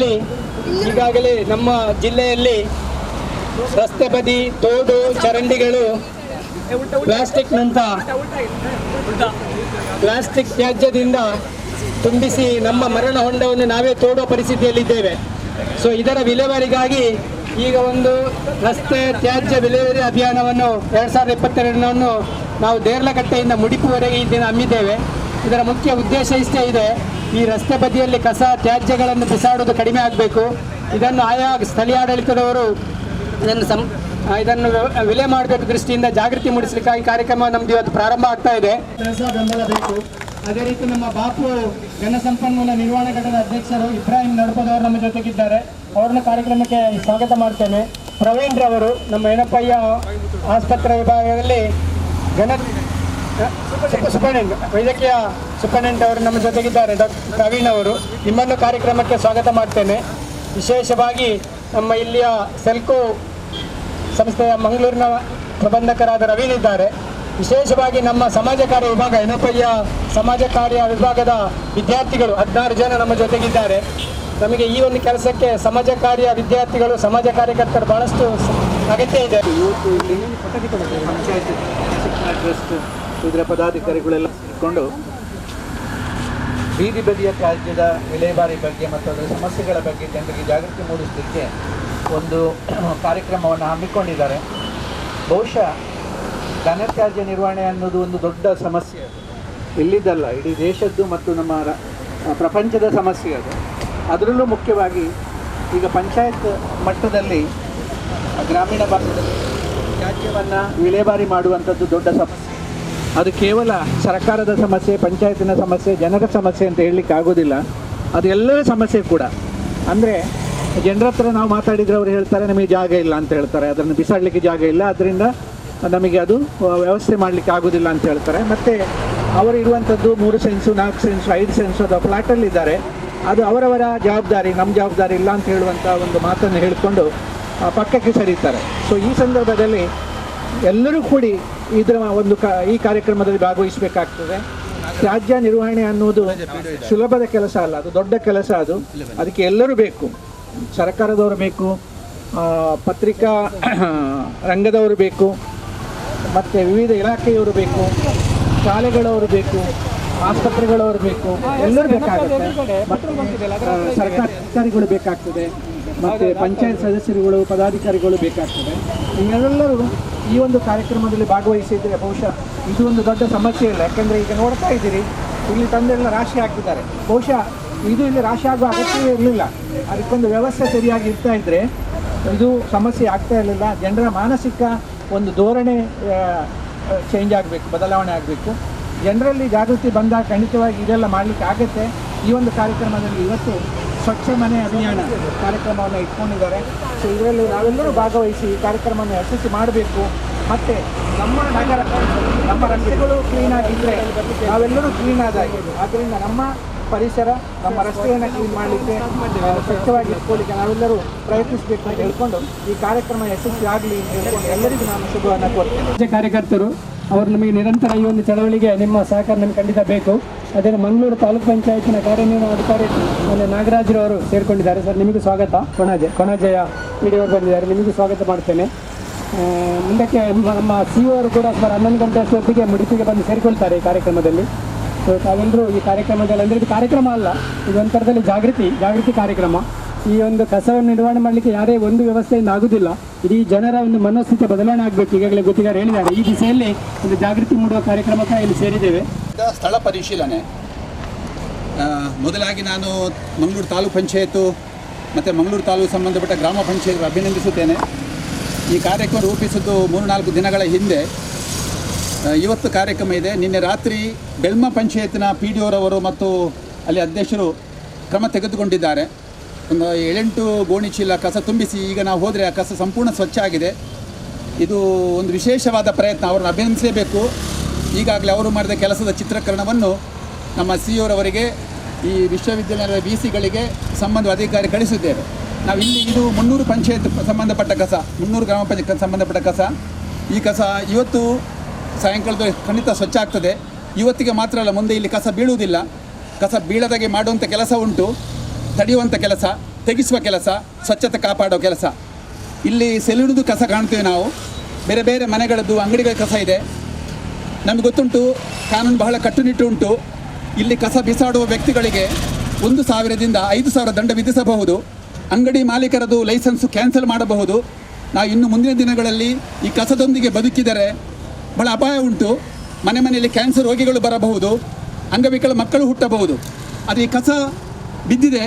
ನಿಟ್ಟಿನಲ್ಲಿ ಈಗಾಗಲೇ ನಮ್ಮ ಜಿಲ್ಲೆಯಲ್ಲಿ ರಸ್ತೆ ಬದಿ ತೋಡು ಚರಂಡಿಗಳು ಪ್ಲಾಸ್ಟಿಕ್ ತ್ಯಾಜ್ಯದಿಂದ ತುಂಬಿಸಿ ನಮ್ಮ ಮರಣ ಹೊಂಡವನ್ನು ನಾವೇ ತೋಡುವ ಪರಿಸ್ಥಿತಿಯಲ್ಲಿದ್ದೇವೆ. ಸೊ ಇದರ ವಿಲೇವಾರಿಗಾಗಿ ಈಗ ಒಂದು ರಸ್ತೆ ತ್ಯಾಜ್ಯ ವಿಲೇವಾರಿ ಅಭಿಯಾನವನ್ನು 2022 ನಾವು ದೇರ್ಲಕಟ್ಟೆಯಿಂದ ಮುಡಿಪುವರೆಗೆ ಈ ದಿನ ಹಮ್ಮಿದ್ದೇವೆ. ಇದರ ಮುಖ್ಯ ಉದ್ದೇಶ ಇಷ್ಟೇ ಇದೆ, ಈ ರಸ್ತೆ ಬದಿಯಲ್ಲಿ ಕಸ ತ್ಯಾಜ್ಯಗಳನ್ನು ಬಿಸಾಡುವುದು ಕಡಿಮೆ ಆಗಬೇಕು. ಇದನ್ನು ಆಯಾ ಸ್ಥಳೀಯ ಆಡಳಿತದವರು ಇದನ್ನು ವಿಲೆ ಮಾಡಬೇಕು ದೃಷ್ಟಿಯಿಂದ ಜಾಗೃತಿ ಮೂಡಿಸಲಿಕ್ಕಾಗಿ ಕಾರ್ಯಕ್ರಮ ನಮ್ದು ಇವತ್ತು ಪ್ರಾರಂಭ ಆಗ್ತಾ ಇದೆ. ಬೆಂಬಲ ಬೇಕು. ಅದೇ ರೀತಿ ನಮ್ಮ ಬಾಪು ಜನಸಂಪನ್ಮೂಲ ನಿರ್ವಹಣಾ ಘಟಕದ ಅಧ್ಯಕ್ಷರು ಇಬ್ರಾಹಿಂ ನಡ್ಪದವರು ನಮ್ಮ ಜೊತೆಗಿದ್ದಾರೆ. ಅವ್ರನ್ನ ಕಾರ್ಯಕ್ರಮಕ್ಕೆ ಸ್ವಾಗತ ಮಾಡ್ತೇನೆ. ಪ್ರವೀಣ್ ರವರು ನಮ್ಮ ಯಣಪಯ್ಯ ಆಸ್ಪತ್ರೆ ವಿಭಾಗದಲ್ಲಿ ವೈದ್ಯಕೀಯ ಸೂಪರಿಂಟೆಂಡೆಂಟ್ ಅವರು ನಮ್ಮ ಜೊತೆಗಿದ್ದಾರೆ. ಡಾಕ್ಟರ್ ಪ್ರವೀಣ್ ಅವರು, ನಿಮ್ಮನ್ನು ಕಾರ್ಯಕ್ರಮಕ್ಕೆ ಸ್ವಾಗತ ಮಾಡ್ತೇನೆ. ವಿಶೇಷವಾಗಿ ನಮ್ಮ ಇಲ್ಲಿಯ ಸೆಲ್ಕೋ ಸಂಸ್ಥೆಯ ಮಂಗಳೂರಿನ ಪ್ರಬಂಧಕರಾದ ರವೀನ್ ಇದ್ದಾರೆ. ವಿಶೇಷವಾಗಿ ನಮ್ಮ ಸಮಾಜ ಕಾರ್ಯ ವಿಭಾಗ ಯಣಪಯ್ಯ ಸಮಾಜ ಕಾರ್ಯ ವಿಭಾಗದ ವಿದ್ಯಾರ್ಥಿಗಳು 16 ಜನ ನಮ್ಮ ಜೊತೆಗಿದ್ದಾರೆ. ನಮಗೆ ಈ ಒಂದು ಕೆಲಸಕ್ಕೆ ಸಮಾಜ ಕಾರ್ಯ ವಿದ್ಯಾರ್ಥಿಗಳು, ಸಮಾಜ ಕಾರ್ಯಕರ್ತರು ಬಹಳಷ್ಟು ಅಗತ್ಯ ಇದೆ. ಇವತ್ತು ಇಲ್ಲಿ ಪಂಚಾಯತ್ ಶಿಕ್ಷಣ ಟ್ರಸ್ಟ್ ಇದರ ಪದಾಧಿಕಾರಿಗಳೆಲ್ಲ ಸೇರಿಕೊಂಡು ಬೀದಿ ಬದಿಯ ತ್ಯಾಜ್ಯದ ವಿಲೇವಾರಿ ಬಗ್ಗೆ ಮತ್ತು ಅದರ ಸಮಸ್ಯೆಗಳ ಬಗ್ಗೆ ಜನರಿಗೆ ಜಾಗೃತಿ ಮೂಡಿಸಲಿಕ್ಕೆ ಒಂದು ಕಾರ್ಯಕ್ರಮವನ್ನು ಹಮ್ಮಿಕೊಂಡಿದ್ದಾರೆ. ಬಹುಶಃ ಘನತ್ಯಾಜ್ಯ ನಿರ್ವಹಣೆ ಅನ್ನೋದು ಒಂದು ದೊಡ್ಡ ಸಮಸ್ಯೆ, ಅದು ಇಲ್ಲಿದ್ದಲ್ಲ, ಇಡೀ ದೇಶದ್ದು ಮತ್ತು ನಮ್ಮ ಪ್ರಪಂಚದ ಸಮಸ್ಯೆ ಅದು. ಅದರಲ್ಲೂ ಮುಖ್ಯವಾಗಿ ಈಗ ಪಂಚಾಯತ್ ಮಟ್ಟದಲ್ಲಿ ಗ್ರಾಮೀಣ ಭಾಗದಲ್ಲಿ ತ್ಯಾಜ್ಯವನ್ನು ವಿಲೇವಾರಿ ಮಾಡುವಂಥದ್ದು ದೊಡ್ಡ ಸಮಸ್ಯೆ. ಅದು ಕೇವಲ ಸರ್ಕಾರದ ಸಮಸ್ಯೆ, ಪಂಚಾಯತಿನ ಸಮಸ್ಯೆ, ಜನರ ಸಮಸ್ಯೆ ಅಂತ ಹೇಳಲಿಕ್ಕೆ ಆಗೋದಿಲ್ಲ. ಅದು ಎಲ್ಲರ ಸಮಸ್ಯೆ ಕೂಡ. ಅಂದರೆ ಜನರ ಹತ್ರ ನಾವು ಮಾತಾಡಿದರೆ ಅವರು ಹೇಳ್ತಾರೆ ನಮಗೆ ಜಾಗ ಇಲ್ಲ ಅಂತ ಹೇಳ್ತಾರೆ, ಅದನ್ನು ಬಿಸಾಡಲಿಕ್ಕೆ ಜಾಗ ಇಲ್ಲ, ಅದರಿಂದ ನಮಗೆ ಅದು ವ್ಯವಸ್ಥೆ ಮಾಡಲಿಕ್ಕೆ ಆಗೋದಿಲ್ಲ ಅಂತ ಹೇಳ್ತಾರೆ. ಮತ್ತು ಅವರು ಇರುವಂಥದ್ದು 3 ಸೆನ್ಸು 4 ಸೆನ್ಸು 5 ಸೆನ್ಸು ಅಥವಾ ಫ್ಲ್ಯಾಟಲ್ಲಿದ್ದಾರೆ, ಅದು ಅವರವರ ಜವಾಬ್ದಾರಿ, ನಮ್ಮ ಜವಾಬ್ದಾರಿ ಇಲ್ಲ ಅಂತ ಹೇಳುವಂಥ ಒಂದು ಮಾತನ್ನು ಹೇಳಿಕೊಂಡು ಪಕ್ಕಕ್ಕೆ ಸರೀತಾರೆ. ಸೊ ಈ ಸಂದರ್ಭದಲ್ಲಿ ಎಲ್ಲರೂ ಕೂಡಿ ಇದರ ಒಂದು ಈ ಕಾರ್ಯಕ್ರಮದಲ್ಲಿ ಭಾಗವಹಿಸಬೇಕಾಗ್ತದೆ. ತ್ಯಾಜ್ಯ ನಿರ್ವಹಣೆ ಅನ್ನೋದು ಸುಲಭದ ಕೆಲಸ ಅಲ್ಲ, ಅದು ದೊಡ್ಡ ಕೆಲಸ. ಅದಕ್ಕೆ ಎಲ್ಲರೂ ಬೇಕು, ಸರ್ಕಾರದವರು ಬೇಕು, ಪತ್ರಿಕಾ ರಂಗದವರು ಬೇಕು, ಮತ್ತು ವಿವಿಧ ಇಲಾಖೆಯವರು ಬೇಕು, ಶಾಲೆಗಳವರು ಬೇಕು, ಆಸ್ಪತ್ರೆಗಳವರು ಬೇಕು, ಎಲ್ಲರೂ ಬೇಕಾಗುತ್ತೆ. ಸರ್ಕಾರಿ ಅಧಿಕಾರಿಗಳು ಬೇಕಾಗ್ತದೆ, ಮತ್ತು ಪಂಚಾಯತ್ ಸದಸ್ಯರುಗಳು, ಪದಾಧಿಕಾರಿಗಳು ಬೇಕಾಗ್ತದೆ. ಇವರೆಲ್ಲರೂ ಈ ಒಂದು ಕಾರ್ಯಕ್ರಮದಲ್ಲಿ ಭಾಗವಹಿಸಿದರೆ ಬಹುಶಃ ಇದು ಒಂದು ದೊಡ್ಡ ಸಮಸ್ಯೆ ಇಲ್ಲ. ಯಾಕೆಂದರೆ ಈಗ ನೋಡ್ತಾ ಇದ್ದೀರಿ, ಇಲ್ಲಿ ತಂದೆಲ್ಲ ರಾಶಿ ಹಾಕಿದ್ದಾರೆ. ಬಹುಶಃ ಇದು ಇಲ್ಲಿ ರಾಶಿ ಆಗುವ ಅಗತ್ಯವೇ ಇರಲಿಲ್ಲ. ಅದಕ್ಕೊಂದು ವ್ಯವಸ್ಥೆ ಸರಿಯಾಗಿ ಇರ್ತಾ ಇದ್ದರೆ ಇದು ಸಮಸ್ಯೆ ಆಗ್ತಾ ಇರಲಿಲ್ಲ. ಜನರ ಮಾನಸಿಕ ಒಂದು ಧೋರಣೆ ಚೇಂಜ್ ಆಗಬೇಕು, ಬದಲಾವಣೆ ಆಗಬೇಕು. ಜನರಲ್ಲಿ ಜಾಗೃತಿ ಬಂದಾಗ ಖಂಡಿತವಾಗಿ ಇದೆಲ್ಲ ಮಾಡಲಿಕ್ಕೆ ಆಗುತ್ತೆ. ಈ ಒಂದು ಕಾರ್ಯಕ್ರಮದಲ್ಲಿ ಇವತ್ತು ಸ್ವಚ್ಛ ಮನೆ ಅಭಿಯಾನ ಕಾರ್ಯಕ್ರಮವನ್ನು ಇಟ್ಕೊಂಡಿದ್ದಾರೆ. ಸೊ ಇದರಲ್ಲಿ ನಾವೆಲ್ಲರೂ ಭಾಗವಹಿಸಿ ಈ ಕಾರ್ಯಕ್ರಮವನ್ನು ಯಶಸ್ವಿ ಮಾಡಬೇಕು. ಮತ್ತು ನಮ್ಮ ನಗರ, ನಮ್ಮ ರಸ್ತೆಗಳು ಕ್ಲೀನಾಗಿದ್ದರೆ ನಾವೆಲ್ಲರೂ ಕ್ಲೀನ್ ಆದಾಗೆ. ಆದ್ದರಿಂದ ನಮ್ಮ ಪರಿಸರ, ನಮ್ಮ ರಸ್ತೆಯನ್ನು ಕ್ಲೀನ್ ಮಾಡಲಿಕ್ಕೆ, ಸ್ವಚ್ಛವಾಗಿ ಇಟ್ಕೊಳ್ಳಿಕ್ಕೆ ನಾವೆಲ್ಲರೂ ಪ್ರಯತ್ನಿಸಬೇಕು ಅಂತ ಹೇಳ್ಕೊಂಡು ಈ ಕಾರ್ಯಕ್ರಮ ಯಶಸ್ವಿ ಆಗಲಿ ಅಂತ ಹೇಳ್ಕೊಂಡು ಎಲ್ಲರಿಗೂ ನಾನು ಶುಭವನ್ನು ಕೋರ್ತೇನೆ. ಕಾರ್ಯಕರ್ತರು ಅವರು ನಮಗೆ ನಿರಂತರ ಈ ಒಂದು ಚಳವಳಿಗೆ ನಿಮ್ಮ ಸಹಕಾರ ನಮಗೆ ಖಂಡಿತ ಬೇಕು. ಅದೇ ಮಂಗಳೂರು ತಾಲೂಕು ಪಂಚಾಯತಿನ ಕಾರ್ಯನಿರ್ವಹಣಾಧಿಕಾರಿ ನಾಗರಾಜರವರು ಸೇರಿಕೊಂಡಿದ್ದಾರೆ. ಸರ್, ನಿಮಗೂ ಸ್ವಾಗತ. ಕೊಣಾಜೆಯ ವಿಡಿಯೋ ಬಂದಿದ್ದಾರೆ, ನಿಮಗೂ ಸ್ವಾಗತ ಮಾಡ್ತೇನೆ. ಮುಂದಕ್ಕೆ ನಮ್ಮ CEO ಅವರು ಕೂಡ ಸುಮಾರು 11 ಗಂಟೆ ಅಷ್ಟೊತ್ತಿಗೆ ಮುಡಿಪಿಗೆ ಬಂದು ಸೇರಿಕೊಳ್ತಾರೆ ಈ ಕಾರ್ಯಕ್ರಮದಲ್ಲಿ. ಸೊ ತಾವೆಲ್ಲರೂ ಈ ಕಾರ್ಯಕ್ರಮದಲ್ಲಿ, ಅಂದರೆ ಇದು ಕಾರ್ಯಕ್ರಮ ಅಲ್ಲ, ಇದು ಒಂಥರದಲ್ಲಿ ಜಾಗೃತಿ ಕಾರ್ಯಕ್ರಮ. ಈ ಒಂದು ಕಸವನ್ನು ನಿರ್ವಹಣೆ ಮಾಡಲಿಕ್ಕೆ ಯಾರೇ ಒಂದು ವ್ಯವಸ್ಥೆಯಿಂದ ಆಗುವುದಿಲ್ಲ. ಇಡೀ ಜನರ ಒಂದು ಮನೋಸ್ಥಿತಿ ಬದಲಾವಣೆ ಆಗಬೇಕು. ಈಗಾಗಲೇ ಗೊತ್ತಿಗಾರ ಹೇಳಿದ್ದಾರೆ, ಈ ದಿಸೆಯಲ್ಲಿ ಒಂದು ಜಾಗೃತಿ ಮೂಡುವ ಕಾರ್ಯಕ್ರಮಕ್ಕೆ ಇಲ್ಲಿ ಸೇರಿದ್ದೇವೆ. ಸ್ಥಳ ಪರಿಶೀಲನೆ ಮೊದಲಾಗಿ ನಾನು ಮಂಗಳೂರು ತಾಲೂಕು ಪಂಚಾಯತು ಮತ್ತು ಮಂಗಳೂರು ತಾಲೂಕು ಸಂಬಂಧಪಟ್ಟ ಗ್ರಾಮ ಪಂಚಾಯತ್ ಅಭಿನಂದಿಸುತ್ತೇನೆ. ಈ ಕಾರ್ಯಕ್ರಮ ರೂಪಿಸಿದ್ದು 3-4 ದಿನಗಳ ಹಿಂದೆ. ಇವತ್ತು ಕಾರ್ಯಕ್ರಮ ಇದೆ. ನಿನ್ನೆ ರಾತ್ರಿ ಬೆಳ್ಮ ಪಂಚಾಯತಿನ PDOರವರು ಮತ್ತು ಅಲ್ಲಿ ಅಧ್ಯಕ್ಷರು ಕ್ರಮ ತೆಗೆದುಕೊಂಡಿದ್ದಾರೆ. ಒಂದು 7-8 ಗೋಣಿ ಚೀಲ ಕಸ ತುಂಬಿಸಿ ಈಗ ನಾವು ಹೋದರೆ ಆ ಕಸ ಸಂಪೂರ್ಣ ಸ್ವಚ್ಛ ಆಗಿದೆ. ಇದು ಒಂದು ವಿಶೇಷವಾದ ಪ್ರಯತ್ನ, ಅವರನ್ನು ಅಭಿನಂದಿಸಲೇಬೇಕು. ಈಗಾಗಲೇ ಅವರು ಮಾಡಿದ ಕೆಲಸದ ಚಿತ್ರೀಕರಣವನ್ನು ನಮ್ಮ CEOರವರಿಗೆ, ಈ ವಿಶ್ವವಿದ್ಯಾಲಯದ VCಗಳಿಗೆ ಸಂಬಂಧ ಅಧಿಕಾರಿ ಕಳಿಸಿದ್ದೇವೆ. ನಾವು ಇಲ್ಲಿ ಇದು 300 ಪಂಚಾಯತ್ ಸಂಬಂಧಪಟ್ಟ ಕಸ, 300 ಗ್ರಾಮ ಪಂಚಾಯತ್ ಸಂಬಂಧಪಟ್ಟ ಕಸ. ಈ ಕಸ ಇವತ್ತು ಸಾಯಂಕಾಲದ ಖಂಡಿತ ಸ್ವಚ್ಛ ಆಗ್ತದೆ. ಇವತ್ತಿಗೆ ಮಾತ್ರ ಅಲ್ಲ, ಮುಂದೆ ಇಲ್ಲಿ ಕಸ ಬೀಳುವುದಿಲ್ಲ. ಕಸ ಬೀಳದಾಗೆ ಮಾಡುವಂಥ ಕೆಲಸ ಉಂಟು, ತಡೆಯುವಂಥ ಕೆಲಸ. ತೆಗೆಸುವ ಕೆಲಸ, ಸ್ವಚ್ಛತೆ ಕಾಪಾಡೋ ಕೆಲಸ. ಇಲ್ಲಿ ಸೆಲುಣದು ಕಸ ಕಾಣ್ತೇವೆ ನಾವು, ಬೇರೆ ಬೇರೆ ಮನೆಗಳದ್ದು ಅಂಗಡಿಗಳ ಕಸ ಇದೆ. ನಮಗೆ ಗೊತ್ತುಂಟು, ಕಾನೂನು ಬಹಳ ಕಟ್ಟುನಿಟ್ಟು ಉಂಟು. ಇಲ್ಲಿ ಕಸ ಬಿಸಾಡುವ ವ್ಯಕ್ತಿಗಳಿಗೆ 1,000ದಿಂದ 5,000 ದಂಡ ವಿಧಿಸಬಹುದು. ಅಂಗಡಿ ಮಾಲೀಕರದು ಲೈಸೆನ್ಸು ಕ್ಯಾನ್ಸಲ್ ಮಾಡಬಹುದು. ನಾವು ಇನ್ನು ಮುಂದಿನ ದಿನಗಳಲ್ಲಿ ಈ ಕಸದೊಂದಿಗೆ ಬದುಕಿದರೆ ಬಹಳ ಅಪಾಯ ಉಂಟು. ಮನೆಯಲ್ಲಿ ಕ್ಯಾನ್ಸರ್ ರೋಗಿಗಳು ಬರಬಹುದು, ಅಂಗವಿಕಲ ಮಕ್ಕಳು ಹುಟ್ಟಬಹುದು. ಅದು ಈ ಕಸ ಬಿದ್ದಿದೆ,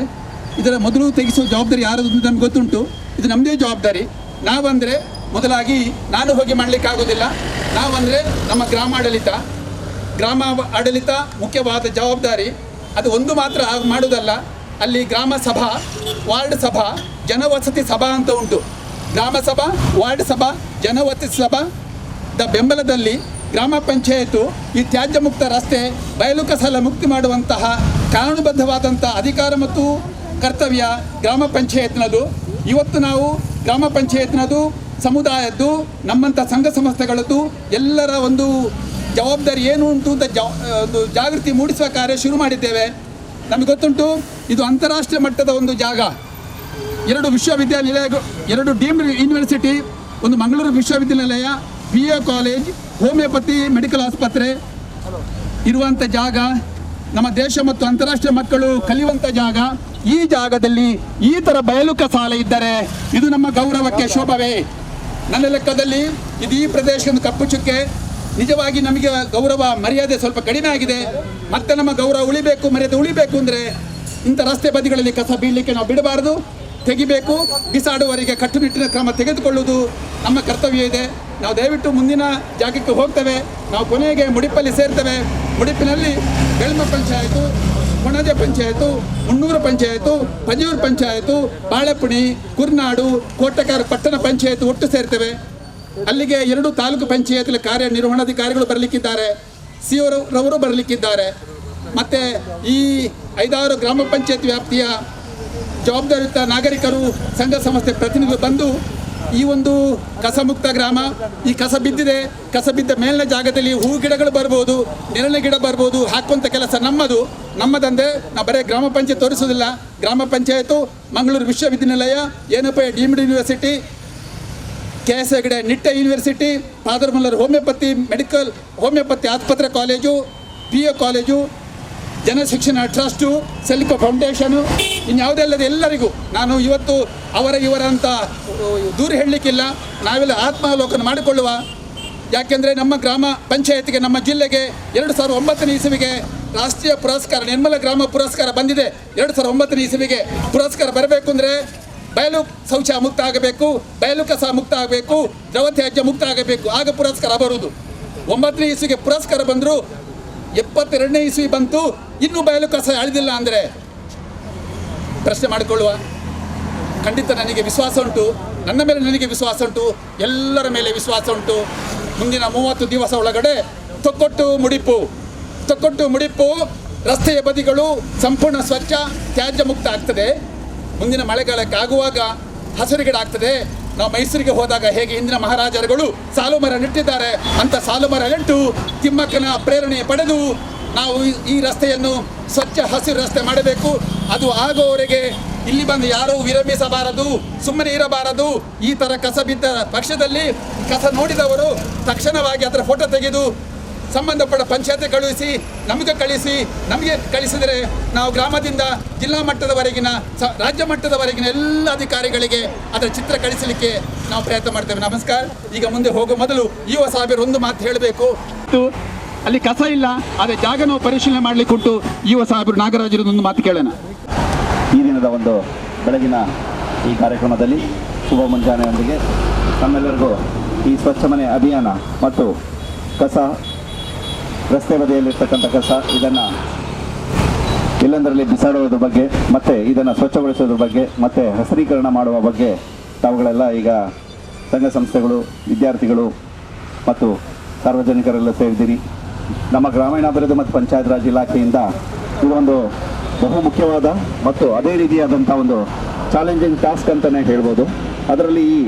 ಇದರ ಮೊದಲು ತೆಗೆಸುವ ಜವಾಬ್ದಾರಿ ಯಾರದು ಅಂತ ನಮ್ಗೆ ಗೊತ್ತುಂಟು. ಇದು ನಮ್ಮದೇ ಜವಾಬ್ದಾರಿ. ನಾವಂದರೆ ಮೊದಲಾಗಿ ನಾನು ಹೋಗಿ ಮಾಡಲಿಕ್ಕಾಗೋದಿಲ್ಲ. ನಾವಂದರೆ ನಮ್ಮ ಗ್ರಾಮ ಆಡಳಿತ ಮುಖ್ಯವಾದ ಜವಾಬ್ದಾರಿ. ಅದು ಒಂದು ಮಾತ್ರ ಮಾಡುವುದಲ್ಲ, ಅಲ್ಲಿ ಗ್ರಾಮ ಸಭಾ, ವಾರ್ಡ್ ಸಭಾ, ಜನವಸತಿ ಸಭಾ ಅಂತ ಉಂಟು. ಗ್ರಾಮ ಸಭಾ, ವಾರ್ಡ್ ಸಭಾ, ಜನವಸತಿ ಸಭಾದ ಬೆಂಬಲದಲ್ಲಿ ಗ್ರಾಮ ಪಂಚಾಯತು ಈ ತ್ಯಾಜ್ಯ ಮುಕ್ತ ರಸ್ತೆ, ಬಯಲು ಕಸ ಮುಕ್ತಿ ಮಾಡುವಂತಹ ಕಾನೂನುಬದ್ಧವಾದಂಥ ಅಧಿಕಾರ ಮತ್ತು ಕರ್ತವ್ಯ ಗ್ರಾಮ ಪಂಚಾಯತ್ನದು. ಇವತ್ತು ನಾವು ಗ್ರಾಮ ಪಂಚಾಯತ್ನದು, ಸಮುದಾಯದ್ದು, ನಮ್ಮಂಥ ಸಂಘ ಸಂಸ್ಥೆಗಳದ್ದು ಎಲ್ಲರ ಒಂದು ಜವಾಬ್ದಾರಿ ಏನು ಉಂಟು ಅಂತ ಒಂದು ಜಾಗೃತಿ ಮೂಡಿಸುವ ಕಾರ್ಯ ಶುರು ಮಾಡಿದ್ದೇವೆ. ನಮಗೆ ಗೊತ್ತುಂಟು, ಇದು ಅಂತಾರಾಷ್ಟ್ರೀಯ ಮಟ್ಟದ ಒಂದು ಜಾಗ. 2 ವಿಶ್ವವಿದ್ಯಾನಿಲಯಗಳು, 2 ಡೀಮ್ಡ್ ಯೂನಿವರ್ಸಿಟಿ, ಒಂದು ಮಂಗಳೂರು ವಿಶ್ವವಿದ್ಯಾನಿಲಯ, BA ಕಾಲೇಜ್, ಹೋಮಿಯೋಪತಿ ಮೆಡಿಕಲ್ ಆಸ್ಪತ್ರೆ ಇರುವಂಥ ಜಾಗ, ನಮ್ಮ ದೇಶ ಮತ್ತು ಅಂತಾರಾಷ್ಟ್ರೀಯ ಮಕ್ಕಳು ಕಲಿಯುವಂಥ ಜಾಗ. ಈ ಜಾಗದಲ್ಲಿ ಈ ಥರ ಬಯಲು ಕಸಾಲೆ ಇದ್ದರೆ ಇದು ನಮ್ಮ ಗೌರವಕ್ಕೆ ಶೋಭವೇ? ನನ್ನ ಲೆಕ್ಕದಲ್ಲಿ ಇದು ಈ ಪ್ರದೇಶದ ಕಪ್ಪು ಚುಕ್ಕೆ. ನಿಜವಾಗಿ ನಮಗೆ ಗೌರವ ಮರ್ಯಾದೆ ಸ್ವಲ್ಪ ಕಡಿಮೆ ಆಗಿದೆ. ಮತ್ತೆ ನಮ್ಮ ಗೌರವ ಉಳಿಬೇಕು, ಮರ್ಯಾದೆ ಉಳಿಬೇಕು ಅಂದರೆ ಇಂಥ ರಸ್ತೆ ಬದಿಗಳಲ್ಲಿ ಕಸ ಬೀಳಲಿಕ್ಕೆ ನಾವು ಬಿಡಬಾರ್ದು, ತೆಗಿಬೇಕು. ಬಿಸಾಡುವವರಿಗೆ ಕಟ್ಟುನಿಟ್ಟಿನ ಕ್ರಮ ತೆಗೆದುಕೊಳ್ಳುವುದು ನಮ್ಮ ಕರ್ತವ್ಯ ಇದೆ. ನಾವು ದಯವಿಟ್ಟು ಮುಂದಿನ ಜಾಗಕ್ಕೆ ಹೋಗ್ತೇವೆ. ನಾವು ಕೊನೆಗೆ ಮುಡಿಪಲ್ಲಿ ಸೇರ್ತೇವೆ. ಮುಡಿಪಿನಲ್ಲಿ ಬೆಳ್ಮ ಪಂಚಾಯತು, ಕೊಣಜೆ ಪಂಚಾಯತು, ಮುನ್ನೂರು ಪಂಚಾಯತು, ಪಂಜೂರು ಪಂಚಾಯತು, ಬಾಳೆಪುಣಿ, ಕುರ್ನಾಡು, ಕೋಟೆಕಾರ ಪಟ್ಟಣ ಪಂಚಾಯತು ಒಟ್ಟು ಸೇರ್ತೇವೆ. ಅಲ್ಲಿಗೆ 2 ತಾಲೂಕು ಪಂಚಾಯತ್ ಕಾರ್ಯನಿರ್ವಹಣಾಧಿಕಾರಿಗಳು ಬರಲಿಕ್ಕಿದ್ದಾರೆ, CO ರವರು ಬರಲಿಕ್ಕಿದ್ದಾರೆ. ಮತ್ತು ಈ 5-6 ಗ್ರಾಮ ಪಂಚಾಯತ್ ವ್ಯಾಪ್ತಿಯ ಜವಾಬ್ದಾರಿಯುತ ನಾಗರಿಕರು, ಸಂಘ ಸಂಸ್ಥೆ ಪ್ರತಿನಿಧಿಗಳು ಬಂದು ಈ ಒಂದು ಕಸಮುಕ್ತ ಗ್ರಾಮ, ಈ ಕಸ ಬಿದ್ದಿದೆ, ಕಸ ಬಿದ್ದ ಮೇಲಿನ ಜಾಗದಲ್ಲಿ ಹೂ ಗಿಡಗಳು ಬರ್ಬೋದು, ನೆರಳಿನ ಗಿಡ ಬರ್ಬೋದು, ಹಾಕುವಂಥ ಕೆಲಸ ನಮ್ಮದಂದರೆ ನಾವು ಬರೀ ಗ್ರಾಮ ಪಂಚಾಯತ್ ತೋರಿಸೋದಿಲ್ಲ. ಗ್ರಾಮ ಪಂಚಾಯತು, ಮಂಗಳೂರು ವಿಶ್ವವಿದ್ಯಾನಿಲಯ, ಏನಪ್ಪ deemed university, KS Hegde Nitte university, father Muller homeopathy ಆಸ್ಪತ್ರೆ college, PA college, Janashikshana trust, Selco foundation, ಇನ್ಯಾವುದೆಲ್ಲದೆ ಎಲ್ಲರಿಗೂ ನಾನು ಇವತ್ತು ಇವರ ಅಂತ ದೂರ ಹೇಳಲಿಕ್ಕಿಲ್ಲ. ನಾವೆಲ್ಲ ಆತ್ಮಾವಲೋಕನ ಮಾಡಿಕೊಳ್ಳುವ. ಯಾಕೆಂದರೆ ನಮ್ಮ ಗ್ರಾಮ ಪಂಚಾಯತ್ಗೆ, ನಮ್ಮ ಜಿಲ್ಲೆಗೆ 2009ನೇ ಇಸವಿಗೆ ರಾಷ್ಟ್ರೀಯ ಪುರಸ್ಕಾರ, ನಿರ್ಮಲ ಗ್ರಾಮ ಪುರಸ್ಕಾರ ಬಂದಿದೆ. 2009ನೇ ಇಸವಿಗೆ ಪುರಸ್ಕಾರ ಬರಬೇಕು ಅಂದರೆ ಬಯಲು ಶೌಚ ಮುಕ್ತ ಆಗಬೇಕು, ಬಯಲು ಕಸ ಮುಕ್ತ ಆಗಬೇಕು, ದ್ರವ ತ್ಯಾಜ್ಯ ಮುಕ್ತ ಆಗಬೇಕು, ಆಗ ಪುರಸ್ಕಾರ ಬರುವುದು. 9ನೇ ಇಸವಿಗೆ ಪುರಸ್ಕಾರ ಬಂದರೂ 72ನೇ ಇಸವಿ ಬಂತು, ಇನ್ನೂ ಬಯಲು ಕಸ ಅಳಿದಿಲ್ಲ ಅಂದರೆ ಪ್ರಶ್ನೆ ಮಾಡಿಕೊಳ್ಳುವ. ಖಂಡಿತ ನನಗೆ ವಿಶ್ವಾಸ ಉಂಟು, ನನ್ನ ಮೇಲೆ ನನಗೆ ವಿಶ್ವಾಸ ಉಂಟು, ಎಲ್ಲರ ಮೇಲೆ ವಿಶ್ವಾಸ ಉಂಟು. ಮುಂದಿನ 30 ದಿವಸ ಒಳಗಡೆ ತೊಕ್ಕೊಟ್ಟು ಮುಡಿಪು ರಸ್ತೆಯ ಬದಿಗಳು ಸಂಪೂರ್ಣ ಸ್ವಚ್ಛ, ತ್ಯಾಜ್ಯ ಮುಕ್ತ ಆಗ್ತದೆ. ಮುಂದಿನ ಮಳೆಗಾಲಕ್ಕೆ ಆಗುವಾಗ ಹಸಿರು ಗಿಡ ಆಗ್ತದೆ. ನಾವು ಮೈಸೂರಿಗೆ ಹೋದಾಗ ಹೇಗೆ ಹಿಂದಿನ ಮಹಾರಾಜರುಗಳು ಸಾಲು ಮರ ನೆಟ್ಟಿದ್ದಾರೆ, ಅಂತ ಸಾಲು ಮರ ನೆಟ್ಟು ತಿಮ್ಮಕ್ಕನ ಪ್ರೇರಣೆ ಪಡೆದು ನಾವು ಈ ರಸ್ತೆಯನ್ನು ಸ್ವಚ್ಛ ಹಸಿರು ರಸ್ತೆ ಮಾಡಬೇಕು. ಅದು ಆಗುವವರೆಗೆ ಇಲ್ಲಿ ಬಂದು ಯಾರೂ ವಿರಮಿಸಬಾರದು, ಸುಮ್ಮನೆ ಇರಬಾರದು. ಈ ಥರ ಕಸ ಬಿದ್ದ ಪಕ್ಷದಲ್ಲಿ ಕಸ ನೋಡಿದವರು ತಕ್ಷಣವಾಗಿ ಅದರ ಫೋಟೋ ತೆಗೆದು ಸಂಬಂಧಪಟ್ಟ ಪಂಚಾಯತ್ ನಮಗೆ ಕಳಿಸಿದರೆ ನಾವು ಗ್ರಾಮದಿಂದ ಜಿಲ್ಲಾ ಮಟ್ಟದವರೆಗಿನ ರಾಜ್ಯ ಮಟ್ಟದವರೆಗಿನ ಎಲ್ಲ ಅಧಿಕಾರಿಗಳಿಗೆ ಅದರ ಚಿತ್ರ ಕಳಿಸಲಿಕ್ಕೆ ನಾವು ಪ್ರಯತ್ನ ಮಾಡ್ತೇವೆ. ನಮಸ್ಕಾರ. ಈಗ ಮುಂದೆ ಹೋಗೋ ಮೊದಲು ಯುವ ಸಾಹೇಬರು ಒಂದು ಮಾತು ಹೇಳಬೇಕು. ಅಲ್ಲಿ ಕಸ ಇಲ್ಲ, ಅದೇ ಜಾಗ ನಾವು ಪರಿಶೀಲನೆ ಮಾಡಲಿಕ್ಕೆ ಉಂಟು. ಯುವ ಸಾಹೇಬರು ನಾಗರಾಜರದೊಂದು ಮಾತು ಕೇಳೋಣ. ಈ ದಿನದ ಒಂದು ಬೆಳಗಿನ ಈ ಕಾರ್ಯಕ್ರಮದಲ್ಲಿ ಶುಭ ಮುಂಜಾನೆಯೊಂದಿಗೆ ನಮ್ಮೆಲ್ಲರಿಗೂ ಈ ಸ್ವಚ್ಛ ಮನೆ ಅಭಿಯಾನ ಮತ್ತು ಕಸ, ರಸ್ತೆ ಬದಿಯಲ್ಲಿರ್ತಕ್ಕಂಥ ಕಸ, ಇದನ್ನು ಎಲ್ಲೆಂದರಲ್ಲಿ ಬಿಸಾಡುವುದ್ರ ಬಗ್ಗೆ ಮತ್ತು ಇದನ್ನು ಸ್ವಚ್ಛಗೊಳಿಸೋದ್ರ ಬಗ್ಗೆ ಮತ್ತು ಹಸಿರೀಕರಣ ಮಾಡುವ ಬಗ್ಗೆ ತಾವುಗಳೆಲ್ಲ ಈಗ ಸಂಘ ಸಂಸ್ಥೆಗಳು, ವಿದ್ಯಾರ್ಥಿಗಳು ಮತ್ತು ಸಾರ್ವಜನಿಕರೆಲ್ಲ ಸೇರಿದ್ದೀರಿ. ನಮ್ಮ ಗ್ರಾಮೀಣಾಭಿವೃದ್ಧಿ ಮತ್ತು ಪಂಚಾಯತ್ ರಾಜ್ ಇಲಾಖೆಯಿಂದ ಇದೊಂದು ಬಹು ಮುಖ್ಯವಾದ ಮತ್ತು ಅದೇ ರೀತಿಯಾದಂಥ ಒಂದು ಚಾಲೆಂಜಿಂಗ್ ಟಾಸ್ಕ್ ಅಂತಲೇ ಹೇಳ್ಬೋದು. ಅದರಲ್ಲಿ ಈ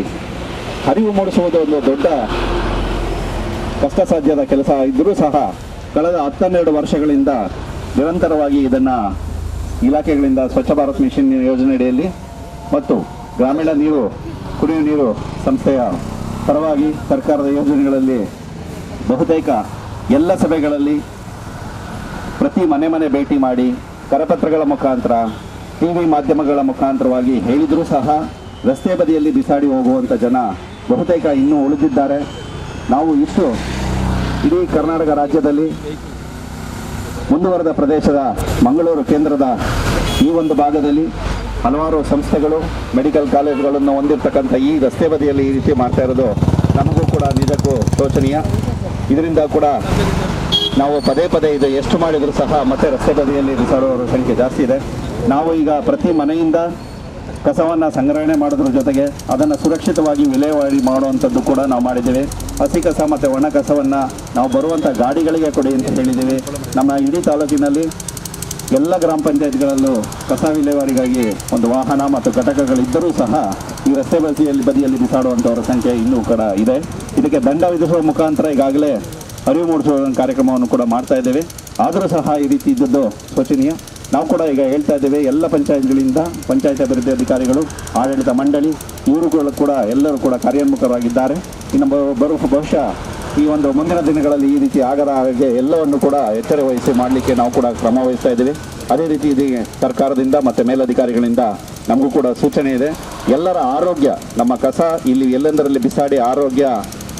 ಅರಿವು ಮೂಡಿಸುವುದು ಒಂದು ದೊಡ್ಡ ಕಷ್ಟ ಸಾಧ್ಯದ ಕೆಲಸ ಇದ್ದರೂ ಸಹ ಕಳೆದ 12 ವರ್ಷಗಳಿಂದ ನಿರಂತರವಾಗಿ ಇದನ್ನು ಇಲಾಖೆಗಳಿಂದ ಸ್ವಚ್ಛ ಭಾರತ್ ಮಿಷನ್ ಯೋಜನೆಯಡಿಯಲ್ಲಿ ಮತ್ತು ಗ್ರಾಮೀಣ ನೀರು ಕುಡಿಯುವ ನೀರು ಸಂಸ್ಥೆಯ ಪರವಾಗಿ ಸರ್ಕಾರದ ಯೋಜನೆಗಳಲ್ಲಿ ಬಹುತೇಕ ಎಲ್ಲ ಸಭೆಗಳಲ್ಲಿ ಪ್ರತಿ ಮನೆ ಮನೆ ಭೇಟಿ ಮಾಡಿ ಕರಪತ್ರಗಳ ಮುಖಾಂತರ ಟಿವಿ ಮಾಧ್ಯಮಗಳ ಮುಖಾಂತರವಾಗಿ ಹೇಳಿದರೂ ಸಹ ರಸ್ತೆ ಬದಿಯಲ್ಲಿ ಬಿಸಾಡಿ ಹೋಗುವಂಥ ಜನ ಬಹುತೇಕ ಇನ್ನೂ ಉಳಿದಿದ್ದಾರೆ. ನಾವು ಇಷ್ಟು ಇಡೀ ಕರ್ನಾಟಕ ರಾಜ್ಯದಲ್ಲಿ ಮುಂದುವರೆದ ಪ್ರದೇಶದ ಮಂಗಳೂರು ಕೇಂದ್ರದ ಈ ಒಂದು ಭಾಗದಲ್ಲಿ ಹಲವಾರು ಸಂಸ್ಥೆಗಳು ಮೆಡಿಕಲ್ ಕಾಲೇಜುಗಳನ್ನು ಹೊಂದಿರತಕ್ಕಂಥ ಈ ರಸ್ತೆ ಬದಿಯಲ್ಲಿ ಈ ರೀತಿ ಮಾಡ್ತಾ ಇರೋದು ನಮಗೂ ಕೂಡ ನಿಜಕ್ಕೂ ಶೋಚನೀಯ. ಇದರಿಂದ ಕೂಡ ನಾವು ಪದೇ ಪದೇ ಇದು ಎಷ್ಟು ಮಾಡಿದರೂ ಸಹ ಮತ್ತೆ ರಸ್ತೆ ಬದಿಯಲ್ಲಿ ಬಿಸಾಡುವವರ ಸಂಖ್ಯೆ ಜಾಸ್ತಿ ಇದೆ. ನಾವು ಈಗ ಪ್ರತಿ ಮನೆಯಿಂದ ಕಸವನ್ನು ಸಂಗ್ರಹಣೆ ಮಾಡೋದ್ರ ಜೊತೆಗೆ ಅದನ್ನು ಸುರಕ್ಷಿತವಾಗಿ ವಿಲೇವಾರಿ ಮಾಡುವಂಥದ್ದು ಕೂಡ ನಾವು ಮಾಡಿದ್ದೇವೆ. ಹಸಿ ಕಸ ಮತ್ತು ಒಣ ಕಸವನ್ನು ನಾವು ಬರುವಂಥ ಗಾಡಿಗಳಿಗೆ ಕೊಡಿ ಅಂತ ಹೇಳಿದ್ದೀವಿ. ನಮ್ಮ ಇಡೀ ತಾಲೂಕಿನಲ್ಲಿ ಎಲ್ಲ ಗ್ರಾಮ ಪಂಚಾಯತ್ಗಳಲ್ಲೂ ಕಸ ವಿಲೇವಾರಿಗಾಗಿ ಒಂದು ವಾಹನ ಮತ್ತು ಘಟಕಗಳಿದ್ದರೂ ಸಹ ಈ ರಸ್ತೆ ಬದಿಯಲ್ಲಿ ಬಿಸಾಡುವಂಥವರ ಸಂಖ್ಯೆ ಇನ್ನೂ ಕೂಡ ಇದೆ. ಇದಕ್ಕೆ ದಂಡ ವಿಧಿಸುವ ಮುಖಾಂತರ ಈಗಾಗಲೇ ಅರಿವು ಮೂಡಿಸುವ ಕಾರ್ಯಕ್ರಮವನ್ನು ಕೂಡ ಮಾಡ್ತಾ ಇದ್ದೇವೆ. ಆದರೂ ಸಹ ಈ ರೀತಿ ಇದ್ದದ್ದು ಶೋಚನೀಯ. ನಾವು ಕೂಡ ಈಗ ಹೇಳ್ತಾ ಇದ್ದೇವೆ, ಎಲ್ಲ ಪಂಚಾಯತ್ಗಳಿಂದ ಪಂಚಾಯತ್ ಅಭಿವೃದ್ಧಿ ಅಧಿಕಾರಿಗಳು, ಆಡಳಿತ ಮಂಡಳಿ ಇವರುಗಳು ಕೂಡ ಎಲ್ಲರೂ ಕೂಡ ಕಾರ್ಯೋನ್ಮುಖರಾಗಿದ್ದಾರೆ. ಇನ್ನು ಬಹುಶಃ ಈ ಒಂದು ಮುಂದಿನ ದಿನಗಳಲ್ಲಿ ಈ ರೀತಿ ಆಗದ ಹಾಗೆ ಎಲ್ಲವನ್ನು ಕೂಡ ಎಚ್ಚರ ವಹಿಸಿ ಮಾಡಲಿಕ್ಕೆ ನಾವು ಕೂಡ ಕ್ರಮ ವಹಿಸ್ತಾ ಇದ್ದೀವಿ. ಅದೇ ರೀತಿ ಇದೀಗ ಸರ್ಕಾರದಿಂದ ಮತ್ತು ಮೇಲಧಿಕಾರಿಗಳಿಂದ ನಮಗೂ ಕೂಡ ಸೂಚನೆ ಇದೆ. ಎಲ್ಲರ ಆರೋಗ್ಯ, ನಮ್ಮ ಕಸ ಇಲ್ಲಿ ಎಲ್ಲೆಂದರಲ್ಲಿ ಬಿಸಾಡಿ ಆರೋಗ್ಯ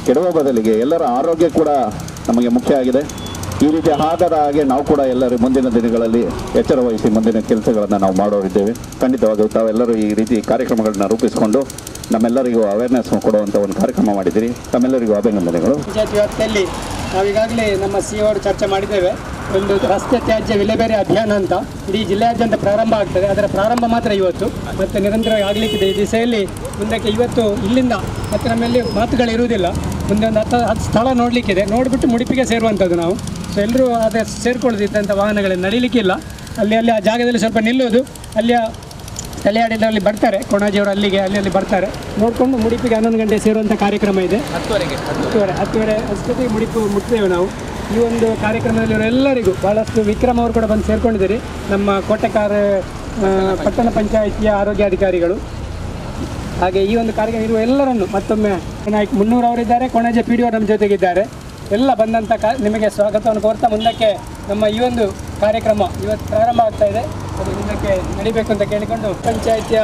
ಕೆಡುವ ಬದಲಿಗೆ ಎಲ್ಲರ ಆರೋಗ್ಯ ಕೂಡ ನಮಗೆ ಮುಖ್ಯ ಆಗಿದೆ. ಈ ರೀತಿ ಆಗದ ಹಾಗೆ ನಾವು ಕೂಡ ಎಲ್ಲರೂ ಮುಂದಿನ ದಿನಗಳಲ್ಲಿ ಎಚ್ಚರ ವಹಿಸಿ ಮುಂದಿನ ಕೆಲಸಗಳನ್ನು ನಾವು ಮಾಡೋರಿದ್ದೇವೆ. ಖಂಡಿತವಾಗಿಯೂ ತಾವೆಲ್ಲರೂ ಈ ರೀತಿ ಕಾರ್ಯಕ್ರಮಗಳನ್ನ ರೂಪಿಸಿಕೊಂಡು ನಮ್ಮೆಲ್ಲರಿಗೂ ಅವೇರ್ನೆಸ್ ಕೊಡುವಂಥ ಒಂದು ಕಾರ್ಯಕ್ರಮ ಮಾಡಿದ್ದೀರಿ. ತಮ್ಮೆಲ್ಲರಿಗೂ ಅಭಿನಂದನೆಗಳು. ಪಂಚಾಯತ್ ವ್ಯಾಪ್ತಿಯಲ್ಲಿ ನಾವೀಗಾಗಲೇ ನಮ್ಮ ಸಿ ಅವರು ಚರ್ಚೆ ಮಾಡಿದ್ದೇವೆ. ಒಂದು ರಸ್ತೆ ತ್ಯಾಜ್ಯ ವಿಲೇವಾರಿ ಅಭಿಯಾನ ಅಂತ ಇಡೀ ಜಿಲ್ಲೆಯಾದ್ಯಂತ ಪ್ರಾರಂಭ ಆಗ್ತದೆ. ಅದರ ಪ್ರಾರಂಭ ಮಾತ್ರ ಇವತ್ತು ಮತ್ತು ನಿರಂತರವಾಗಿ ಆಗಲಿಕ್ಕಿದೆ. ಈ ದಿಸೆಯಲ್ಲಿ ಮುಂದಕ್ಕೆ ಇವತ್ತು ಇಲ್ಲಿಂದ ಮತ್ತು ನಮ್ಮಲ್ಲಿ ಮಾತುಗಳಿರುವುದಿಲ್ಲ. ಮುಂದೆ ಒಂದು 10 ಸ್ಥಳ ನೋಡಲಿಕ್ಕಿದೆ. ನೋಡಿಬಿಟ್ಟು ಮುಡಿಪಿಗೆ ಸೇರುವಂಥದ್ದು ನಾವು. ಸೊ ಎಲ್ಲರೂ ಅದೇ ಸೇರಿಕೊಳ್ಳೋದಿದ್ದಂಥ ವಾಹನಗಳಲ್ಲಿ ನಡೀಲಿಕ್ಕಿಲ್ಲ. ಅಲ್ಲಿ ಆ ಜಾಗದಲ್ಲಿ ಸ್ವಲ್ಪ ನಿಲ್ಲೋದು. ಅಲ್ಲಿಯ ತಲೆಯಾಡಿದಲ್ಲಿ ಬರ್ತಾರೆ, ಕೊಣಾಜಿಯವರು ಅಲ್ಲಿ ಬರ್ತಾರೆ. ನೋಡಿಕೊಂಡು ಮುಡಿಪಿಗೆ 11 ಗಂಟೆ ಸೇರುವಂಥ ಕಾರ್ಯಕ್ರಮ ಇದೆ. 10:30 ಅಷ್ಟೊತ್ತಿಗೆ ಮುಡಿಪು ಮುಟ್ತೇವೆ ನಾವು. ಈ ಒಂದು ಕಾರ್ಯಕ್ರಮದಲ್ಲಿ ಎಲ್ಲರಿಗೂ ಭಾಳಷ್ಟು ವಿಕ್ರಮ್ ಅವರು ಕೂಡ ಬಂದು ಸೇರ್ಕೊಂಡಿದ್ದೀರಿ. ನಮ್ಮ ಕೋಟೆಕಾರ ಪಟ್ಟಣ ಪಂಚಾಯಿತಿಯ ಆರೋಗ್ಯಾಧಿಕಾರಿಗಳು. ಹಾಗೆ ಈ ಒಂದು ಕಾರ್ಯಕ್ರಮ ಇರುವ ಎಲ್ಲರನ್ನು ಮತ್ತೊಮ್ಮೆ ನಾಯಕ್ ಮುನ್ನೂರು ಅವರಿದ್ದಾರೆ, ಕೊಣಾಜೆ ಪಿ ಡಿ ಅವರು ನಮ್ಮ ಜೊತೆಗಿದ್ದಾರೆ. ಎಲ್ಲ ಬಂದಂಥ ನಿಮಗೆ ಸ್ವಾಗತವನ್ನು ಕೋರ್ತಾ ಮುಂದಕ್ಕೆ ನಮ್ಮ ಈ ಒಂದು ಕಾರ್ಯಕ್ರಮ ಇವತ್ತು ಪ್ರಾರಂಭ ಆಗ್ತಾ ಇದೆ. ಅದು ಮುಂದಕ್ಕೆ ನಡಿಬೇಕು ಅಂತ ಕೇಳಿಕೊಂಡು ಪಂಚಾಯಿತಿಯ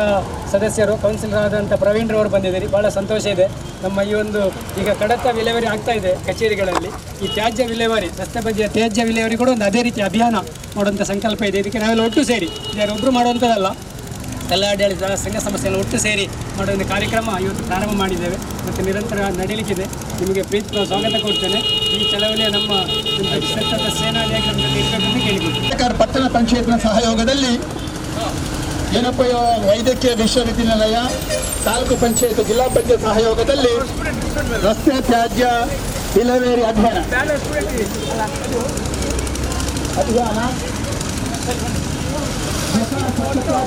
ಸದಸ್ಯರು ಕೌನ್ಸಿಲರ್ ಆದಂಥ ಪ್ರವೀಣ್ರವರು ಬಂದಿದ್ದೀರಿ. ಭಾಳ ಸಂತೋಷ ಇದೆ. ನಮ್ಮ ಈ ಒಂದು ಈಗ ಕಡತ ವಿಲೇವಾರಿ ಆಗ್ತಾ ಇದೆ ಕಚೇರಿಗಳಲ್ಲಿ. ಈ ತ್ಯಾಜ್ಯ ವಿಲೇವಾರಿ, ರಸ್ತೆ ಬದಿಯ ತ್ಯಾಜ್ಯ ವಿಲೇವಾರಿ ಕೂಡ ಒಂದು ಅದೇ ರೀತಿ ಅಭಿಯಾನ ಮಾಡುವಂಥ ಸಂಕಲ್ಪ ಇದೆ. ಇದಕ್ಕೆ ನಾವೆಲ್ಲ ಒಟ್ಟು ಸೇರಿ, ಯಾರೊಬ್ಬರು ಮಾಡುವಂಥದ್ದಲ್ಲ, ಎಲ್ಲ ಆಡಳಿತ ಸಂಘ ಸಂಸ್ಥೆಯನ್ನು ಒಟ್ಟು ಸೇರಿ ಮಾಡೋ ಒಂದು ಕಾರ್ಯಕ್ರಮ ಇವತ್ತು ಪ್ರಾರಂಭ ಮಾಡಿದ್ದೇವೆ ಮತ್ತು ನಿರಂತರ ನಡೀಲಿಕ್ಕಿದೆ. ನಿಮಗೆ ಪ್ರೀತಿ ಸ್ವಾಗತ ಕೊಡ್ತೇನೆ. ಈ ಚಳವಳಿಯ ನಮ್ಮ ಸತತ ಸೇನಾನಿಯಾಗಿ ನಮ್ಮ ಜೊತೆ ಇರಬೇಕಂತ ಕೇಳಿಕೊಡ್ತೀನಿ. ಪಟ್ಟಣ ಪಂಚಾಯತ್ನ ಸಹಯೋಗದಲ್ಲಿ ಜನಪಯ ವೈದ್ಯಕೀಯ ವಿಶ್ವವಿದ್ಯಾನಿಲಯ, ತಾಲೂಕು ಪಂಚಾಯತ್, ಜಿಲ್ಲಾ ಪಂಚಾಯತ್ ಸಹಯೋಗದಲ್ಲಿ ರಸ್ತೆ ತ್ಯಾಜ್ಯ ವಿಲೇವಾರಿ ಅಭಿಯಾನ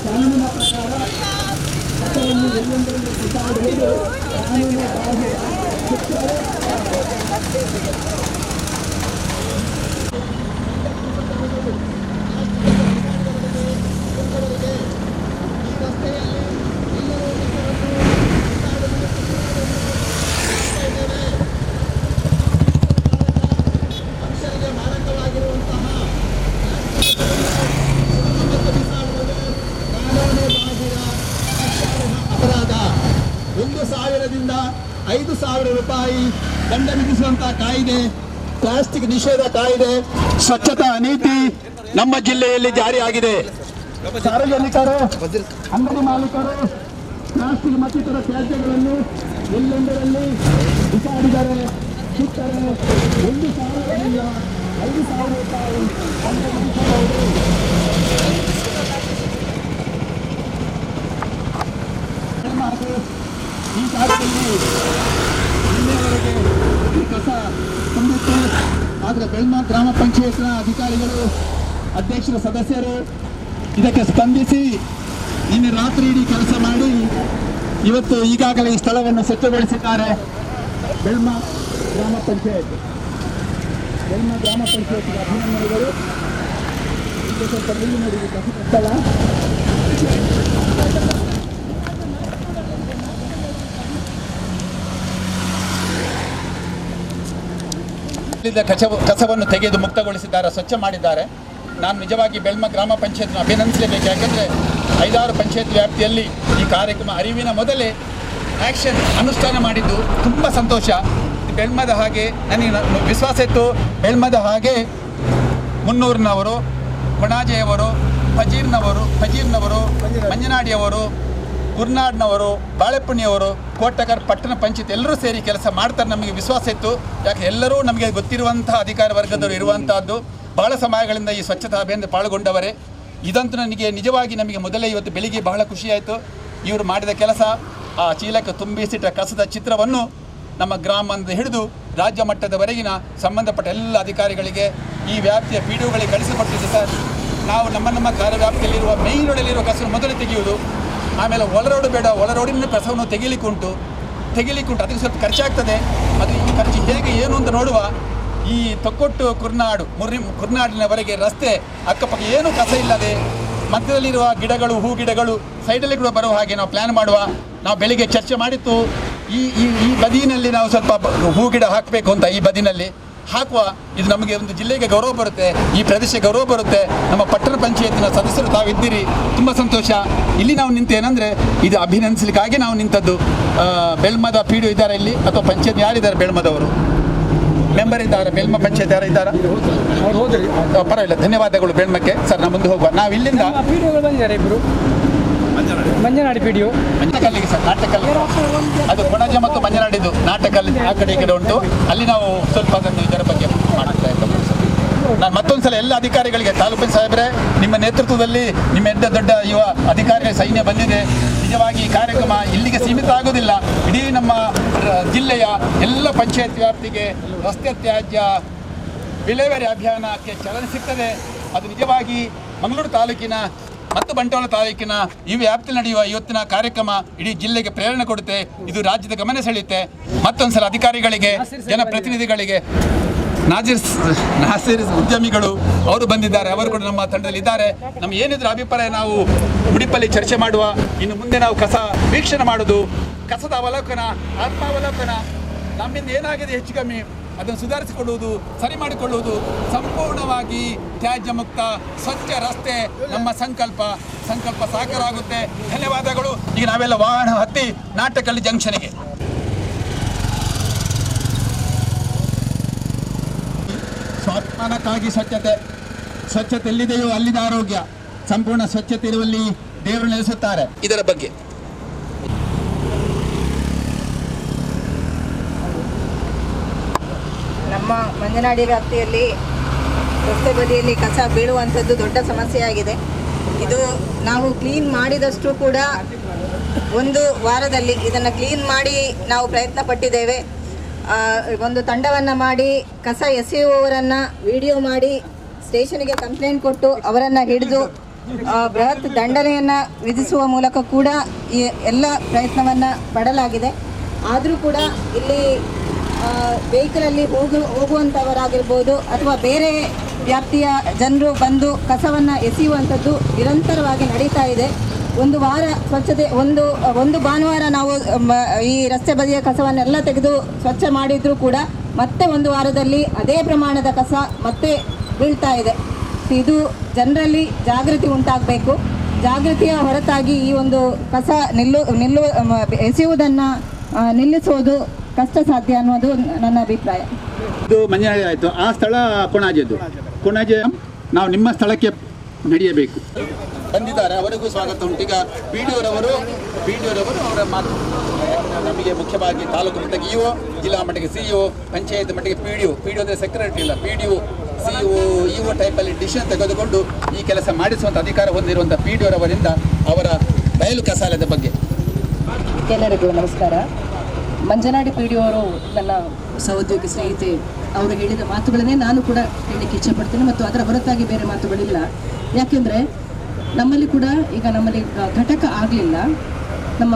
ಕಾನೂನಿನ ಪ್ರಕಾರ ಕಸವನ್ನು ಎಲ್ಲೆಂದರಲ್ಲಿ ಬಿಸಾಡುವುದು ಕಾನೂನಿನ ಬಾಹ್ಯ. ಅಪರಾಧ 1,000ದಿಂದ 5,000 ರೂಪಾಯಿ ದಂಡ ವಿಧಿಸುವಂತಹ ಕಾಯ್ದೆ, ಪ್ಲಾಸ್ಟಿಕ್ ನಿಷೇಧ ಕಾಯ್ದೆ, ಸ್ವಚ್ಛತಾ ನೀತಿ ನಮ್ಮ ಜಿಲ್ಲೆಯಲ್ಲಿ ಜಾರಿಯಾಗಿದೆ. ಸಾರ್ವಜನಿಕರು, ಅಂಗಡಿ ಮಾಲೀಕರು ಪ್ಲಾಸ್ಟಿಕ್ ಮತ್ತಿತರ ತ್ಯಾಜ್ಯಗಳನ್ನು ಎಲ್ಲೆಂದರಲ್ಲಿ ಬಿಸಾಡಿದರೆ ಸುತ್ತರೆ 1,000ರಿಂದ 5,000 ರೂಪಾಯಿ ದಂಡ ವಿಧಿಸಬಹುದು. ಈ ಕಾರ್ಯದಲ್ಲಿ ಇಲ್ಲಿಯವರೆಗೆ ಕಸ ತುಂಬಿತ್ತು. ಆದರೆ ಬೆಳ್ಮ ಗ್ರಾಮ ಪಂಚಾಯತ್ನ ಅಧಿಕಾರಿಗಳು, ಅಧ್ಯಕ್ಷರ ಸದಸ್ಯರು ಇದಕ್ಕೆ ಸ್ಪಂದಿಸಿ ನಿನ್ನೆ ರಾತ್ರಿ ಇಡೀ ಕೆಲಸ ಮಾಡಿ ಇವತ್ತು ಈಗಾಗಲೇ ಈ ಸ್ಥಳವನ್ನು ಸ್ವಚ್ಛಗೊಳಿಸಿದ್ದಾರೆ. ಬೆಳ್ಮ ಗ್ರಾಮ ಪಂಚಾಯತ್ ಅಭಿನಂದನೆಗಳು. ಸ್ವಲ್ಪ ನೀರು ನೋಡಿ ಸ್ಥಳ ಇಲ್ಲಿದ್ದ ಕಸವನ್ನು ತೆಗೆದು ಮುಕ್ತಗೊಳಿಸಿದ್ದಾರೆ, ಸ್ವಚ್ಛ ಮಾಡಿದ್ದಾರೆ. ನಾನು ನಿಜವಾಗಿ ಬೆಳ್ಮ ಗ್ರಾಮ ಪಂಚಾಯತ್ನ ಅಭಿನಂದಿಸಲೇಬೇಕು. ಯಾಕೆಂದರೆ 5-6 ಪಂಚಾಯತ್ ವ್ಯಾಪ್ತಿಯಲ್ಲಿ ಈ ಕಾರ್ಯಕ್ರಮ ಅರಿವಿನ ಮೊದಲೇ ಆ್ಯಕ್ಷನ್ ಅನುಷ್ಠಾನ ಮಾಡಿದ್ದು ತುಂಬ ಸಂತೋಷ. ಬೆಳ್ಮದ ಹಾಗೆ ನನಗೆ ವಿಶ್ವಾಸ ಇತ್ತು. ಬೆಳ್ಮದ ಹಾಗೆ ಮುನ್ನೂರಿನವರು, ಕೊಣಾಜೆಯವರು, ಫಜೀರ್ನವರು, ಮಂಜನಾಡಿಯವರು, ಕುರ್ನಾಡ್ನವರು, ಬಾಳೆಪುಣಿಯವರು, ಕೋಟಕರ್ ಪಟ್ಟಣ ಪಂಚಾಯತ್ ಎಲ್ಲರೂ ಸೇರಿ ಕೆಲಸ ಮಾಡ್ತಾರೆ. ನಮಗೆ ವಿಶ್ವಾಸ ಇತ್ತು. ಯಾಕೆ ಎಲ್ಲರೂ ನಮಗೆ ಗೊತ್ತಿರುವಂಥ ಅಧಿಕಾರಿ ವರ್ಗದವರು ಇರುವಂತಹದ್ದು. ಬಹಳ ಸಮಯಗಳಿಂದ ಈ ಸ್ವಚ್ಛತಾ ಅಭಿಯಾನದಲ್ಲಿ ಪಾಲ್ಗೊಂಡವರೇ. ಇದಂತೂ ನನಗೆ ನಿಜವಾಗಿ ನಮಗೆ ಮೊದಲೇ ಇವತ್ತು ಬೆಳಿಗ್ಗೆ ಬಹಳ ಖುಷಿಯಾಯಿತು. ಇವರು ಮಾಡಿದ ಕೆಲಸ, ಆ ಚೀಲಕ್ಕೆ ತುಂಬಿಸಿಟ್ಟ ಕಸದ ಚಿತ್ರವನ್ನು ನಮ್ಮ ಗ್ರಾಮದಿಂದ ಹಿಡಿದು ರಾಜ್ಯ ಮಟ್ಟದವರೆಗಿನ ಸಂಬಂಧಪಟ್ಟ ಎಲ್ಲ ಅಧಿಕಾರಿಗಳಿಗೆ, ಈ ವ್ಯಾಪ್ತಿಯ PDOಗಳಿಗೆ ಕಳಿಸಿಕೊಟ್ಟಿದ್ದು ಸರ್. ನಾವು ನಮ್ಮ ಕಾರ್ಯವ್ಯಾಪ್ತಿಯಲ್ಲಿರುವ ಮೇನ್ ರೋಡಲ್ಲಿರುವ ಕಸವನ್ನು ಮೊದಲು ತೆಗೆಯುವುದು, ಆಮೇಲೆ ಒಳರೋಡು ಬೇಡ, ಒಳರೋಡಿನ ಕಸವನ್ನು ತೆಗಿಲಿಕ್ಕುಂಟು. ಅದಕ್ಕೆ ಸ್ವಲ್ಪ ಖರ್ಚಾಗ್ತದೆ. ಅದು ಈ ಖರ್ಚು ಹೇಗೆ ಏನು ಅಂತ ನೋಡುವ. ಈ ತೊಕ್ಕೊಟ್ಟು ಕುರ್ನಾಡಿನವರೆಗೆ ರಸ್ತೆ ಅಕ್ಕಪಕ್ಕ ಏನೂ ಕಸ ಇಲ್ಲದೆ ಮಧ್ಯದಲ್ಲಿರುವ ಗಿಡಗಳು, ಹೂ ಗಿಡಗಳು ಸೈಡಲ್ಲಿ ಕೂಡ ಬರುವ ಹಾಗೆ ನಾವು ಪ್ಲ್ಯಾನ್ ಮಾಡುವ. ನಾವು ಬೆಳಿಗ್ಗೆ ಚರ್ಚೆ ಮಾಡಿತ್ತು, ಈ ಬದಿನಲ್ಲಿ ನಾವು ಸ್ವಲ್ಪ ಹೂ ಗಿಡ ಹಾಕಬೇಕು ಅಂತ. ಈ ಬದಿನಲ್ಲಿ ಹಾಕುವ. ಇದು ನಮಗೆ ಒಂದು ಜಿಲ್ಲೆಗೆ ಗೌರವ ಬರುತ್ತೆ, ಈ ಪ್ರದೇಶಕ್ಕೆ ಗೌರವ ಬರುತ್ತೆ. ನಮ್ಮ ಪಟ್ಟಣ ಪಂಚಾಯತಿನ ಸದಸ್ಯರು ತಾವಿದ್ದೀರಿ, ತುಂಬ ಸಂತೋಷ. ಇಲ್ಲಿ ನಾವು ನಿಂತೇನೆಂದರೆ ಇದು ಅಭಿನಂದಿಸಲಿಕ್ಕಾಗಿ ನಾವು ನಿಂತದ್ದು. ಬೆಳ್ಮದ PDO ಇದ್ದಾರೆ ಇಲ್ಲಿ, ಅಥವಾ ಪಂಚಾಯತ್ ಯಾರಿದ್ದಾರೆ? ಬೆಳ್ಮದವರು ಮೆಂಬರ್ ಇದ್ದಾರೆ, ಬೆಳ್ಮ ಪಂಚಾಯತ್ ಯಾರು ಇದ್ದಾರೆ? ಪರವಾಗಿಲ್ಲ, ಧನ್ಯವಾದಗಳು ಬೆಳ್ಮಕ್ಕೆ. ಸರ್ ನಾವು ಮುಂದೆ ಹೋಗುವ. ನಾವು ಇಲ್ಲಿಂದ ಮಂಜನಾಡಿ PDO ನಾಟಕಲ್ಲಿಗೆ ಸರ್, ನಾಟಕಲ್ಲಿ ಅದು ಕೊಣಾಜೆ ಮತ್ತು ಮಂಜನಾಡಿದ್ದು ನಾಟಕಲ್ಲಿ ಆ ಕಡೆ ಈ ಕಡೆ ಉಂಟು. ಅಲ್ಲಿ ನಾವು ಸ್ವಲ್ಪ ಅದನ್ನು ಇದರ ಬಗ್ಗೆ ಮಾಡ್ತಾ ಇದ್ದೇವೆ. ನಾನು ಮತ್ತೊಂದು ಸಲ ಎಲ್ಲ ಅಧಿಕಾರಿಗಳಿಗೆ, ತಾಲೂಕು ಸಾಹೇಬ್ರೆ ನಿಮ್ಮ ನೇತೃತ್ವದಲ್ಲಿ ನಿಮ್ಮ ದೊಡ್ಡ ಯುವ ಅಧಿಕಾರಿಗಳ ಸೈನ್ಯ ಬಂದಿದೆ. ನಿಜವಾಗಿ ಈ ಕಾರ್ಯಕ್ರಮ ಇಲ್ಲಿಗೆ ಸೀಮಿತ ಆಗೋದಿಲ್ಲ. ಇಡೀ ನಮ್ಮ ಜಿಲ್ಲೆಯ ಎಲ್ಲ ಪಂಚಾಯತ್ ವ್ಯಾಪ್ತಿಗೆ ರಸ್ತೆ ತ್ಯಾಜ್ಯ ವಿಲೇವಾರಿ ಅಭಿಯಾನಕ್ಕೆ ಚಾಲನೆ ಸಿಗ್ತದೆ. ಅದು ನಿಜವಾಗಿ ಮಂಗಳೂರು ತಾಲೂಕಿನ ಮತ್ತು ಬಂಟ್ವಾಳ ತಾಲೂಕಿನ ಈ ವ್ಯಾಪ್ತಿಯಲ್ಲಿ ನಡೆಯುವ ಇವತ್ತಿನ ಕಾರ್ಯಕ್ರಮ ಇಡೀ ಜಿಲ್ಲೆಗೆ ಪ್ರೇರಣೆ ಕೊಡುತ್ತೆ. ಇದು ರಾಜ್ಯದ ಗಮನ ಸೆಳೆಯುತ್ತೆ. ಮತ್ತೊಂದು ಸಲ ಅಧಿಕಾರಿಗಳಿಗೆ, ಜನಪ್ರತಿನಿಧಿಗಳಿಗೆ, ನಾಸಿರ್ ಉದ್ಯಮಿಗಳು ಅವರು ಬಂದಿದ್ದಾರೆ, ಅವರು ಕೂಡ ನಮ್ಮ ತಂಡದಲ್ಲಿ ಇದ್ದಾರೆ. ನಮ್ಮ ಏನಿದ್ರು ಅಭಿಪ್ರಾಯ ನಾವು ಉಡುಪಲ್ಲಿ ಚರ್ಚೆ ಮಾಡುವ. ಇನ್ನು ಮುಂದೆ ನಾವು ಕಸ ವೀಕ್ಷಣೆ ಮಾಡೋದು, ಕಸದ ಅವಲೋಕನ, ಆತ್ಮಾವಲೋಕನ, ನಮ್ಮಿಂದ ಏನಾಗಿದೆ ಹೆಚ್ಚು ಕಮ್ಮಿ ಅದನ್ನು ಸುಧಾರಿಸಿಕೊಳ್ಳುವುದು, ಸರಿ ಮಾಡಿಕೊಳ್ಳುವುದು, ಸಂಪೂರ್ಣವಾಗಿ ತ್ಯಾಜ್ಯ ಮುಕ್ತ ಸ್ವಚ್ಛ ರಸ್ತೆ ನಮ್ಮ ಸಂಕಲ್ಪ ಸಾಕಾರ ಆಗುತ್ತೆ. ಧನ್ಯವಾದಗಳು. ಈಗ ನಾವೆಲ್ಲ ವಾಹನ ಹತ್ತಿ ನಾಟಕಲ್ಲಿ ಜಂಕ್ಷನ್ಗೆ. ಸ್ವಾತ್ಮಾನಕ್ಕಾಗಿ ಸ್ವಚ್ಛತೆ ಎಲ್ಲಿದೆಯೋ ಅಲ್ಲಿದೆ ಆರೋಗ್ಯ. ಸಂಪೂರ್ಣ ಸ್ವಚ್ಛತೆ ಇರುವಲ್ಲಿ ದೇವರು ನೆಲೆಸುತ್ತಾರೆ. ಇದರ ಬಗ್ಗೆ ನಮ್ಮ ಮಂಜನಾಡಿ ವ್ಯಾಪ್ತಿಯಲ್ಲಿ ರಸ್ತೆ ಬದಿಯಲ್ಲಿ ಕಸ ಬೀಳುವಂಥದ್ದು ದೊಡ್ಡ ಸಮಸ್ಯೆಯಾಗಿದೆ. ಇದು ನಾವು ಕ್ಲೀನ್ ಮಾಡಿದಷ್ಟು ಕೂಡ ಒಂದು ವಾರದಲ್ಲಿ ಇದನ್ನು ಕ್ಲೀನ್ ಮಾಡಿ ನಾವು ಪ್ರಯತ್ನ ಪಟ್ಟಿದ್ದೇವೆ. ಒಂದು ತಂಡವನ್ನು ಮಾಡಿ ಕಸ ಎಸೆಯುವವರನ್ನು ವಿಡಿಯೋ ಮಾಡಿ ಸ್ಟೇಷನ್ಗೆ ಕಂಪ್ಲೇಂಟ್ ಕೊಟ್ಟು ಅವರನ್ನು ಹಿಡಿದು ಬೃಹತ್ ದಂಡನೆಯನ್ನು ವಿಧಿಸುವ ಮೂಲಕ ಕೂಡ ಈ ಎಲ್ಲ ಪ್ರಯತ್ನವನ್ನು ಪಡಲಾಗಿದೆ. ಆದರೂ ಕೂಡ ಇಲ್ಲಿ ವೆಹಿಕಲಲ್ಲಿ ಹೋಗುವಂಥವರಾಗಿರ್ಬೋದು ಅಥವಾ ಬೇರೆ ವ್ಯಾಪ್ತಿಯ ಜನರು ಬಂದು ಕಸವನ್ನು ಎಸೆಯುವಂಥದ್ದು ನಿರಂತರವಾಗಿ ನಡೀತಾ ಇದೆ. ಒಂದು ವಾರ ಸ್ವಚ್ಛತೆ ಒಂದು ಭಾನುವಾರ ನಾವು ಈ ರಸ್ತೆ ಬದಿಯ ಕಸವನ್ನೆಲ್ಲ ತೆಗೆದು ಸ್ವಚ್ಛ ಮಾಡಿದರೂ ಕೂಡ ಮತ್ತೆ ಒಂದು ವಾರದಲ್ಲಿ ಅದೇ ಪ್ರಮಾಣದ ಕಸ ಮತ್ತೆ ಬೀಳ್ತಾ ಇದೆ. ಇದು ಜನರಲ್ಲಿ ಜಾಗೃತಿ ಉಂಟಾಗಬೇಕು. ಜಾಗೃತಿಯ ಹೊರತಾಗಿ ಈ ಒಂದು ಕಸ ಎಸೆಯುವುದನ್ನು ನಿಲ್ಲಿಸುವುದು ಕಷ್ಟ ಸಾಧ್ಯ ಅನ್ನೋದು ನನ್ನ ಅಭಿಪ್ರಾಯ. ಇದು ಮಂಜನಾಡಿ ಆಯಿತು. ಆ ಸ್ಥಳ ಕೊಣಾಜೆ ನಾವು ನಿಮ್ಮ ಸ್ಥಳಕ್ಕೆ ನಡೆಯಬೇಕು. ಬಂದಿದ್ದಾರೆ, ಅವರಿಗೂ ಸ್ವಾಗತ ಉಂಟು. ಈಗ PDOರವರು ಅವರ ಮಾತು ನಮಗೆ ಮುಖ್ಯವಾಗಿ ತಾಲೂಕು ಮಟ್ಟಕ್ಕೆ EO, ಜಿಲ್ಲಾ ಮಟ್ಟಕ್ಕೆ CEO, ಪಂಚಾಯತ್ ಮಟ್ಟಕ್ಕೆ PDO ಅಂದರೆ ಸೆಕ್ರೆಟರಿ ಇಲ್ಲ, PDO, CEO, EO ಟೈಪಲ್ಲಿ ಡಿಸಿಷನ್ ತೆಗೆದುಕೊಂಡು ಈ ಕೆಲಸ ಮಾಡಿಸುವಂಥ ಅಧಿಕಾರ ಹೊಂದಿರುವಂಥ PDOರವರಿಂದ ಅವರ ಬಯಲು ಕಸಾಲದ ಬಗ್ಗೆ. ಎಲ್ಲರಿಗೂ ನಮಸ್ಕಾರ. ಮಂಜನಾಡಿ PDO ಅವರು ನನ್ನ ಸಹೋದ್ಯೋಗಿ ಸ್ನೇಹಿತೆ. ಅವರು ಹೇಳಿದ ಮಾತುಗಳನ್ನೇ ನಾನು ಕೂಡ ಹೇಳಲಿಕ್ಕೆ ಇಚ್ಛೆಪಡ್ತೇನೆ ಮತ್ತು ಅದರ ಹೊರತಾಗಿ ಬೇರೆ ಮಾತುಗಳಿಲ್ಲ. ಯಾಕೆಂದರೆ ನಮ್ಮಲ್ಲಿ ಘಟಕ ಆಗಲಿಲ್ಲ. ನಮ್ಮ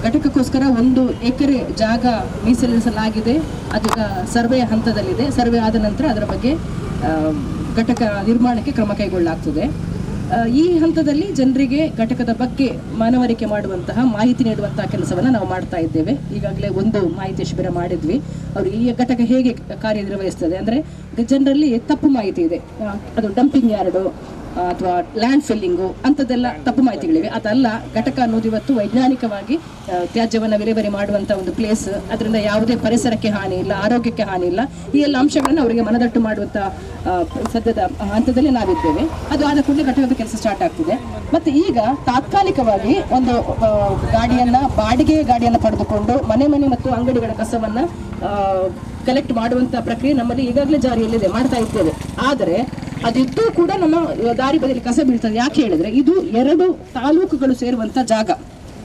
ಘಟಕಕ್ಕೋಸ್ಕರ 1 ಎಕರೆ ಜಾಗ ಮೀಸಲಿರಿಸಲಾಗಿದೆ. ಅದೀಗ ಸರ್ವೆ ಹಂತದಲ್ಲಿದೆ. ಸರ್ವೆ ಆದ ನಂತರ ಅದರ ಬಗ್ಗೆ ಘಟಕ ನಿರ್ಮಾಣಕ್ಕೆ ಕ್ರಮ ಕೈಗೊಳ್ಳಲಾಗ್ತದೆ. ಈ ಹಂತದಲ್ಲಿ ಜನರಿಗೆ ಘಟಕದ ಬಗ್ಗೆ ಮನವರಿಕೆ ಮಾಡುವಂತಹ ಮಾಹಿತಿ ನೀಡುವಂತಹ ಕೆಲಸವನ್ನು ನಾವು ಮಾಡ್ತಾ ಇದ್ದೇವೆ. ಈಗಾಗಲೇ ಒಂದು ಮಾಹಿತಿ ಶಿಬಿರ ಮಾಡಿದ್ವಿ. ಅವರು ಈ ಘಟಕ ಹೇಗೆ ಕಾರ್ಯನಿರ್ವಹಿಸ್ತದೆ ಅಂದರೆ ಜನರಲ್ಲಿ ತಪ್ಪು ಮಾಹಿತಿ ಇದೆ, ಅದು ಡಂಪಿಂಗ್ ಯಾರ್ಡು ಅಥವಾ ಲ್ಯಾಂಡ್ ಫಿಲ್ಲಿಂಗು ಅಂಥದ್ದೆಲ್ಲ ತಪ್ಪು ಮಾಹಿತಿಗಳಿವೆ. ಅದಲ್ಲ, ಘಟಕ ಅನ್ನೋದು ಇವತ್ತು ವೈಜ್ಞಾನಿಕವಾಗಿ ತ್ಯಾಜ್ಯವನ್ನು ವಿಲೇವಾರಿ ಮಾಡುವಂಥ ಒಂದು ಪ್ಲೇಸ್. ಅದರಿಂದ ಯಾವುದೇ ಪರಿಸರಕ್ಕೆ ಹಾನಿ ಇಲ್ಲ, ಆರೋಗ್ಯಕ್ಕೆ ಹಾನಿ ಇಲ್ಲ. ಈ ಎಲ್ಲ ಅಂಶಗಳನ್ನು ಅವರಿಗೆ ಮನದಟ್ಟು ಮಾಡುವಂಥ ಸದ್ಯದ ಹಂತದಲ್ಲಿ ನಾವಿದ್ದೇವೆ. ಅದು ಆದ ಕೂಡಲೇ ಘಟಕದ ಕೆಲಸ ಸ್ಟಾರ್ಟ್ ಆಗ್ತಿದೆ. ಮತ್ತು ಈಗ ತಾತ್ಕಾಲಿಕವಾಗಿ ಒಂದು ಬಾಡಿಗೆ ಗಾಡಿಯನ್ನು ಪಡೆದುಕೊಂಡು ಮನೆ ಮತ್ತು ಅಂಗಡಿಗಳ ಕಸವನ್ನು ಕಲೆಕ್ಟ್ ಮಾಡುವಂಥ ಪ್ರಕ್ರಿಯೆ ನಮ್ಮಲ್ಲಿ ಈಗಾಗಲೇ ಜಾರಿಯಲ್ಲಿದೆ, ಮಾಡ್ತಾ ಇದ್ದೇವೆ. ಆದರೆ ಅದಿದ್ದು ಕೂಡ ನಮ್ಮ ದಾರಿ ಬದಿಯಲ್ಲಿ ಕಸ ಬೀಳ್ತದೆ. ಯಾಕೆ ಹೇಳಿದ್ರೆ ಇದು 2 ತಾಲೂಕುಗಳು ಸೇರುವಂತ ಜಾಗ,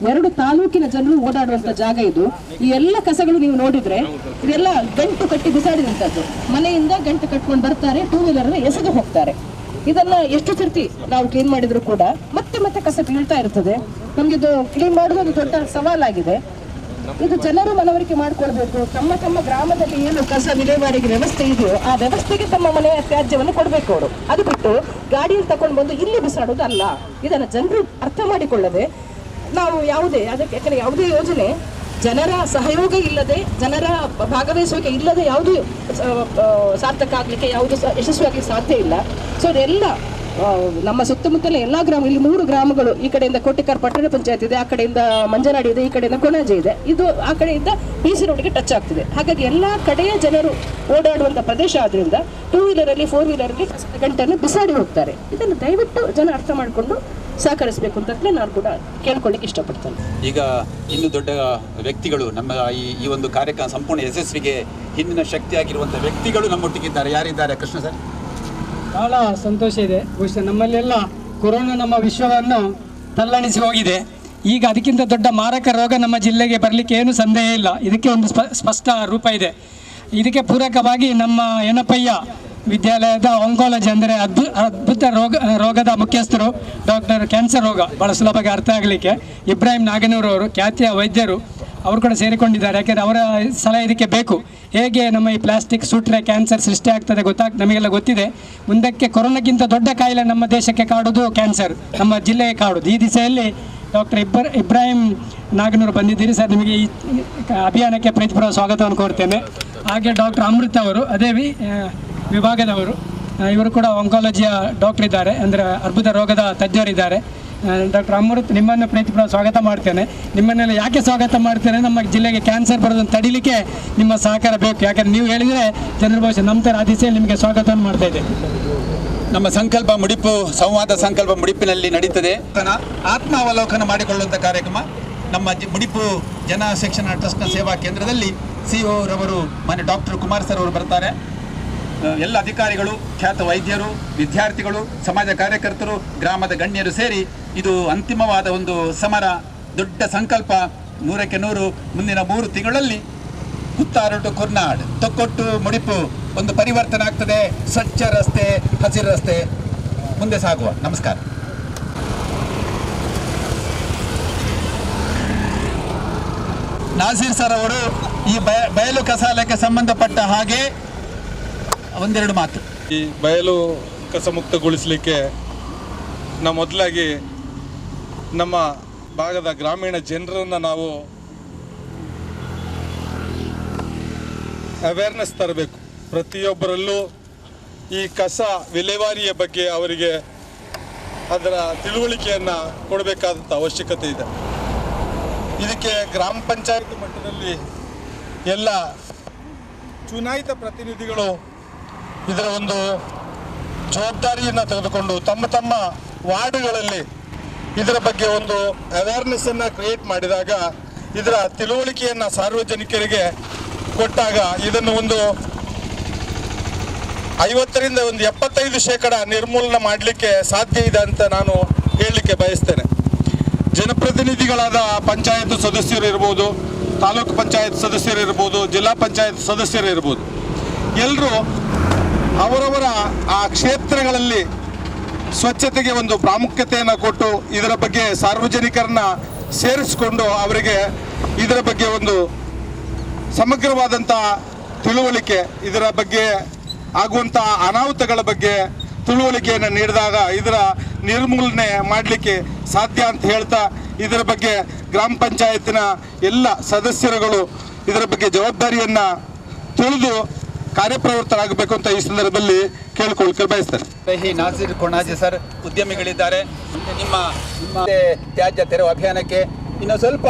2 ತಾಲೂಕಿನ ಜನರು ಓಡಾಡುವಂತ ಜಾಗ ಇದು. ಈ ಎಲ್ಲ ಕಸಗಳು ನೀವು ನೋಡಿದ್ರೆ ಇದೆಲ್ಲ ಗಂಟು ಕಟ್ಟಿ ಬಿಸಾಡಿದಂಥದ್ದು. ಮನೆಯಿಂದ ಗಂಟು ಕಟ್ಕೊಂಡು ಬರ್ತಾರೆ, 2 ವೀಲರ್ ಎಸೆದು ಹೋಗ್ತಾರೆ. ಇದನ್ನ ಎಷ್ಟು ಸರ್ತಿ ನಾವು ಕ್ಲೀನ್ ಮಾಡಿದ್ರು ಕೂಡ ಮತ್ತೆ ಕಸ ಬೀಳ್ತಾ ಇರ್ತದೆ. ನಮ್ಗೆ ಇದು ಕ್ಲೀನ್ ಮಾಡೋದು ಒಂದು ದೊಡ್ಡ ಸವಾಲಾಗಿದೆ. ಇದು ಜನರು ಮನವರಿಕೆ ಮಾಡಿಕೊಳ್ಬೇಕು. ತಮ್ಮ ಗ್ರಾಮದಲ್ಲಿ ಏನು ಕಸ ವಿಲೇವಾರಿಗೆ ವ್ಯವಸ್ಥೆ ಇದೆಯೋ ಆ ವ್ಯವಸ್ಥೆಗೆ ತಮ್ಮ ಮನೆಯ ತ್ಯಾಜ್ಯವನ್ನು ಕೊಡಬೇಕು ಅವರು. ಅದು ಬಿಟ್ಟು ಗಾಡಿಯಲ್ಲಿ ತಗೊಂಡು ಬಂದು ಇಲ್ಲಿ ಬಿಸಾಡೋದು ಅಲ್ಲ. ಇದನ್ನು ಜನರು ಅರ್ಥ ಮಾಡಿಕೊಳ್ಳದೆ ನಾವು ಯಾಕಂದ್ರೆ ಯಾವುದೇ ಯೋಜನೆ ಜನರ ಸಹಯೋಗ ಇಲ್ಲದೆ, ಜನರ ಭಾಗವಹಿಸುವಿಕೆ ಇಲ್ಲದೆ ಯಾವುದು ಸಾರ್ಥಕ ಆಗಲಿಕ್ಕೆ, ಯಾವುದು ಯಶಸ್ವಿಯಾಗಲಿಕ್ಕೆ ಸಾಧ್ಯ ಇಲ್ಲ. ಸೊ ಇದೆಲ್ಲ ನಮ್ಮ ಸುತ್ತಮುತ್ತಲ ಎಲ್ಲ ಇಲ್ಲಿ 3 ಗ್ರಾಮಗಳು, ಈ ಕಡೆಯಿಂದ ಕೋಟಿಕಾರ್ ಪಟ್ಟಣ ಪಂಚಾಯತ್ ಇದೆ, ಆ ಕಡೆಯಿಂದ ಮಂಜನಾಡಿ ಇದೆ, ಈ ಕಡೆಯಿಂದ ಕೊಣಾಜೆ ಇದೆ. ಇದು ಆ ಕಡೆಯಿಂದ PC ರೋಡ್ಗೆ ಟಚ್ ಆಗ್ತಿದೆ. ಹಾಗಾಗಿ ಎಲ್ಲ ಕಡೆಯ ಜನರು ಓಡಾಡುವಂಥ ಪ್ರದೇಶ ಆದ್ರಿಂದ 2 ವೀಲರಲ್ಲಿ 4 ವೀಲರ್ಗೆ ಗಂಟನ್ನು ಬಿಸಾಡಿ ಹೋಗ್ತಾರೆ. ಇದನ್ನು ದಯವಿಟ್ಟು ಜನ ಅರ್ಥ ಮಾಡಿಕೊಂಡು ಸಹಕರಿಸಬೇಕು ಅಂತಲೇ ನಾನು ಕೂಡ ಕೇಳ್ಕೊಳ್ಳಿಕ್ಕೆ ಇಷ್ಟಪಡ್ತೇನೆ. ಈಗ ಇನ್ನು ದೊಡ್ಡ ವ್ಯಕ್ತಿಗಳು ನಮ್ಮ ಈ ಒಂದು ಕಾರ್ಯಕ್ರಮ ಸಂಪೂರ್ಣ ಯಶಸ್ವಿಗೆ ಹಿಂದಿನ ಶಕ್ತಿಯಾಗಿರುವಂಥ ವ್ಯಕ್ತಿಗಳು ನಮ್ಮೊಟ್ಟಿಗಿದ್ದಾರೆ. ಯಾರಿದ್ದಾರೆ ಕೃಷ್ಣ ಸರ್? ಬಹಳ ಸಂತೋಷ ಇದೆ. ಬಹುಶಃ ನಮ್ಮಲ್ಲೆಲ್ಲ ಕೊರೋನಾ ನಮ್ಮ ವಿಶ್ವವನ್ನು ತಲ್ಲಣಿಸಿ ಹೋಗಿದೆ. ಈಗ ಅದಕ್ಕಿಂತ ದೊಡ್ಡ ಮಾರಕ ರೋಗ ನಮ್ಮ ಜಿಲ್ಲೆಗೆ ಬರಲಿಕ್ಕೆ ಏನು ಸಂದೇಹ ಇಲ್ಲ. ಇದಕ್ಕೆ ಒಂದು ಸ್ಪಷ್ಟ ರೂಪ ಇದೆ. ಇದಕ್ಕೆ ಪೂರಕವಾಗಿ ನಮ್ಮ ಯನಪಯ್ಯ ವಿದ್ಯಾಲಯದ ಆಂಕಾಲಜಿ ಅಂದರೆ ಅದ್ಭುತ ರೋಗದ ಮುಖ್ಯಸ್ಥರು ಡಾಕ್ಟರ್ ಕ್ಯಾನ್ಸರ್ ರೋಗ ಭಾಳ ಸುಲಭವಾಗಿ ಅರ್ಥ ಆಗಲಿಕ್ಕೆ ಇಬ್ರಾಹಿಂ ನಾಗನೂರು ಅವರು ಖ್ಯಾತಿಯ ವೈದ್ಯರು ಅವರು ಕೂಡ ಸೇರಿಕೊಂಡಿದ್ದಾರೆ. ಯಾಕೆಂದರೆ ಅವರ ಸಲಹೆ ಇದಕ್ಕೆ ಬೇಕು. ಹೇಗೆ ನಮ್ಮ ಈ ಪ್ಲಾಸ್ಟಿಕ್ ಸುಟ್ಟರೆ ಕ್ಯಾನ್ಸರ್ ಸೃಷ್ಟಿ ಆಗ್ತದೆ ನಮಗೆಲ್ಲ ಗೊತ್ತಿದೆ. ಮುಂದಕ್ಕೆ ಕೊರೋನಾಕ್ಕಿಂತ ದೊಡ್ಡ ಕಾಯಿಲೆ ನಮ್ಮ ದೇಶಕ್ಕೆ ಕಾಡೋದು ಕ್ಯಾನ್ಸರ್, ನಮ್ಮ ಜಿಲ್ಲೆಗೆ ಕಾಡೋದು. ಈ ದಿಸೆಯಲ್ಲಿ ಡಾಕ್ಟರ್ ಇಬ್ರಾಹಿಂ ನಾಗನೂರು ಬಂದಿದ್ದೀರಿ ಸರ್. ನಿಮಗೆ ಈ ಅಭಿಯಾನಕ್ಕೆ ಪ್ರೀತಿಪೂರ್ವಕ ಸ್ವಾಗತವನ್ನು ಕೋರ್ತೇನೆ. ಹಾಗೆ ಡಾಕ್ಟರ್ ಅಮೃತ ಅವರು ಅದೇ ವಿಭಾಗದವರು, ಇವರು ಕೂಡ ಆಂಕಾಲಜಿಯ ಡಾಕ್ಟರ್ ಇದ್ದಾರೆ, ಅಂದರೆ ಅರ್ಬುದ ರೋಗದ ತಜ್ಞರಿದ್ದಾರೆ. ಡಾಕ್ಟರ್ ಅಮೃತ್, ನಿಮ್ಮನ್ನು ಪ್ರೀತಿಪೂರ್ವಕ ಸ್ವಾಗತ ಮಾಡ್ತೇನೆ. ನಿಮ್ಮನ್ನೆಲ್ಲ ಯಾಕೆ ಸ್ವಾಗತ ಮಾಡ್ತೇನೆ, ನಮ್ಮ ಜಿಲ್ಲೆಗೆ ಕ್ಯಾನ್ಸರ್ ಬರೋದನ್ನು ತಡಿಲಿಕ್ಕೆ ನಿಮ್ಮ ಸಹಕಾರ ಬೇಕು. ಯಾಕಂದರೆ ನೀವು ಹೇಳಿದರೆ ಜನರ ಬಹುಶಃ ನಮ್ಮ ಥರ ಆ ದಿಸೆಯಲ್ಲಿ ನಿಮಗೆ ಸ್ವಾಗತವನ್ನು ಮಾಡ್ತಾ ಇದೆ. ನಮ್ಮ ಸಂಕಲ್ಪ ಮುಡಿಪು ಸಂವಾದ ಸಂಕಲ್ಪ ಮುಡಿಪಿನಲ್ಲಿ ನಡೀತದೆ. ಆತ್ಮ ಅವಲೋಕನ ಮಾಡಿಕೊಳ್ಳುವಂಥ ಕಾರ್ಯಕ್ರಮ ನಮ್ಮ ಮುಡಿಪು ಜನ ಶಿಕ್ಷಣ ಟ್ರಸ್ಟ್ನ ಸೇವಾ ಕೇಂದ್ರದಲ್ಲಿ CO ರವರು ಮಾನ್ಯ ಡಾಕ್ಟರ್ ಕುಮಾರ್ ಸರ್ ಅವರು ಬರ್ತಾರೆ. ಎಲ್ಲ ಅಧಿಕಾರಿಗಳು, ಖ್ಯಾತ ವೈದ್ಯರು, ವಿದ್ಯಾರ್ಥಿಗಳು, ಸಮಾಜ ಕಾರ್ಯಕರ್ತರು, ಗ್ರಾಮದ ಗಣ್ಯರು ಸೇರಿ ಇದು ಅಂತಿಮವಾದ ಒಂದು ಸಮರ, ದೊಡ್ಡ ಸಂಕಲ್ಪ. 100ಕ್ಕೆ 100 ಮುಂದಿನ 3 ತಿಂಗಳಲ್ಲಿ ಕುತ್ತಾರು ಟು ಕುರ್ನಾಡ್, ತೊಕ್ಕೊಟ್ಟು ಮುಡಿಪು ಒಂದು ಪರಿವರ್ತನೆ ಆಗ್ತದೆ. ಸ್ವಚ್ಛ ರಸ್ತೆ, ಹಸಿರು ರಸ್ತೆ, ಮುಂದೆ ಸಾಗುವ. ನಮಸ್ಕಾರ. ನಾಸೀರ್ ಸರ್ ಅವರು ಈ ಬಯಲು ಕಸಾಲಕ್ಕೆ ಸಂಬಂಧಪಟ್ಟ ಹಾಗೆ ಒಂದೆರಡು ಮಾತು. ಈ ಬಯಲು ಕಸ ಮುಕ್ತಗೊಳಿಸಲಿಕ್ಕೆ ನಾವು ಮೊದಲಾಗಿ ನಮ್ಮ ಭಾಗದ ಗ್ರಾಮೀಣ ಜನರನ್ನು ನಾವು ಅವೇರ್ನೆಸ್ ತರಬೇಕು. ಪ್ರತಿಯೊಬ್ಬರಲ್ಲೂ ಈ ಕಸ ವಿಲೇವಾರಿಯ ಬಗ್ಗೆ ಅವರಿಗೆ ಅದರ ತಿಳುವಳಿಕೆಯನ್ನು ಕೊಡಬೇಕಾದಂಥ ಅವಶ್ಯಕತೆ ಇದೆ. ಇದಕ್ಕೆ ಗ್ರಾಮ ಪಂಚಾಯತ್ ಮಟ್ಟದಲ್ಲಿ ಎಲ್ಲ ಚುನಾಯಿತ ಪ್ರತಿನಿಧಿಗಳು ಇದರ ಒಂದು ಜವಾಬ್ದಾರಿಯನ್ನು ತೆಗೆದುಕೊಂಡು ತಮ್ಮ ವಾರ್ಡುಗಳಲ್ಲಿ ಇದರ ಬಗ್ಗೆ ಒಂದು ಅವೇರ್ನೆಸ್ಸನ್ನು ಕ್ರಿಯೇಟ್ ಮಾಡಿದಾಗ, ಇದರ ತಿಳುವಳಿಕೆಯನ್ನು ಸಾರ್ವಜನಿಕರಿಗೆ ಕೊಟ್ಟಾಗ ಇದನ್ನು ಒಂದು 50ರಿಂದ 75% ನಿರ್ಮೂಲನೆ ಮಾಡಲಿಕ್ಕೆ ಸಾಧ್ಯ ಇದೆ ಅಂತ ನಾನು ಹೇಳಲಿಕ್ಕೆ ಬಯಸ್ತೇನೆ. ಜನಪ್ರತಿನಿಧಿಗಳಾದ ಪಂಚಾಯತ್ ಸದಸ್ಯರು ಇರ್ಬೋದು, ತಾಲೂಕು ಪಂಚಾಯತ್ ಸದಸ್ಯರು ಇರ್ಬೋದು, ಜಿಲ್ಲಾ ಪಂಚಾಯತ್ ಸದಸ್ಯರು ಇರ್ಬೋದು, ಎಲ್ಲರೂ ಅವರವರ ಆ ಕ್ಷೇತ್ರಗಳಲ್ಲಿ ಸ್ವಚ್ಛತೆಗೆ ಒಂದು ಪ್ರಾಮುಖ್ಯತೆಯನ್ನು ಕೊಟ್ಟು ಇದರ ಬಗ್ಗೆ ಸಾರ್ವಜನಿಕರನ್ನ ಸೇರಿಸಿಕೊಂಡು ಅವರಿಗೆ ಇದರ ಬಗ್ಗೆ ಒಂದು ಸಮಗ್ರವಾದಂಥ ತಿಳುವಳಿಕೆ, ಇದರ ಬಗ್ಗೆ ಆಗುವಂಥ ಅನಾಹುತಗಳ ಬಗ್ಗೆ ತಿಳುವಳಿಕೆಯನ್ನು ನೀಡಿದಾಗ ಇದರ ನಿರ್ಮೂಲನೆ ಮಾಡಲಿಕ್ಕೆ ಸಾಧ್ಯ ಅಂತ ಹೇಳ್ತಾ, ಇದರ ಬಗ್ಗೆ ಗ್ರಾಮ ಪಂಚಾಯತಿನ ಎಲ್ಲ ಸದಸ್ಯರುಗಳು ಇದರ ಬಗ್ಗೆ ಜವಾಬ್ದಾರಿಯನ್ನು ತಿಳಿದು ಕಾರ್ಯಪ್ರವೃತ್ತರಾಗಬೇಕು ಅಂತ ಈ ಸಂದರ್ಭದಲ್ಲಿ ಕೇಳ್ಕೊಳ್ಕೆ ಬಯಸ್ತೇನೆ. ನಾಸಿರ್ ಕೊಣಾಜೆ ಸರ್ ಉದ್ಯಮಿಗಳಿದ್ದಾರೆ. ನಿಮ್ಮ ತ್ಯಾಜ್ಯ ತೆರವು ಅಭಿಯಾನಕ್ಕೆ ಇನ್ನು ಸ್ವಲ್ಪ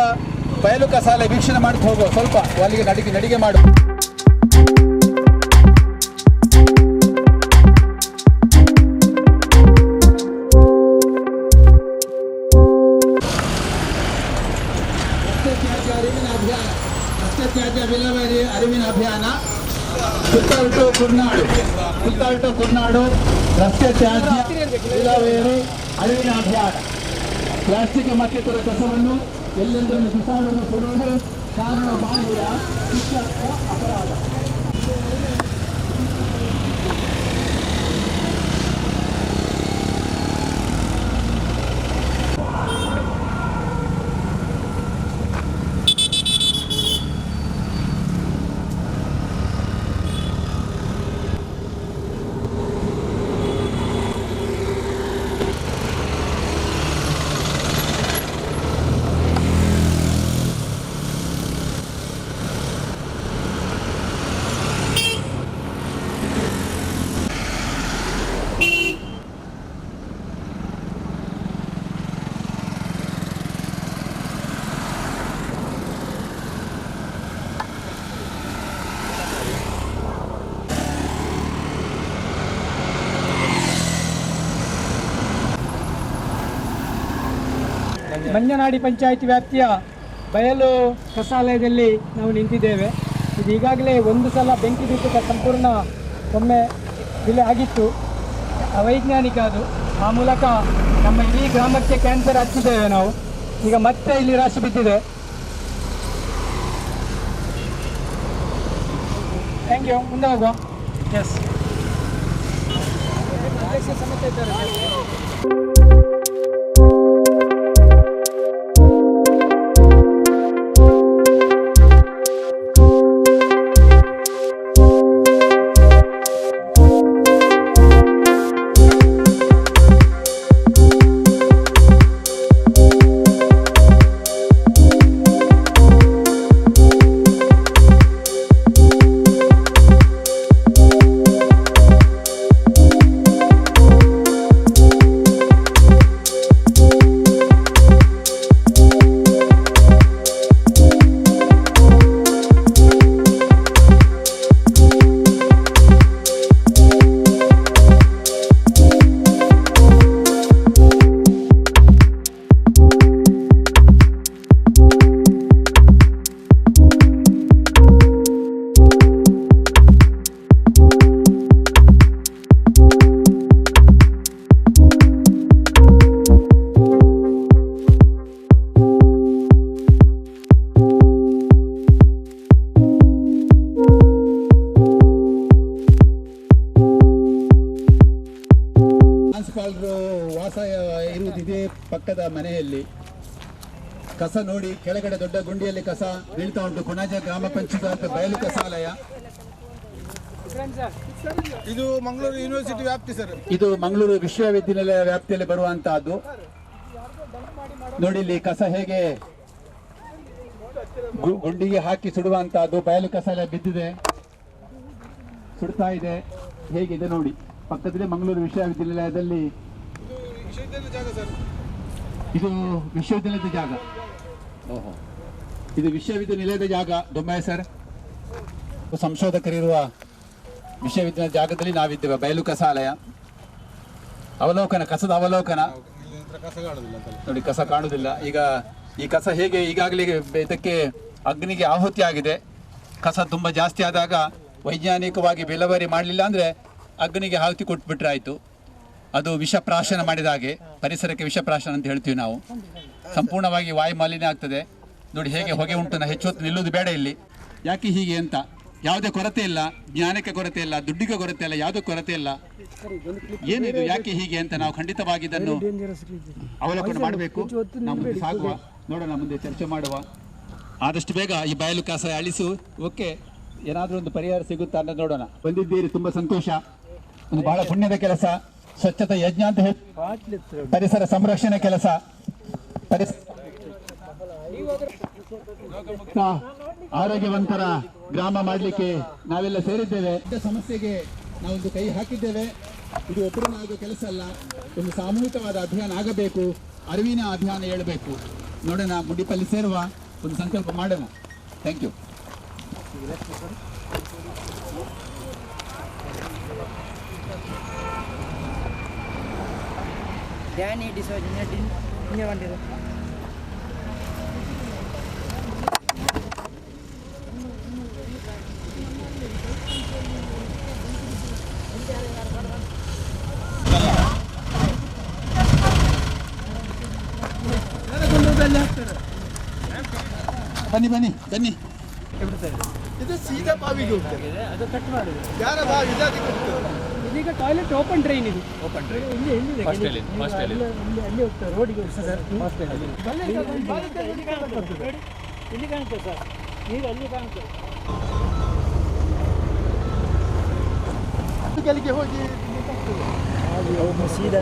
ಬಯಲು ಕಸಾಲೆ ವೀಕ್ಷಣೆ ಮಾಡ್ತಾ ಹೋಗೋ, ಸ್ವಲ್ಪ ಅಲ್ಲಿಗೆ ನಡಿಗೆ ಮಾಡು. ರಸ್ತೆ ತ್ಯಾಜ್ಯ ವಿಲೇವಾರಿ ಅರಿವಿನ ಅಭಿಯಾನ ಸುತ್ತಲ್ಟು ಕುರ್ನಾಡು ರಸ್ತೆ ತ್ಯಾಜ್ಯ ವಿಲೇವಾರಿ ಅರಿವಿನ ಅಭಿಯಾನ. ಪ್ಲಾಸ್ಟಿಕ್ ಮತ್ತಿತರ ಕಸವನ್ನು ಎಲ್ಲೆಂದರಲ್ಲಿ ಬಿಸಾಡಲು ಕೊಡುವುದು ಕಾನೂನು ಬಾಹಿರ ಶಿಕ್ಷಾರ್ಹ ಅಪರಾಧ. ಮಂಜನಾಡಿ ಪಂಚಾಯಿತಿ ವ್ಯಾಪ್ತಿಯ ಬಯಲು ಕಸಾಲಯದಲ್ಲಿ ನಾವು ನಿಂತಿದ್ದೇವೆ. ಇದು ಈಗಾಗಲೇ ಒಂದು ಸಲ ಬೆಂಕಿ ಬಿಟ್ಟು ಸಂಪೂರ್ಣ ಒಮ್ಮೆ ವಿಲೆ ಆಗಿತ್ತು, ಅವೈಜ್ಞಾನಿಕ ಅದು. ಆ ಮೂಲಕ ನಮ್ಮ ಇಡೀ ಗ್ರಾಮಕ್ಕೆ ಕ್ಯಾನ್ಸರ್ ಹಚ್ಚಿದ್ದೇವೆ ನಾವು. ಈಗ ಮತ್ತೆ ಇಲ್ಲಿ ರಾಶಿ ಬಿದ್ದಿದೆ. Thank you. ಮುಂದೆ ಹೋಗುವ. ಎಸ್ ಸಮೇತ ಇದ್ದಾರೆ. ವಾಸ ಇರುವುದಿದೆ ಪಕ್ಕದ ಮನೆಯಲ್ಲಿ. ಕಸ ನೋಡಿ, ಕೆಳಗಡೆ ದೊಡ್ಡ ಗುಂಡಿಯಲ್ಲಿ ಕಸ ಬೀಳ್ತಾ ಉಂಟು. ಕೊಣಾಜೆ ಗ್ರಾಮ ಪಂಚಾಯತ್ ಬಯಲು ಕಸಾಲಯ. ಇದು ಮಂಗಳೂರು ಯೂನಿವರ್ಸಿಟಿ ವ್ಯಾಪ್ತಿ ಸರ್. ಇದು ಮಂಗಳೂರು ವಿಶ್ವವಿದ್ಯಾನಿಲಯ ವ್ಯಾಪ್ತಿಯಲ್ಲಿ ಬರುವಂತಹದ್ದು. ನೋಡಿ ಇಲ್ಲಿ ಕಸ ಹೇಗೆ ಗುಂಡಿಗೆ ಹಾಕಿ ಸುಡುವಂತಹದ್ದು. ಬಯಲು ಕಸಾಲಯ ಬಿದ್ದಿದೆ, ಸುಡ್ತಾ ಇದೆ. ಹೇಗಿದೆ ನೋಡಿ, ಪಕ್ಕದಲ್ಲಿ ಮಂಗಳೂರು ವಿಶ್ವವಿದ್ಯಾನಿಲಯದಲ್ಲಿ. ಇದು ವಿಶ್ವವಿದ್ಯಾನಿಲಯದ ಜಾಗ. ಓಹೋ, ಇದು ವಿಶ್ವವಿದ್ಯಾನಿಲಯದ ಜಾಗ. ದೊಂಬಾಯ ಸರ್, ಸಂಶೋಧಕರಿರುವ ವಿಶ್ವವಿದ್ಯಾಲಯ ಜಾಗದಲ್ಲಿ ನಾವಿದ್ದೇವೆ. ಬಯಲು ಕಸಾಲಯ ಅವಲೋಕನ, ಕಸದ ಅವಲೋಕನ ನೋಡಿ. ಕಸ ಕಾಣುವುದಿಲ್ಲ. ಈಗ ಈ ಕಸ ಹೇಗೆ ಈಗಾಗಲೇ ಇದಕ್ಕೆ ಅಗ್ನಿಗೆ ಆಹುತಿ ಆಗಿದೆ. ಕಸ ತುಂಬ ಜಾಸ್ತಿ ಆದಾಗ ವೈಜ್ಞಾನಿಕವಾಗಿ ವಿಲೇವಾರಿ ಮಾಡಲಿಲ್ಲ ಅಂದರೆ ಅಗ್ನಿಗೆ ಆಹುತಿ ಕೊಟ್ಬಿಟ್ರೆ ಆಯಿತು. ಅದು ವಿಷಪ್ರಾಶನ ಮಾಡಿದ ಹಾಗೆ, ಪರಿಸರಕ್ಕೆ ವಿಷಪ್ರಾಶನ ಅಂತ ಹೇಳ್ತೀವಿ ನಾವು. ಸಂಪೂರ್ಣವಾಗಿ ವಾಯು ಮಾಲಿನ್ಯ ಆಗ್ತದೆ. ನೋಡಿ ಹೇಗೆ ಹೊಗೆ ಉಂಟು. ಹೆಚ್ಚು ಹೊತ್ತು ನಿಲ್ಲುವುದು ಬೇಡ ಇಲ್ಲಿ. ಯಾಕೆ ಹೀಗೆ ಅಂತ ಯಾವುದೇ ಕೊರತೆ ಇಲ್ಲ, ಜ್ಞಾನಕ್ಕೆ ಕೊರತೆ ಇಲ್ಲ, ದುಡ್ಡಿಗೆ ಕೊರತೆ ಇಲ್ಲ, ಯಾವುದೇ ಕೊರತೆ ಇಲ್ಲ. ಏನಿದು, ಯಾಕೆ ಹೀಗೆ ಅಂತ ನಾವು ಖಂಡಿತವಾಗಿ ಇದನ್ನು ಅವಲೋಕನ ಮಾಡಬೇಕು. ನಾವು ಮುಂದೆ ಸಾಗುವ, ನೋಡೋಣ, ಮುಂದೆ ಚರ್ಚೆ ಮಾಡುವ. ಆದಷ್ಟು ಬೇಗ ಈ ಬಯಲು ಕಸ ಅಳಿಸು. ಓಕೆ, ಏನಾದರೂ ಒಂದು ಪರಿಹಾರ ಸಿಗುತ್ತಾ ಅಂತ ನೋಡೋಣ. ಬಂದಿದ್ದೀರಿ, ತುಂಬ ಸಂತೋಷ. ಒಂದು ಬಹಳ ಪುಣ್ಯದ ಕೆಲಸ. ಸ್ವಚ್ಛತಾ ಯಜ್ಞ ಅಂತ ಹೇಳಿ ಪರಿಸರ ಸಂರಕ್ಷಣೆ ಕೆಲಸ ಆರೋಗ್ಯವಂತರ ಗ್ರಾಮ ಮಾಡಲಿಕ್ಕೆ ನಾವೆಲ್ಲ ಸೇರಿದ್ದೇವೆ. ಸಮಸ್ಯೆಗೆ ನಾವೊಂದು ಕೈ ಹಾಕಿದ್ದೇವೆ. ಇದು ಒಬ್ಬರನ್ನ ಆಗೋ ಕೆಲಸ ಅಲ್ಲ, ಒಂದು ಸಾಮೂಹಿಕವಾದ ಅಭಿಯಾನ ಆಗಬೇಕು, ಅರಿವಿನ ಅಭಿಯಾನ ಹೇಳಬೇಕು. ನೋಡೋಣ, ಮುಡಿಪಲ್ಲಿ ಸೇರುವ ಒಂದು ಸಂಕಲ್ಪ ಮಾಡೋಣ. Thank you. ಬನ್ನಿ ಬನ್ನಿ ಬನ್ನಿ. ಇದು ಸೀದಾ ಬಾವಿಗೆ ಹೋಗ್ತದೆ, ಅದು ಕಟ್ ಮಾಡಿದೆ. ಯಾರ ಬಾವಿ ಇದೀಗ ಟಾಯ್ಲೆಟ್ ಓಪನ್ ಡ್ರೈನ್ ಇದು. ಓಪನ್ ಡ್ರೈನ್ ಇಲ್ಲಿ ಎಲ್ಲಿದೆ? ಅಲ್ಲಿ ಹೋಗ್ತಾರೆ, ರೋಡಿಗೆ ಹೋಗ್ತದೆ ಸರ್. ಇಲ್ಲಿ ಕಾಣ್ತದೆ ಸರ್, ನೀರು ಅಲ್ಲಿ ಕಾಣ್ತದೆ. ಅಲ್ಲಿಗೆ ಹೋಗಿ ಸೀದಾ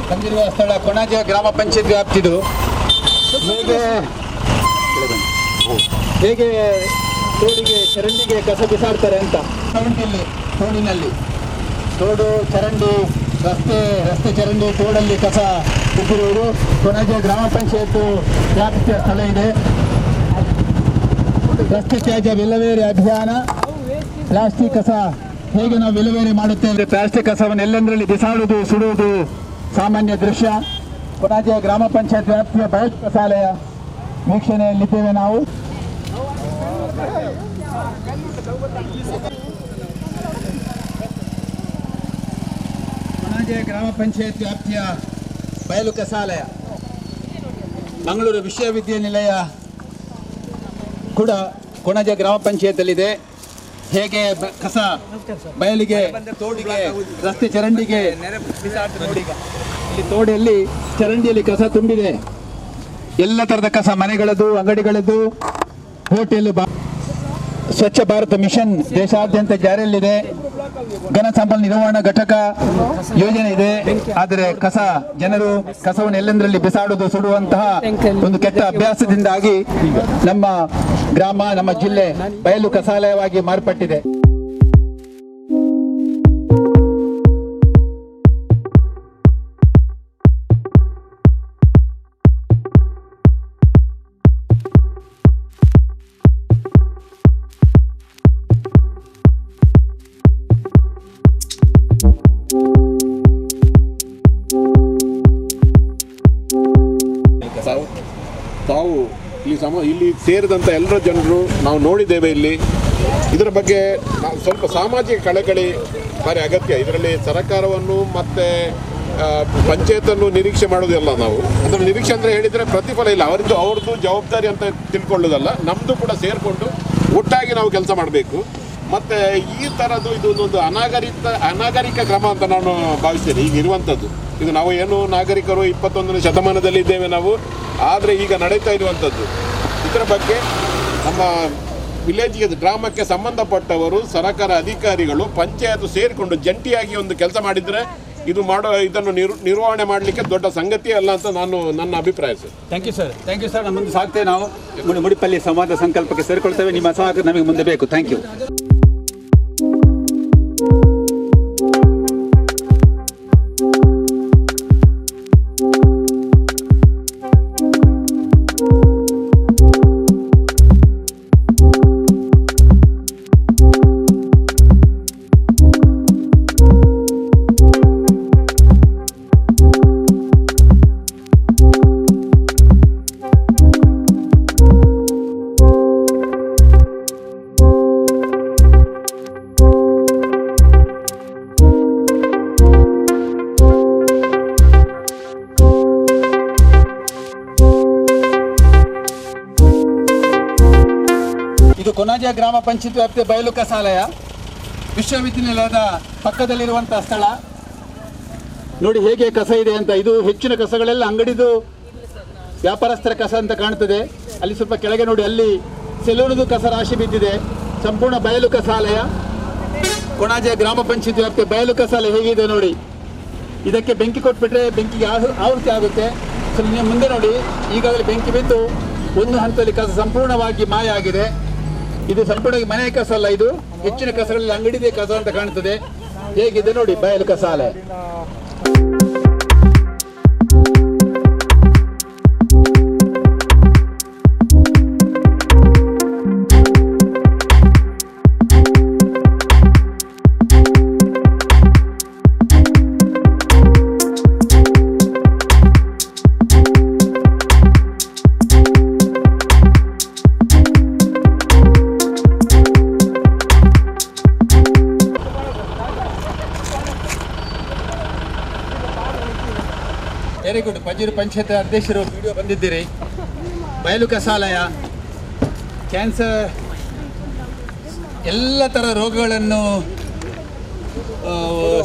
ಬಂದಿರುವ ಸ್ಥಳ ಕೊಣಾಜೆ ಗ್ರಾಮ ಪಂಚಾಯತ್ ವ್ಯಾಪ್ತಿದು. ಹೇಗೆ ತೋಡಿಗೆ ಚರಂಡಿಗೆ ಕಸ ಬಿಸಾಡ್ತಾರೆ ಅಂತ ತೋಡಿನಲ್ಲಿ ತೋಡು ಚರಂಡಿ ರಸ್ತೆ ಚರಂಡಿ ತೋಡಲ್ಲಿ ಕಸ ಬಿದ್ದಿರುವುದು ಕೊಣಾಜೆ ಗ್ರಾಮ ಪಂಚಾಯತ್ ವ್ಯಾಪ್ತಿಯ ಸ್ಥಳ ಇದೆ. ರಸ್ತೆ ತ್ಯಾಜ್ಯ ವಿಲೇವಾರಿ ಅಭಿಯಾನ. ಪ್ಲಾಸ್ಟಿಕ್ ಕಸ ಹೇಗೆ ನಾವು ವಿಲೇವಾರಿ ಮಾಡುತ್ತೇವೆ, ಪ್ಲಾಸ್ಟಿಕ್ ಕಸವನ್ನು ಎಲ್ಲೆಂದರಲ್ಲಿ ಬಿಸಾಡುವುದು, ಸುಡುವುದು ಸಾಮಾನ್ಯ ದೃಶ್ಯ. ಕೊಣಾಜೆ ಗ್ರಾಮ ಪಂಚಾಯತ್ ವ್ಯಾಪ್ತಿಯ ಬಯಲು ಕಸಾಲಯ ವೀಕ್ಷಣೆಯಲ್ಲಿದ್ದೇವೆ ನಾವು. ಕೊಣಾಜೆ ಗ್ರಾಮ ಪಂಚಾಯತ್ ವ್ಯಾಪ್ತಿಯ ಬಯಲು ಕಸಾಲಯ ಮಂಗಳೂರು ವಿಶ್ವವಿದ್ಯಾನಿಲಯ ಕೂಡ ಕೊಣಾಜೆ ಗ್ರಾಮ ಪಂಚಾಯತಲ್ಲಿದೆ. ಹೇಗೆ ಕಸ ಬಯಲಿಗೆ, ತೋಡಿಗೆ, ರಸ್ತೆ ಚರಂಡಿಗೆ ಇಲ್ಲಿ ತೋಡಿಯಲ್ಲಿ ಚರಂಡಿಯಲ್ಲಿ ಕಸ ತುಂಬಿದೆ. ಎಲ್ಲ ತರದ ಕಸ, ಮನೆಗಳದ್ದು, ಅಂಗಡಿಗಳದ್ದು, ಹೋಟೆಲ್. ಸ್ವಚ್ಛ ಭಾರತ ಮಿಷನ್ ದೇಶಾದ್ಯಂತ ಜಾರಿಯಲ್ಲಿದೆ. ಘನ ಸಂಪನ್ಮೂಲ ನಿರ್ವಹಣಾ ಘಟಕ ಯೋಜನೆ ಇದೆ. ಆದರೆ ಜನರು ಕಸವನ್ನು ಎಲ್ಲೆಂದರಲ್ಲಿ ಬಿಸಾಡುವುದು, ಸುಡುವಂತಹ ಒಂದು ಕೆಟ್ಟ ಅಭ್ಯಾಸದಿಂದಾಗಿ ನಮ್ಮ ಗ್ರಾಮ, ನಮ್ಮ ಜಿಲ್ಲೆ ಬಯಲು ಕಸಾಲಯವಾಗಿ ಮಾರ್ಪಟ್ಟಿದೆ. ತಾವು ಇಲ್ಲಿ ಸೇರಿದಂಥ ಎಲ್ಲರ ಜನರು ನಾವು ನೋಡಿದ್ದೇವೆ. ಇದರ ಬಗ್ಗೆ ನಾವು ಸ್ವಲ್ಪ ಸಾಮಾಜಿಕ ಕಳಕಳಿ ಭಾರಿ ಅಗತ್ಯ. ಇದರಲ್ಲಿ ಸರ್ಕಾರವನ್ನು ಮತ್ತು ಪಂಚಾಯತನ್ನು ನಿರೀಕ್ಷೆ ಮಾಡೋದಿಲ್ಲ. ನಾವು ಅದರ ನಿರೀಕ್ಷೆ ಅಂದರೆ ಹೇಳಿದರೆ ಪ್ರತಿಫಲ ಇಲ್ಲ. ಅವ್ರದ್ದು ಜವಾಬ್ದಾರಿ ಅಂತ ತಿಳ್ಕೊಳ್ಳೋದಲ್ಲ, ನಮ್ಮದು ಕೂಡ ಸೇರಿಕೊಂಡು ಒಟ್ಟಾಗಿ ನಾವು ಕೆಲಸ ಮಾಡಬೇಕು. ಮತ್ತು ಈ ಥರದ್ದು ಇದೊಂದೊಂದು ಅನಾಗರಿಕ ಕ್ರಮ ಅಂತ ನಾನು ಭಾವಿಸ್ತೇನೆ. ಈಗ ಇರುವಂಥದ್ದು ಇದು ನಾವು ಏನು ನಾಗರಿಕರು 21ನೇ ಶತಮಾನದಲ್ಲಿ ಇದ್ದೇವೆ ನಾವು, ಆದರೆ ಈಗ ನಡೀತಾ ಇರುವಂಥದ್ದು ಇದರ ಬಗ್ಗೆ ನಮ್ಮ ವಿಲೇಜ್ಗೆ, ಗ್ರಾಮಕ್ಕೆ ಸಂಬಂಧಪಟ್ಟವರು, ಸರ್ಕಾರ ಅಧಿಕಾರಿಗಳು, ಪಂಚಾಯತ್ ಸೇರಿಕೊಂಡು ಜಂಟಿಯಾಗಿ ಒಂದು ಕೆಲಸ ಮಾಡಿದರೆ ಇದನ್ನು ನಿರ್ವಹಣೆ ಮಾಡಲಿಕ್ಕೆ ದೊಡ್ಡ ಸಂಗತಿ ಅಲ್ಲ ಅಂತ ನನ್ನ ಅಭಿಪ್ರಾಯ ಸರ್. Thank you sir. ನಮ್ಮ ಮುಂದೆ ಸಾಕ್ತೇವೆ. ನಾವು ಮುಡಿಪಲ್ಲಿ ಸಂವಾದ ಸಂಕಲ್ಪಕ್ಕೆ ಸೇರಿಕೊಳ್ತೇವೆ. ನಿಮ್ಮ ಸಹಕಾರ ನಮಗೆ ಮುಂದೆ ಬೇಕು. Thank you. ಇದು ಕೊನಾಜೆ ಗ್ರಾಮ ಪಂಚಾಯತ್ ವ್ಯಾಪ್ತಿಯ ಬಯಲು ಕಸಾಲಯ, ವಿಶ್ವವಿದ್ಯಾನಿಲಯದ ಪಕ್ಕದಲ್ಲಿರುವಂಥ ಸ್ಥಳ. ನೋಡಿ ಹೇಗೆ ಕಸ ಇದೆ ಅಂತ. ಇದು ಹೆಚ್ಚಿನ ಕಸಗಳೆಲ್ಲ ಅಂಗಡಿದು ವ್ಯಾಪಾರಸ್ಥರ ಕಸ ಅಂತ ಕಾಣ್ತದೆ. ಅಲ್ಲಿ ಸ್ವಲ್ಪ ಕೆಳಗೆ ನೋಡಿ, ಅಲ್ಲಿ ಸೆಲೂನದು ಕಸ ರಾಶಿ ಬಿದ್ದಿದೆ. ಸಂಪೂರ್ಣ ಬಯಲು ಕಸಾಲಯ, ಕೊಣಾಜೆ ಗ್ರಾಮ ಪಂಚಾಯತ್ ವ್ಯಾಪ್ತಿಯ ಬಯಲು ಕಸಾಲಯ ಹೇಗಿದೆ ನೋಡಿ. ಇದಕ್ಕೆ ಬೆಂಕಿ ಕೊಟ್ಬಿಟ್ರೆ ಬೆಂಕಿಗೆ ಆಹುತಿ ಆಗುತ್ತೆ. ಸೊ ನೀವು ಮುಂದೆ ನೋಡಿ, ಈಗಾಗಲೇ ಬೆಂಕಿ ಬಿದ್ದು ಒಂದು ಹಂತದಲ್ಲಿ ಕಸ ಸಂಪೂರ್ಣವಾಗಿ ಮಾಯ ಆಗಿದೆ. ಇದು ಸಂಪೂರ್ಣವಾಗಿ ಮನೆ ಕಸ ಅಲ್ಲ, ಇದು ಹೆಚ್ಚಿನ ಕಸಗಳಲ್ಲಿ ಅಂಗಡಿದೆ ಕಸ ಅಂತ ಕಾಣ್ತದೆ. ಹೇಗಿದೆ ನೋಡಿ ಬಯಲು ಕಸಾಲಯ. Very good. ಪಜೀರು ಪಂಚಾಯತ್ ಅಧ್ಯಕ್ಷರು ವಿಡಿಯೋ ಬಂದಿದ್ದೀರಿ. ಬಯಲು ಕಸಾಲಯ ಕ್ಯಾನ್ಸರ್, ಎಲ್ಲ ಥರ ರೋಗಗಳನ್ನು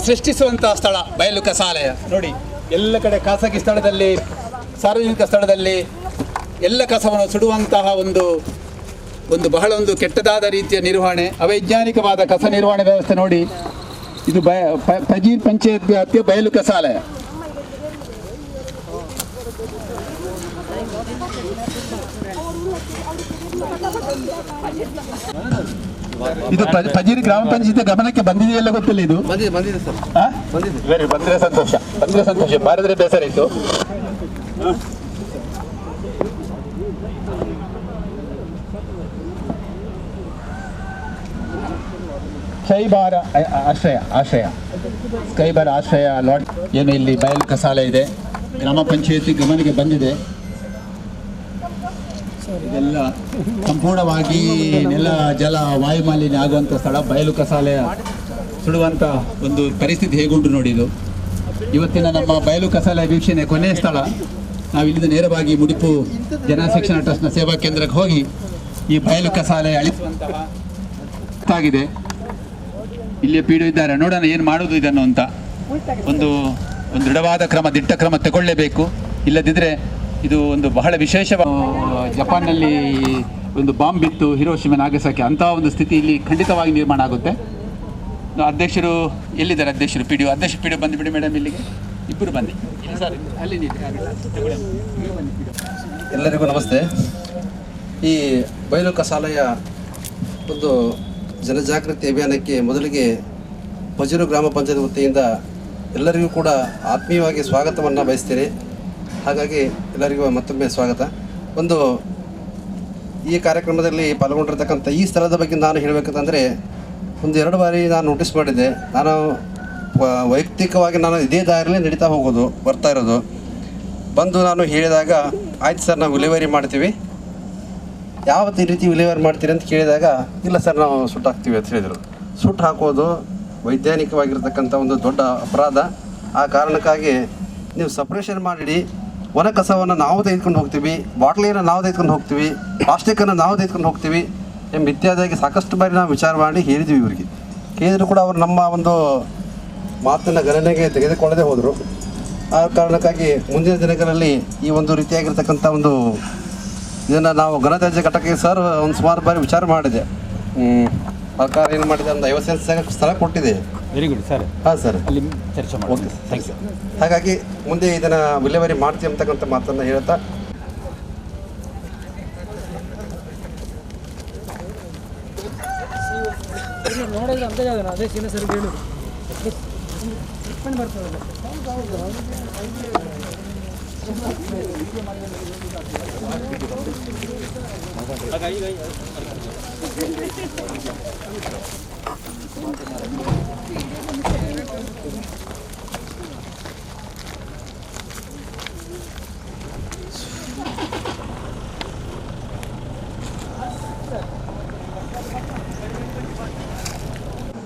ಸೃಷ್ಟಿಸುವಂಥ ಸ್ಥಳ ಬಯಲು ಕಸಾಲಯ. ನೋಡಿ, ಎಲ್ಲ ಕಡೆ ಖಾಸಗಿ ಸ್ಥಳದಲ್ಲಿ, ಸಾರ್ವಜನಿಕ ಸ್ಥಳದಲ್ಲಿ ಎಲ್ಲ ಕಸವನ್ನು ಸುಡುವಂತಹ ಒಂದು ಬಹಳ ಕೆಟ್ಟದಾದ ರೀತಿಯ ನಿರ್ವಹಣೆ, ಅವೈಜ್ಞಾನಿಕವಾದ ಕಸ ನಿರ್ವಹಣೆ ವ್ಯವಸ್ಥೆ. ನೋಡಿ, ಇದು ಪಜೀರ್ ಪಂಚಾಯತ್ ವ್ಯಾಪ್ತಿಯ ಬಯಲು ಕಸಾಲಯ. ಇದು ಪಜೀರಿ ಗ್ರಾಮ ಪಂಚಾಯತ್ ಗಮನಕ್ಕೆ ಬಂದಿದೆಯಲ್ಲ ಗೊತ್ತಿಲ್ಲ. ಇದು ಬಂದಿದೆ ಸರ್. ವೆರಿ ಬಂದರೆ ಸಂತೋಷ. ಬಾರದ್ರೆ ಬೇಸರ ಇತ್ತು. ಸ್ಕೈಬಾರ್ ಆಶ್ರಯ ಲಾಟ್ ಏನು ಇಲ್ಲಿ ಬಯಲು ಕಸಾಲೆ ಇದೆ, ಗ್ರಾಮ ಪಂಚಾಯತಿ ಗಮನಕ್ಕೆ ಬಂದಿದೆ. ಇದೆಲ್ಲ ಸಂಪೂರ್ಣವಾಗಿ ನೆಲ, ಜಲ, ವಾಯು ಮಾಲಿನ್ಯ ಆಗುವಂಥ ಸ್ಥಳ. ಬಯಲು ಕಸಾಲೆಯ ಸುಡುವಂಥ ಒಂದು ಪರಿಸ್ಥಿತಿ ಹೇಗುಂಟು ನೋಡಿ. ಇದು ಇವತ್ತಿನ ನಮ್ಮ ಬಯಲು ಕಸಾಲೆಯ ವೀಕ್ಷಣೆ ಕೊನೆಯ ಸ್ಥಳ. ನಾವು ಇಲ್ಲಿಂದ ನೇರವಾಗಿ ಮುಡಿಪು ಜನಶಿಕ್ಷಣ ಟ್ರಸ್ಟ್ನ ಸೇವಾ ಕೇಂದ್ರಕ್ಕೆ ಹೋಗಿ ಈ ಬಯಲು ಕಸಾಲೆ ಅಳಿಸುವಂತಹ ಆಗಿದೆ. ಇಲ್ಲಿಯೇ ಪಿ ಡಿ ಇದ್ದಾರೆ, ನೋಡೋಣ ಏನು ಮಾಡೋದು ಇದನ್ನು ಅಂತ. ಒಂದು ದೃಢವಾದ ದಿಟ್ಟ ಕ್ರಮ ತಗೊಳ್ಳೇಬೇಕು. ಇಲ್ಲದಿದ್ದರೆ ಇದು ಒಂದು ಬಹಳ ವಿಶೇಷ. ಜಪಾನ್ನಲ್ಲಿ ಒಂದು ಬಾಂಬ್ ಬಿತ್ತು ಹಿರೋಶಿಮಾ ನಾಗಸಾಕಿ, ಅಂತಹ ಒಂದು ಸ್ಥಿತಿ ಇಲ್ಲಿ ಖಂಡಿತವಾಗಿ ನಿರ್ಮಾಣ ಆಗುತ್ತೆ. ಅಧ್ಯಕ್ಷರು ಎಲ್ಲಿದ್ದಾರೆ? ಅಧ್ಯಕ್ಷರು ಪಿ ಡಿ ಬಂದುಬಿಡಿ ಮೇಡಮ್, ಇಲ್ಲಿಗೆ ಇಬ್ಬರು ಬನ್ನಿ ಸರ್. ಅಲ್ಲಿ ಎಲ್ಲರಿಗೂ ನಮಸ್ತೆ. ಈ ಬಯಲು ಕಸಾಲೆಯ ಒಂದು ಜನಜಾಗೃತಿ ಅಭಿಯಾನಕ್ಕೆ ಮೊದಲಿಗೆ ಪಜೀರು ಗ್ರಾಮ ಪಂಚಾಯತ್ ವತಿಯಿಂದ ಎಲ್ಲರಿಗೂ ಕೂಡ ಆತ್ಮೀಯವಾಗಿ ಸ್ವಾಗತವನ್ನು ಬಯಸ್ತೇನೆ. ಹಾಗಾಗಿ ಎಲ್ಲರಿಗೂ ಮತ್ತೊಮ್ಮೆ ಸ್ವಾಗತ. ಈ ಕಾರ್ಯಕ್ರಮದಲ್ಲಿ ಪಾಲ್ಗೊಂಡಿರ್ತಕ್ಕಂಥ ಈ ಸ್ಥಳದ ಬಗ್ಗೆ ನಾನು ಹೇಳಬೇಕಂತಂದರೆ, 1-2 ಬಾರಿ ನಾನು ನೋಟಿಸ್ ಮಾಡಿದ್ದೆ. ನಾನು ವೈಯಕ್ತಿಕವಾಗಿ ಇದೇ ದಾರಿಯಲ್ಲಿ ಬರ್ತಾ ಇರೋದು. ನಾನು ಹೇಳಿದಾಗ, ಆಯ್ತು ಸರ್, ನಾವು ವಿಲೇವಾರಿ ಮಾಡ್ತೀವಿ. ಯಾವ ರೀತಿ ವಿಲೇವಾರಿ ಮಾಡ್ತೀರಿ ಅಂತ ಕೇಳಿದಾಗ, ಇಲ್ಲ ಸರ್, ನಾವು ಸುಟ್ಟಾಕ್ತೀವಿ ಅಂತ ಹೇಳಿದರು. ಸುಟ್ಟು ಹಾಕೋದು ವೈಜ್ಞಾನಿಕವಾಗಿರ್ತಕ್ಕಂಥ ಒಂದು ದೊಡ್ಡ ಅಪರಾಧ. ಆ ಕಾರಣಕ್ಕಾಗಿ ನೀವು ಸಪ್ರೇಷನ್ ಮಾಡಿ ಒಣ ಕಸವನ್ನು ನಾವು ತೆಗೆದುಕೊಂಡು ಹೋಗ್ತೀವಿ, ಬಾಟ್ಲಿಯನ್ನು ನಾವು ತೆಗೆದುಕೊಂಡು ಹೋಗ್ತೀವಿ, ಪ್ಲಾಸ್ಟಿಕ್ಕನ್ನು ನಾವು ತೆಗೆದುಕೊಂಡು ಹೋಗ್ತೀವಿ ಎಂಬ ಇತ್ಯಾದಿಯಾಗಿ ಸಾಕಷ್ಟು ಬಾರಿ ನಾವು ವಿಚಾರ ಮಾಡಿ ಹೇಳಿದ್ವಿ. ಇವರಿಗೆ ಕೇಳಿದ್ರು ಕೂಡ ಅವರು ನಮ್ಮ ಒಂದು ಮಾತನ್ನು ಗಣನೆಗೆ ತೆಗೆದುಕೊಳ್ಳದೆ ಹೋದರು. ಆ ಕಾರಣಕ್ಕಾಗಿ ಮುಂದಿನ ದಿನಗಳಲ್ಲಿ ಈ ಒಂದು ರೀತಿಯಾಗಿರ್ತಕ್ಕಂಥ ಇದನ್ನು ನಾವು ಘನತ್ಯಾಜ್ಯ ಘಟಕಕ್ಕೆ ಸರ್ ಸುಮಾರು ಬಾರಿ ವಿಚಾರ ಮಾಡಿದೆ. ಸರ್ಕಾರ ಏನು ಮಾಡಿದೆ, ಒಂದು 50 ಸೆಂಟ್ಸ್ ಸ್ಥಳ ಕೊಟ್ಟಿದೆ. Very good sir. ಹಾಂ ಸರ್, ಅಲ್ಲಿ ಚರ್ಚೆ ಮಾಡಿ. Okay, thanks sir. ಹಾಗಾಗಿ ಮುಂದೆ ಇದನ್ನು ವಿಲೇವಾರಿ ಮಾಡ್ತೀವಿ ಅಂತಕ್ಕಂಥ ಮಾತನ್ನು ಹೇಳ್ತಾ, ನೋಡೋದು ಅಂತ ಅದೇ ಸೀನ ಸರ್ ಹೇಳು ಬರ್ತದಲ್ಲ.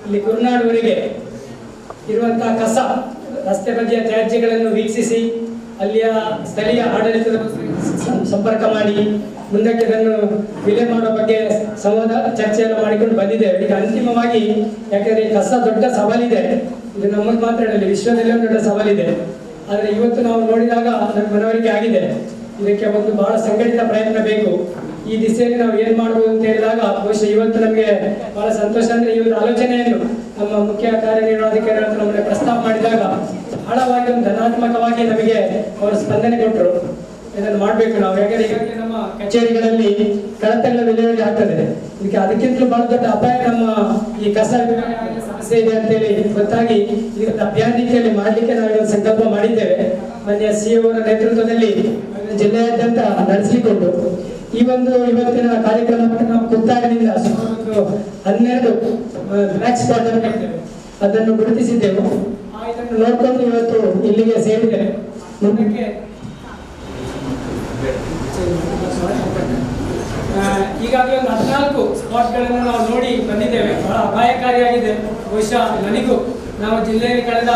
ಇಲ್ಲಿ ಕುರುನಾಡುವರೆಗೆ ಇರುವಂತಹ ಕಸ, ರಸ್ತೆ ಬದಿಯ ತ್ಯಾಜ್ಯಗಳನ್ನು ವೀಕ್ಷಿಸಿ ಅಲ್ಲಿಯ ಸ್ಥಳೀಯ ಆಡಳಿತದ ಸಂಪರ್ಕ ಮಾಡಿ ಮುಂದಕ್ಕೆ ಇದನ್ನು ವಿಲೆ ಮಾಡೋ ಬಗ್ಗೆ ಸಂವಾದ ಚರ್ಚೆಯನ್ನು ಮಾಡಿಕೊಂಡು ಬಂದಿದ್ದೇವೆ. ಈಗ ಅಂತಿಮವಾಗಿ, ಯಾಕಂದರೆ ಕಸ ದೊಡ್ಡ ಸವಾಲಿದೆ, ಇದು ನಮ್ಮದು ಮಾತ್ರ ಹೇಳಲಿ, ವಿಶ್ವದಲ್ಲಿ ಒಂದು ದೊಡ್ಡ ಸವಾಲಿದೆ. ಆದರೆ ಇವತ್ತು ನಾವು ನೋಡಿದಾಗ ನಮಗೆ ಮನವರಿಕೆ ಆಗಿದೆ, ಇದಕ್ಕೆ ಒಂದು ಬಹಳ ಸಂಘಟಿತ ಪ್ರಯತ್ನ ಬೇಕು. ಈ ದಿಸೆಯಲ್ಲಿ ನಾವು ಏನು ಮಾಡ್ಬೋದು ಅಂತ ಹೇಳಿದಾಗ ಬಹುಶಃ ಇವತ್ತು ನಮಗೆ ಬಹಳ ಸಂತೋಷ. ಅಂದರೆ ಈ ಒಂದು ಆಲೋಚನೆಯನ್ನು ನಮ್ಮ ಮುಖ್ಯ ಕಾರ್ಯನಿರ್ವಹಣಾಧಿಕಾರಿ ಅಂತ ನಮ್ಮನ್ನು ಪ್ರಸ್ತಾಪ ಮಾಡಿದಾಗ ಬಹಳವಾಗಿ ಒಂದು ಧನಾತ್ಮಕವಾಗಿ ನಮಗೆ ಅವರು ಸ್ಪಂದನೆ ಕೊಟ್ಟರು. ಇದನ್ನು ಮಾಡಬೇಕು ನಾವು, ಯಾಕಂದ್ರೆ ಈಗಾಗಲೇ ನಮ್ಮ ಕಚೇರಿಗಳಲ್ಲಿ ಕಳತೆಗಳ ವಿಲೇವಾರಿ ಆಗ್ತದೆ. ಇದಕ್ಕೆ ಅದಕ್ಕಿಂತಲೂ ಬಹಳ ದೊಡ್ಡ ಅಪಾಯ ನಮ್ಮ ಈ ಕಸ ಸಮಸ್ಯೆ ಇದೆ ಅಂತೇಳಿ ಗೊತ್ತಾಗಿ ಇದನ್ನು ಅಭಿಯಾನ ರೀತಿಯಲ್ಲಿ ಮಾಡಲಿಕ್ಕೆ ನಾವು ಒಂದು ಸಂಕಲ್ಪ ಮಾಡಿದ್ದೇವೆ. ಮಾನ್ಯ ಸಿಇಒ ಅವರ ನೇತೃತ್ವದಲ್ಲಿ ಜಿಲ್ಲೆಯಾದ್ಯಂತ ನಡೆಸಿಕೊಂಡು ಈ ಒಂದು ಇವತ್ತಿನ ಕಾರ್ಯಕ್ರಮವನ್ನು ನಾವು ಕುತ್ತಾರದಿಂದ ಸುಮಾರು 12 ಬ್ಲಾಕ್ ಸ್ಪಾಟ್ ಅದನ್ನು ಗುರುತಿಸಿದ್ದೆವು. ಇದನ್ನು ನೋಡಿಕೊಂಡು ಇವತ್ತು ಇಲ್ಲಿಗೆ ಸೇರಿದ್ದೇವೆ. ಮುಂದಕ್ಕೆ ಈಗಾಗಲೇ ಒಂದು 14 ಸ್ಪಾಟ್ಗಳನ್ನು ನಾವು ನೋಡಿ ಬಂದಿದ್ದೇವೆ. ಬಹಳ ಅಪಾಯಕಾರಿಯಾಗಿದೆ. ಬಹುಶಃ ನನಗೂ ನಾವು ಜಿಲ್ಲೆಯಲ್ಲಿ ಕಳೆದ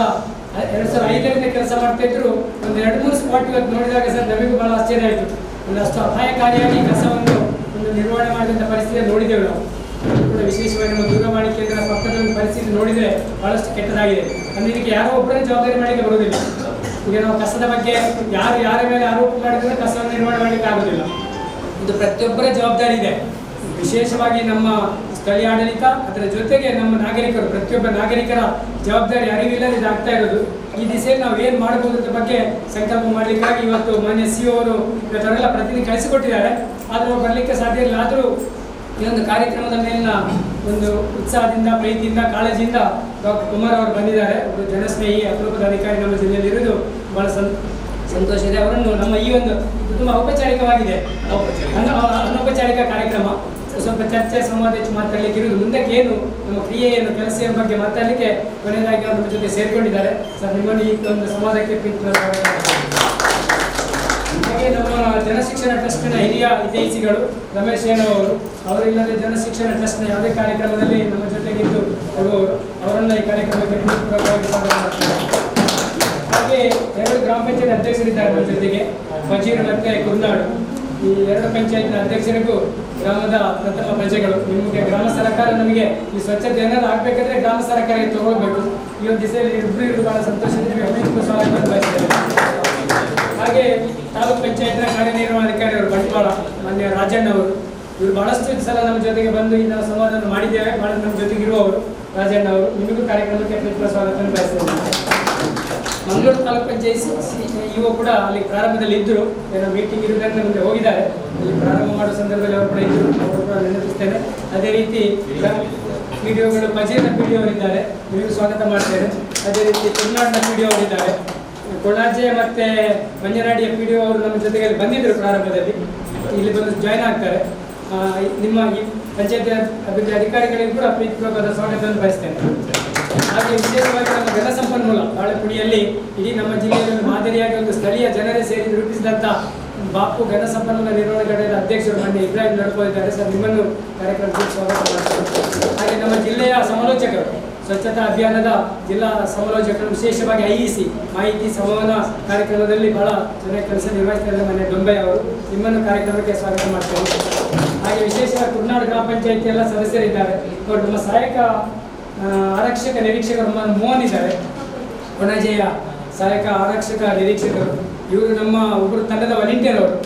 2005ರಿಂದ ಕೆಲಸ ಮಾಡ್ತಾ ಇದ್ರು ಒಂದು 2-3 ಸ್ಪಾಟ್ ಇವತ್ತು ನೋಡಿದಾಗ ಸರ್ ನಮಗೂ ಬಹಳ ಆಶ್ಚರ್ಯ ಆಯಿತು. ಒಂದಷ್ಟು ಅಪಾಯಕಾರಿಯಾಗಿ ಕಸವನ್ನು ಒಂದು ನಿರ್ವಹಣೆ ಮಾಡಿದಂಥ ಪರಿಸ್ಥಿತಿ ನೋಡಿದ್ದೇವೆ ನಾವು. ಕೂಡ ವಿಶೇಷವಾಗಿ ನಮ್ಮ ದೂರವಾಣಿ ಕೇಂದ್ರ ಪಕ್ಕದ ಒಂದು ಪರಿಸ್ಥಿತಿ ನೋಡಿದರೆ ಬಹಳಷ್ಟು ಕೆಟ್ಟದಾಗಿದೆ. ಅಂದರೆ ಇದಕ್ಕೆ ಯಾರೋ ಒಬ್ಬರೇ ಜವಾಬ್ದಾರಿ ಮಾಡಲಿಕ್ಕೆ ಬರುವುದಿಲ್ಲ. ಈಗ ನಾವು ಕಸದ ಬಗ್ಗೆ ಯಾರ ಮೇಲೆ ಆರೋಪ ಮಾಡಿದ್ರೆ ಕಸವನ್ನು ನಿರ್ವಹಣೆ ಮಾಡಲಿಕ್ಕೆ ಆಗೋದಿಲ್ಲ. ಇದು ಪ್ರತಿಯೊಬ್ಬರ ಜವಾಬ್ದಾರಿ ಇದೆ. ವಿಶೇಷವಾಗಿ ನಮ್ಮ ಸ್ಥಳೀಯ ಆಡಳಿತ, ಅದರ ಜೊತೆಗೆ ನಮ್ಮ ನಾಗರಿಕರು, ಪ್ರತಿಯೊಬ್ಬ ನಾಗರಿಕರ ಜವಾಬ್ದಾರಿ ಅರಿವಿಲ್ಲದೆ ಇದಾಗ್ತಾ ಇರೋದು. ಈ ದಿಸೆಯಲ್ಲಿ ನಾವು ಏನು ಮಾಡಬಹುದು ಅಂತ ಬಗ್ಗೆ ಸಂಕಲ್ಪ ಮಾಡಲಿಕ್ಕಾಗಿ ಇವತ್ತು ಮಾನ್ಯ ಸಿಇಒ ಅವರು ಇವತ್ತವರೆಲ್ಲ ಪ್ರತಿನಿಧಿ ಕಳಿಸಿಕೊಟ್ಟಿದ್ದಾರೆ. ಆದರೂ ಬರಲಿಕ್ಕೆ ಸಾಧ್ಯ ಇಲ್ಲ. ಆದರೂ ಈ ಒಂದು ಕಾರ್ಯಕ್ರಮದ ಮೇಲಿನ ಒಂದು ಉತ್ಸಾಹದಿಂದ, ಪ್ರೀತಿಯಿಂದ, ಕಾಳಜಿಯಿಂದ ಡಾಕ್ಟರ್ ಕುಮಾರ್ ಅವರು ಬಂದಿದ್ದಾರೆ. ಒಬ್ಬರು ಜನಸ್ನೇಹಿ ಅಪರೂಪದ ಅಧಿಕಾರಿ ನಮ್ಮ ಜಿಲ್ಲೆಯಲ್ಲಿ ಇರೋದು ಬಹಳ ಸಂತೋಷ ಇದೆ. ಅವರನ್ನು ನಮ್ಮ ಈ ಒಂದು ತುಂಬ ಔಪಚಾರಿಕವಾಗಿದೆ, ಅನೌಪಚಾರಿಕ ಕಾರ್ಯಕ್ರಮ, ಸ್ವಲ್ಪ ಚರ್ಚೆ ಸಂವಾದ ಹೆಚ್ಚು ಮಾತಾಡಲಿಕ್ಕೆ ಇರುವುದು. ಮುಂದಕ್ಕೆ ಏನು ನಮ್ಮ ಕ್ರಿಯೆ ಏನು ಕೆಲಸ ಬಗ್ಗೆ ಮಾತಾಡಲಿಕ್ಕೆ ಕೊನೆಯದಾಗಿ ನಮ್ಮ ಜೊತೆ ಸೇರಿಕೊಂಡಿದ್ದಾರೆ. ಸರ್, ನಿಮ್ಮನ್ನು ಈ ಒಂದು ಸಂವಾದಕ್ಕೆ ಹಾಗೆ ನಮ್ಮ ಜನಶಿಕ್ಷಣ ಟ್ರಸ್ಟ್ನ ಹಿರಿಯ ಹಿತೈಷಿಗಳು ರಮೇಶ್ ಅವರಿಲ್ಲದೆ ಜನಶಿಕ್ಷಣ ಟ್ರಸ್ಟ್ನ ಯಾವುದೇ ಕಾರ್ಯಕ್ರಮದಲ್ಲಿ ನಮ್ಮ ಜೊತೆಗಿದ್ದು ಕೊಡುವವರು, ಅವರನ್ನು ಈ ಕಾರ್ಯಕ್ರಮಕ್ಕೆ ಪೂರ್ವಕವಾಗಿ ಸ್ವಾಗತ ಮಾಡ್ತಾರೆ. ಹಾಗೆ 2 ಗ್ರಾಮ ಪಂಚಾಯತ್ ಅಧ್ಯಕ್ಷರಿದ್ದಾರೆ ನಮ್ಮ ಜೊತೆಗೆ, ಫಜೀರ್ ಮತ್ತು ಕುರ್ನಾಡು. ಈ 2 ಪಂಚಾಯತ್ನ ಅಧ್ಯಕ್ಷರಿಗೂ ಗ್ರಾಮದ ಪ್ರಥಮ ಪ್ರಜೆಗಳು. ನಿಮಗೆ ಗ್ರಾಮ ಸರ್ಕಾರ ನಮಗೆ ಈ ಸ್ವಚ್ಛತೆ ಏನಾದ್ರು ಆಗಬೇಕಾದ್ರೆ ಗ್ರಾಮ ಸರ್ಕಾರ ತಗೊಳ್ಬೇಕು. ಈ ಒಂದು ದಿಸೆಯಲ್ಲಿ ಇಬ್ಬರು ಬಹಳ ಸಂತೋಷದಿಂದ ಅಭಿನಂದನೆ ಸ್ವಾಗತ ಬಯಸ್ತೇವೆ. ಹಾಗೆ ತಾಲೂಕು ಪಂಚಾಯತ್ನ ಕಾರ್ಯನಿರ್ವಹಣಾಧಿಕಾರಿ ಅವರು ಬಂಟ್ವಾಳ ಮಾನ್ಯ ರಾಜಣ್ಣ ಅವರು, ಇವರು ಬಹಳಷ್ಟು ಸಲ ನಮ್ಮ ಜೊತೆಗೆ ಬಂದು ಈ ನಾವು ಸಂವಾದವನ್ನು ಮಾಡಿದ್ದೇವೆ. ಬಹಳ ನಮ್ಮ ಜೊತೆಗೆ ಇರುವವರು ರಾಜಣ್ಣ ಅವರು, ನಿಮಗೂ ಕಾರ್ಯಕ್ರಮಕ್ಕೆ ಪ್ರೀತಿಯ ಸ್ವಾಗತವನ್ನು ಬಯಸ್ತೇವೆ. ಮಂಗಳೂರು ತಾಲೂಕು ಪಂಚಾಯತ್ ಇವು ಕೂಡ ಅಲ್ಲಿ ಪ್ರಾರಂಭದಲ್ಲಿ ಇದ್ದರು. ಏನೋ ಮೀಟಿಂಗ್ ಇರುವುದರಿಂದ ಮುಂದೆ ಹೋಗಿದ್ದಾರೆ. ಅಲ್ಲಿ ಪ್ರಾರಂಭ ಮಾಡುವ ಸಂದರ್ಭದಲ್ಲಿ ಅವರು ಕೂಡ ಇದ್ದರು, ಅವರು ಕೂಡ ನೆನಪಿಸ್ತೇನೆ. ಅದೇ ರೀತಿ ಪಿಡಿಒಗಳು ಫಜೀರ್ನ ಪಿಡಿಒ ಅವರಿದ್ದಾರೆ, ನಿಮಗೂ ಸ್ವಾಗತ ಮಾಡ್ತೇನೆ. ಅದೇ ರೀತಿ ತುಳುನಾಡಿನ ಪಿಡಿಒ ಅವರಿದ್ದಾರೆ. ಕೊಣಾಜೆ ಮತ್ತು ಮಂಜನಾಡಿಯ ಪಿಡಿಒ ಅವರು ನಮ್ಮ ಜೊತೆಗೆ ಬಂದಿದ್ದರು ಪ್ರಾರಂಭದಲ್ಲಿ, ಇಲ್ಲಿ ಬಂದು ಜಾಯ್ನ್ ಆಗ್ತಾರೆ. ನಿಮ್ಮ ಈ ಪಂಚಾಯತ್ ಅಭಿವೃದ್ಧಿ ಅಧಿಕಾರಿಗಳಿಗೂ ಕೂಡ ಪ್ರೀತಿಪೂರ್ವಕವಾದ ಸ್ವಾಗತವನ್ನು ಬಯಸ್ತೇನೆ. ಹಾಗೆ ವಿಶೇಷವಾಗಿ ನಮ್ಮ ಜಲಸಂಪನ್ಮೂಲ ಬಾಳೆಪುಡಿಯಲ್ಲಿ ಇಡೀ ನಮ್ಮ ಜಿಲ್ಲೆಯಲ್ಲಿ ಒಂದು ಮಾದರಿಯಾಗಿ ಒಂದು ಸ್ಥಳೀಯ ಜನರೇ ಸೇರಿ ರೂಪಿಸಿದಂಥ ಬಾಪು ಘನ ಸಂಪನ್ಮೂಲ ನಿರ್ವಹಣಾ ಘಟಕದ ಅಧ್ಯಕ್ಷರು ಮಾನ್ಯ ಇಬ್ರಾಹಿಂ ನಡ್ಕೊಂಡಿದ್ದಾರೆ. ಸರ್, ನಿಮ್ಮನ್ನು ಕಾರ್ಯಕ್ರಮಕ್ಕೆ ಸ್ವಾಗತ ಮಾಡ್ತಾರೆ. ಹಾಗೆ ನಮ್ಮ ಜಿಲ್ಲೆಯ ಸಮಾಲೋಚಕರು, ಸ್ವಚ್ಛತಾ ಅಭಿಯಾನದ ಜಿಲ್ಲಾ ಸಮಾಲೋಚಕರು, ವಿಶೇಷವಾಗಿ IEC ಮಾಹಿತಿ ಸಂವಹನ ಕಾರ್ಯಕ್ರಮದಲ್ಲಿ ಬಹಳ ಚೆನ್ನಾಗಿ ಕೆಲಸ ನಿರ್ವಹಿಸ್ತಾರೆ ಮಾನ್ಯ ಡೊಂಬೈ ಅವರು, ನಿಮ್ಮನ್ನು ಕಾರ್ಯಕ್ರಮಕ್ಕೆ ಸ್ವಾಗತ ಮಾಡ್ತೇವೆ. ಹಾಗೆ ವಿಶೇಷವಾಗಿ ಕುರ್ನಾಡು ಗ್ರಾಮ ಪಂಚಾಯತಿ ಎಲ್ಲ ಸದಸ್ಯರಿದ್ದಾರೆ. ಅವರು ನಮ್ಮ ಸಹಾಯಕ ಆರಕ್ಷಕ ನಿರೀಕ್ಷಕರು ಮೋಹನ್ ಇದ್ದಾರೆ, ಕೊಣಾಜೆಯ ಸಹಾಯಕ ಆರಕ್ಷಕ ನಿರೀಕ್ಷಕರು. ಇವರು ನಮ್ಮ ಒಬ್ಬರು ತಂಡದ ವಾಲಂಟಿಯರ್ ಅವರು.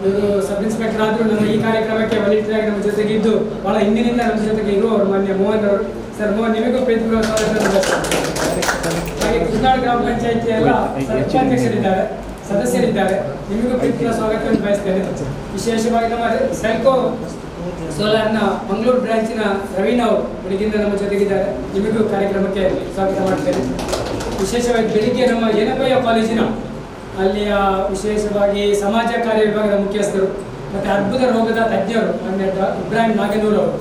ಇವರು ಸಬ್ ಇನ್ಸ್ಪೆಕ್ಟರ್ ಆದರೂ ನಮ್ಮ ಈ ಕಾರ್ಯಕ್ರಮಕ್ಕೆ ವಾಲಂಟಿಯರ್ ಆಗಿ ನಮ್ಮ ಜೊತೆಗಿದ್ದು ಬಹಳ ಹಿಂದಿನಿಂದ ನಮ್ಮ ಜೊತೆಗೆ ಇರುವವರು ಮಾನ್ಯ ಮೋಹನ್ ಅವರು. ಸರ್, ಮೋಹನ್, ನಿಮಗೂ ಪ್ರೀತಿಪೂರ್ವಕ ಸ್ವಾಗತ. ಹಾಗೆ ಕುರ್ನಾಡು ಗ್ರಾಮ ಪಂಚಾಯತಿ ಎಲ್ಲ ಉಪಾಧ್ಯಕ್ಷರಿದ್ದಾರೆ, ಸದಸ್ಯರಿದ್ದಾರೆ, ನಿಮಗೂ ಪ್ರೀತಿಪೂರ್ವಕ ಸ್ವಾಗತವನ್ನು ಬಯಸ್ತೇನೆ. ವಿಶೇಷವಾಗಿ ನಮ್ಮ ಸೈಕೋ ಸೋಲಾರ್ನ ಮಂಗಳೂರು ಬ್ರಾಂಚಿನ ರವೀನಾ ಅವರು ಬೆಳಗ್ಗಿಂದ ನಮ್ಮ ಜೊತೆಗಿದ್ದಾರೆ, ನಿಮಗೂ ಕಾರ್ಯಕ್ರಮಕ್ಕೆ ಸ್ವಾಗತ ಮಾಡ್ತೇನೆ. ವಿಶೇಷವಾಗಿ ಬೆಳಿಗ್ಗೆ ನಮ್ಮ ಏನಪ್ಪಯ್ಯ ಕಾಲೇಜಿನ ಅಲ್ಲಿಯ ವಿಶೇಷವಾಗಿ ಸಮಾಜ ಕಾರ್ಯ ವಿಭಾಗದ ಮುಖ್ಯಸ್ಥರು ಮತ್ತು ಅರ್ಬುದ ರೋಗದ ತಜ್ಞರು ಮಾನ್ಯ ಇಬ್ರಾಹಿಂ ನಾಗನೂರ್ ಅವರು,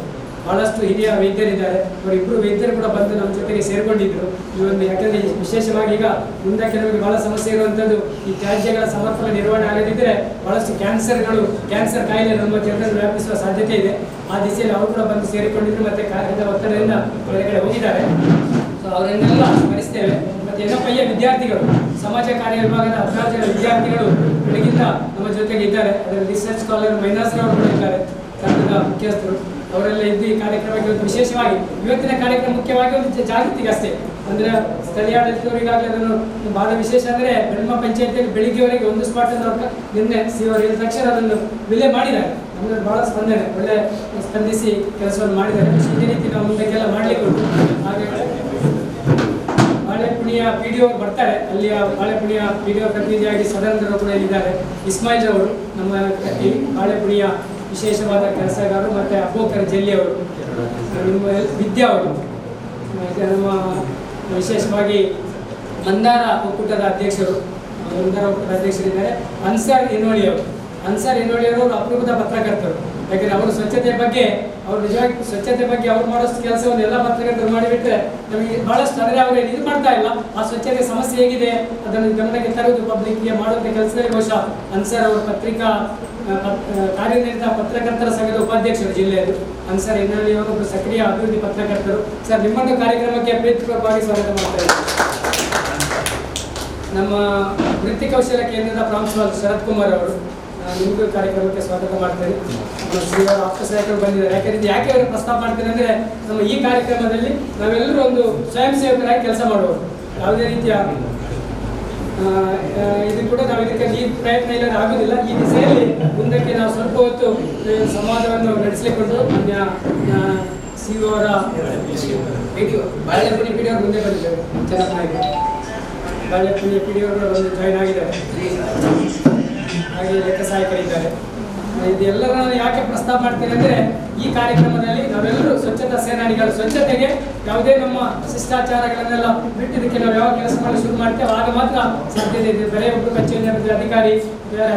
ಬಹಳಷ್ಟು ಹಿರಿಯ ವೈದ್ಯರಿದ್ದಾರೆ. ಅವರಿಬ್ಬರು ವೈದ್ಯರು ಕೂಡ ಬಂದು ನಮ್ಮ ಜೊತೆಗೆ ಸೇರಿಕೊಂಡಿದ್ದರು. ಈ ಒಂದು ಯಾಕಂದರೆ ವಿಶೇಷವಾಗಿ ಈಗ ಮುಂದಕ್ಕೆ ನಮಗೆ ಬಹಳ ಸಮಸ್ಯೆ ಇರುವಂಥದ್ದು ಈ ತ್ಯಾಜ್ಯಗಳ ಸಮರ್ಪಕ ನಿರ್ವಹಣೆ ಆಗದಿದ್ದರೆ ಬಹಳಷ್ಟು ಕ್ಯಾನ್ಸರ್ ಕಾಯಿಲೆ ನಮ್ಮ ಜನರನ್ನು ವ್ಯಾಪಿಸುವ ಸಾಧ್ಯತೆ ಇದೆ. ಆ ದಿಸೆಯಲ್ಲಿ ಅವರು ಕೂಡ ಬಂದು ಸೇರಿಕೊಂಡಿದ್ರು ಮತ್ತು ಕಾರ್ಯದ ಒತ್ತಡದಿಂದ ಬೇರೆ ಕಡೆ ಹೋಗಿದ್ದಾರೆ. ಸೊ ಅವರನ್ನೆಲ್ಲ ಸ್ಮರಿಸ್ತೇವೆ. ಮತ್ತು NFIಯ ವಿದ್ಯಾರ್ಥಿಗಳು, ಸಮಾಜ ಕಾರ್ಯ ವಿಭಾಗದ 16 ಜನ ವಿದ್ಯಾರ್ಥಿಗಳು ಬೆಳಗಿಂದ ನಮ್ಮ ಜೊತೆಗೆ ಇದ್ದಾರೆ. ಅದರಲ್ಲಿ ರಿಸರ್ಚ್ ಸ್ಕಾಲರ್ ಮೈನಾಸ್ರ ಅವರು ಕೂಡ ಇದ್ದಾರೆ, ತಂಡದ ಮುಖ್ಯಸ್ಥರು. ಅವರೆಲ್ಲ ಇದ್ದು ಈ ಕಾರ್ಯಕ್ರಮಕ್ಕೆ ಒಂದು ವಿಶೇಷವಾಗಿ ಇವತ್ತಿನ ಕಾರ್ಯಕ್ರಮ ಮುಖ್ಯವಾಗಿ ಒಂದು ಜಾಗೃತಿಗೆ ಅಷ್ಟೇ. ಅಂದರೆ ಸ್ಥಳೀಯ ಆಡಳಿತದವರಿಗಾಗಲೇ ಅದನ್ನು ಬಹಳ ವಿಶೇಷ ಅಂದರೆ ಬೆಳ್ಮ ಪಂಚಾಯತಿಯಲ್ಲಿ ಬೆಳಿಗ್ಗೆವರೆಗೆ ಒಂದು ಸ್ಪಾಟ್ ಅನ್ನು ನಿನ್ನೆ ಸಿ ಅವರು ಹೇಳಿದ ತಕ್ಷಣ ಅದನ್ನು ವಿಲೆ ಮಾಡಿದ್ದಾರೆ. ನಮಗೆ ಬಹಳ ಸ್ಪಂದನೆ, ಒಳ್ಳೆ ಸ್ಪಂದಿಸಿ ಕೆಲಸವನ್ನು ಮಾಡಿದ್ದಾರೆ. ಇದೇ ರೀತಿ ನಾವು ಮುಂದಕ್ಕೆಲ್ಲ ಮಾಡಲಿಕ್ಕೆ ಉಂಟು. ಹಾಗೆ ಬಾಳೆಪುಣಿಯ PDO ಬರ್ತಾರೆ, ಅಲ್ಲಿಯ ಬಾಳೆಪುಣಿಯ PDO ಪ್ರತಿನಿಧಿಯಾಗಿ ಸದಾನಂದರು ಕೂಡ ಇಲ್ಲಿದ್ದಾರೆ. ಇಸ್ಮಾಯಿಲ್ ಅವರು ನಮ್ಮ ಬಾಳೆಪುಣಿಯ ವಿಶೇಷವಾದ ಕೆಲಸಗಾರರು, ಮತ್ತು ಅಬೋಕರ್ ಜಲ್ಲಿ ಅವರು, ನಿಮ್ಮ ವಿದ್ಯಾ ಅವರು, ನಮ್ಮ ವಿಶೇಷವಾಗಿ ಮಂದಾರ ಒಕ್ಕೂಟದ ಅಧ್ಯಕ್ಷರು, ಅಧ್ಯಕ್ಷರಿದ್ದಾರೆ. ಅನ್ಸರ್ ಎನೋಳಿ ಅವರು ಅಪರೂಪದ ಪತ್ರಕರ್ತರು. ಯಾಕಂದರೆ ಅವರು ಸ್ವಚ್ಛತೆ ಬಗ್ಗೆ, ಅವರು ನಿಜವಾಗಿ ಸ್ವಚ್ಛತೆ ಬಗ್ಗೆ ಅವ್ರು ಮಾಡೋಷ್ಟು ಕೆಲಸವನ್ನು ಎಲ್ಲ ಪತ್ರಕರ್ತರು ಮಾಡಿಬಿಟ್ರೆ ನಮಗೆ ಬಹಳಷ್ಟು, ಅಂದರೆ ಅವರು ಇದು ಮಾಡ್ತಾ ಇಲ್ಲ. ಆ ಸ್ವಚ್ಛತೆ ಸಮಸ್ಯೆ ಹೇಗಿದೆ ಅದನ್ನು ಗಮನಕ್ಕೆ ತರುವುದು, ಪಬ್ಲಿಕ್ಗೆ ಮಾಡುವಂಥ ಕೆಲಸದಲ್ಲಿ ಬಹುಶಃ ಅನ್ಸರ್ ಅವರು ಕಾರ್ಯನಿರತ ಪತ್ರಕರ್ತರ ಸಂಘದ ಉಪಾಧ್ಯಕ್ಷರು ಜಿಲ್ಲೆಯದು. ಅನ್ಸರ್ ಎನೋಳಿ ಅವರು ಸಕ್ರಿಯ ಅಭಿವೃದ್ಧಿ ಪತ್ರಕರ್ತರು. ಸರ್, ನಿಮ್ಮನ್ನು ಕಾರ್ಯಕ್ರಮಕ್ಕೆ ಪ್ರೀತಿಪೂರ್ವಕವಾಗಿ ಸ್ವಾಗತ ಮಾಡ್ತಾ ಇದ್ದಾರೆ. ನಮ್ಮ ವೃತ್ತಿ ಕೌಶಲ್ಯ ಕೇಂದ್ರದ ಪ್ರಾಂಶುಪಾಲ ಶರತ್ ಕುಮಾರ್ ಅವರು, ನಿಮಗೂ ಕಾರ್ಯಕ್ರಮಕ್ಕೆ ಸ್ವಾಗತ ಮಾಡ್ತೇನೆ. ನಮ್ಮ ಶ್ರೀ ಅವರ ಆಪ್ತ ಸಹಾಯಕರು ಬಂದಿದ್ದಾರೆ. ಯಾಕೆ ಅವರು ಪ್ರಸ್ತಾಪ ಮಾಡ್ತೇನೆ ಅಂದರೆ, ನಮ್ಮ ಈ ಕಾರ್ಯಕ್ರಮದಲ್ಲಿ ನಾವೆಲ್ಲರೂ ಒಂದು ಸ್ವಯಂ ಸೇವಕರಾಗಿ ಕೆಲಸ ಮಾಡುವರು. ಯಾವುದೇ ರೀತಿಯ ಇದು ಕೂಡ ನಾವು ಇದಕ್ಕೆ ಈ ಪ್ರಯತ್ನ ಇಲ್ಲದೆ ಆಗುವುದಿಲ್ಲ. ಈ ದಿಸೆಯಲ್ಲಿ ಮುಂದಕ್ಕೆ ನಾವು ಸ್ವಲ್ಪ ಹೊತ್ತು ಸಂವಾದವನ್ನು ನಡೆಸಲಿಕ್ಕೊಂಡು CEO ಅವರ ಬಾಳೆಪುಣಿ PDO ಮುಂದೆ ಬಂದಿದ್ದಾರೆ. ಚೆನ್ನಾಗಿ ಬಾಳೆಪುಣಿ PDO ಒಂದು ಜಾಯ್ನ್ ಆಗಿದ್ದಾರೆ. ಹಾಗೆ ಲೆಕ್ಕ ಸಹಾಯಕರಿದ್ದಾರೆ. ಇದೆಲ್ಲರ ಯಾಕೆ ಪ್ರಸ್ತಾಪ ಮಾಡ್ತೇನೆ ಅಂದರೆ, ಈ ಕಾರ್ಯಕ್ರಮದಲ್ಲಿ ನಾವೆಲ್ಲರೂ ಸ್ವಚ್ಛತಾ ಸೇನಾನಿಗಳು. ಸ್ವಚ್ಛತೆಗೆ ಯಾವುದೇ ನಮ್ಮ ಶಿಷ್ಟಾಚಾರಗಳನ್ನೆಲ್ಲ ಬಿಟ್ಟಿದ್ದಕ್ಕೆ ನಾವು ಯಾವ ಕೆಲಸ ಮಾಡಲು ಶುರು ಮಾಡ್ತೇವೆ ಆಗ ಮಾತ್ರ ಸಾಧ್ಯತೆ ಇದೆ. ಬರೀ ಒಬ್ಬರು ಕಚೇರಿ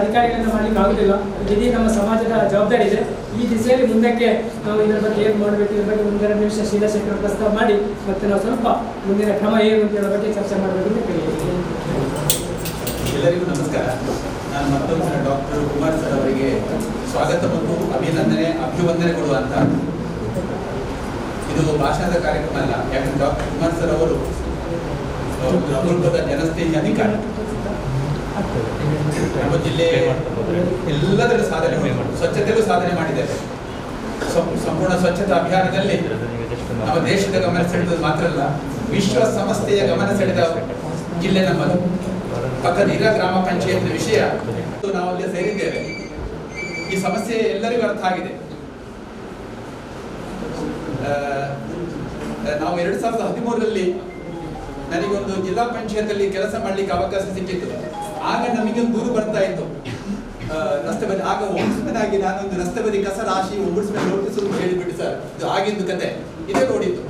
ಅಧಿಕಾರಿಗಳಿಂದ ಮಾಡಲಿಕ್ಕೆ ಆಗುವುದಿಲ್ಲ. ಇಡೀ ನಮ್ಮ ಸಮಾಜದ ಜವಾಬ್ದಾರಿ ಇದೆ. ಈ ದಿಸೆಯಲ್ಲಿ ಮುಂದಕ್ಕೆ ನಾವು ಇದರ ಬಗ್ಗೆ ಏನು ಮಾಡಬೇಕು, ಇದರ ಬಗ್ಗೆ ಮುಂದಿನ ನಿಮಿಷ ಶೀಲಾಶೇಖರ ಪ್ರಸ್ತಾಪ ಮಾಡಿ ಮತ್ತೆ ನಾವು ಸ್ವಲ್ಪ ಮುಂದಿನ ಕ್ರಮ ಏನು ಅಂತ ಹೇಳೋ ಬಗ್ಗೆ ಚರ್ಚೆ ಮಾಡಬೇಕು ಅಂತ ಕೇಳಿದ್ದೀನಿ. ಎಲ್ಲರಿಗೂ ನಮಸ್ಕಾರ. ನಾನು ಮತ್ತೊಮ್ಮೆ ಡಾಕ್ಟರ್ ಕುಮಾರ್ ಸರ್ ಅವರಿಗೆ ಸ್ವಾಗತ ಮತ್ತು ಅಭಿವಂದನೆಗಳು ಅಂತ. ಇದು ಭಾಷಣದ ಕಾರ್ಯಕ್ರಮ ಅಲ್ಲ, ಯಾಕಂದ್ರೆ ಡಾಕ್ಟರ್ ಕುಮಾರ್ ಸರ್ ಅವರು ಅಪರೂಪದ ಜನಸ್ನೇಹಿ ಅಧಿಕಾರಿ. ನಮ್ಮ ಜಿಲ್ಲೆ ಎಲ್ಲದರಲ್ಲೂ ಸಾಧನೆ, ಸ್ವಚ್ಛತೆಯಲ್ಲೂ ಸಾಧನೆ ಮಾಡಿದ್ದಾರೆ. ಸಂಪೂರ್ಣ ಸ್ವಚ್ಛತಾ ಅಭಿಯಾನದಲ್ಲಿ ನಮ್ಮ ದೇಶದ ಗಮನ ಸೆಳೆದ ಮಾತ್ರ ಅಲ್ಲ, ವಿಶ್ವಸಂಸ್ಥೆಯ ಗಮನ ಸೆಳೆದ ಜಿಲ್ಲೆ ನಮ್ಮದು. ಪಕ್ಕದ ಇರಾ ಗ್ರಾಮ ಪಂಚಾಯತ್ ವಿಷಯ ನಾವು ಅಲ್ಲಿ ಸೇರಿದ್ದೇವೆ. ಈ ಸಮಸ್ಯೆ ಎಲ್ಲರಿಗೂ ಅರ್ಥ ಆಗಿದೆ. ನಾವು 2013ರಲ್ಲಿ ನನಗೊಂದು ಜಿಲ್ಲಾ ಪಂಚಾಯತ್ ಕೆಲಸ ಮಾಡ್ಲಿಕ್ಕೆ ಅವಕಾಶ ಸಿಕ್ಕಿತ್ತು. ಆಗ ನಮಗೆ ಒಂದು ದೂರು ಬರ್ತಾ ಇತ್ತು, ರಸ್ತೆ ಬದಿ. ಆಗ ಓಂಬುಡ್ಸ್ಮನ್ ಆಗಿ ನಾನೊಂದು ರಸ್ತೆ ಬದಿ ಕಸ ರಾಶಿ ಓಂಬುಡ್ಸ್ಮನ್ ನೋಟಿಸ್ ಹೇಳಿಬಿಟ್ಟು, ಸರ್ ಇದು ಆಗಿದ್ದು ಕತೆ, ಇದೇ ರೋಡಿತ್ತು.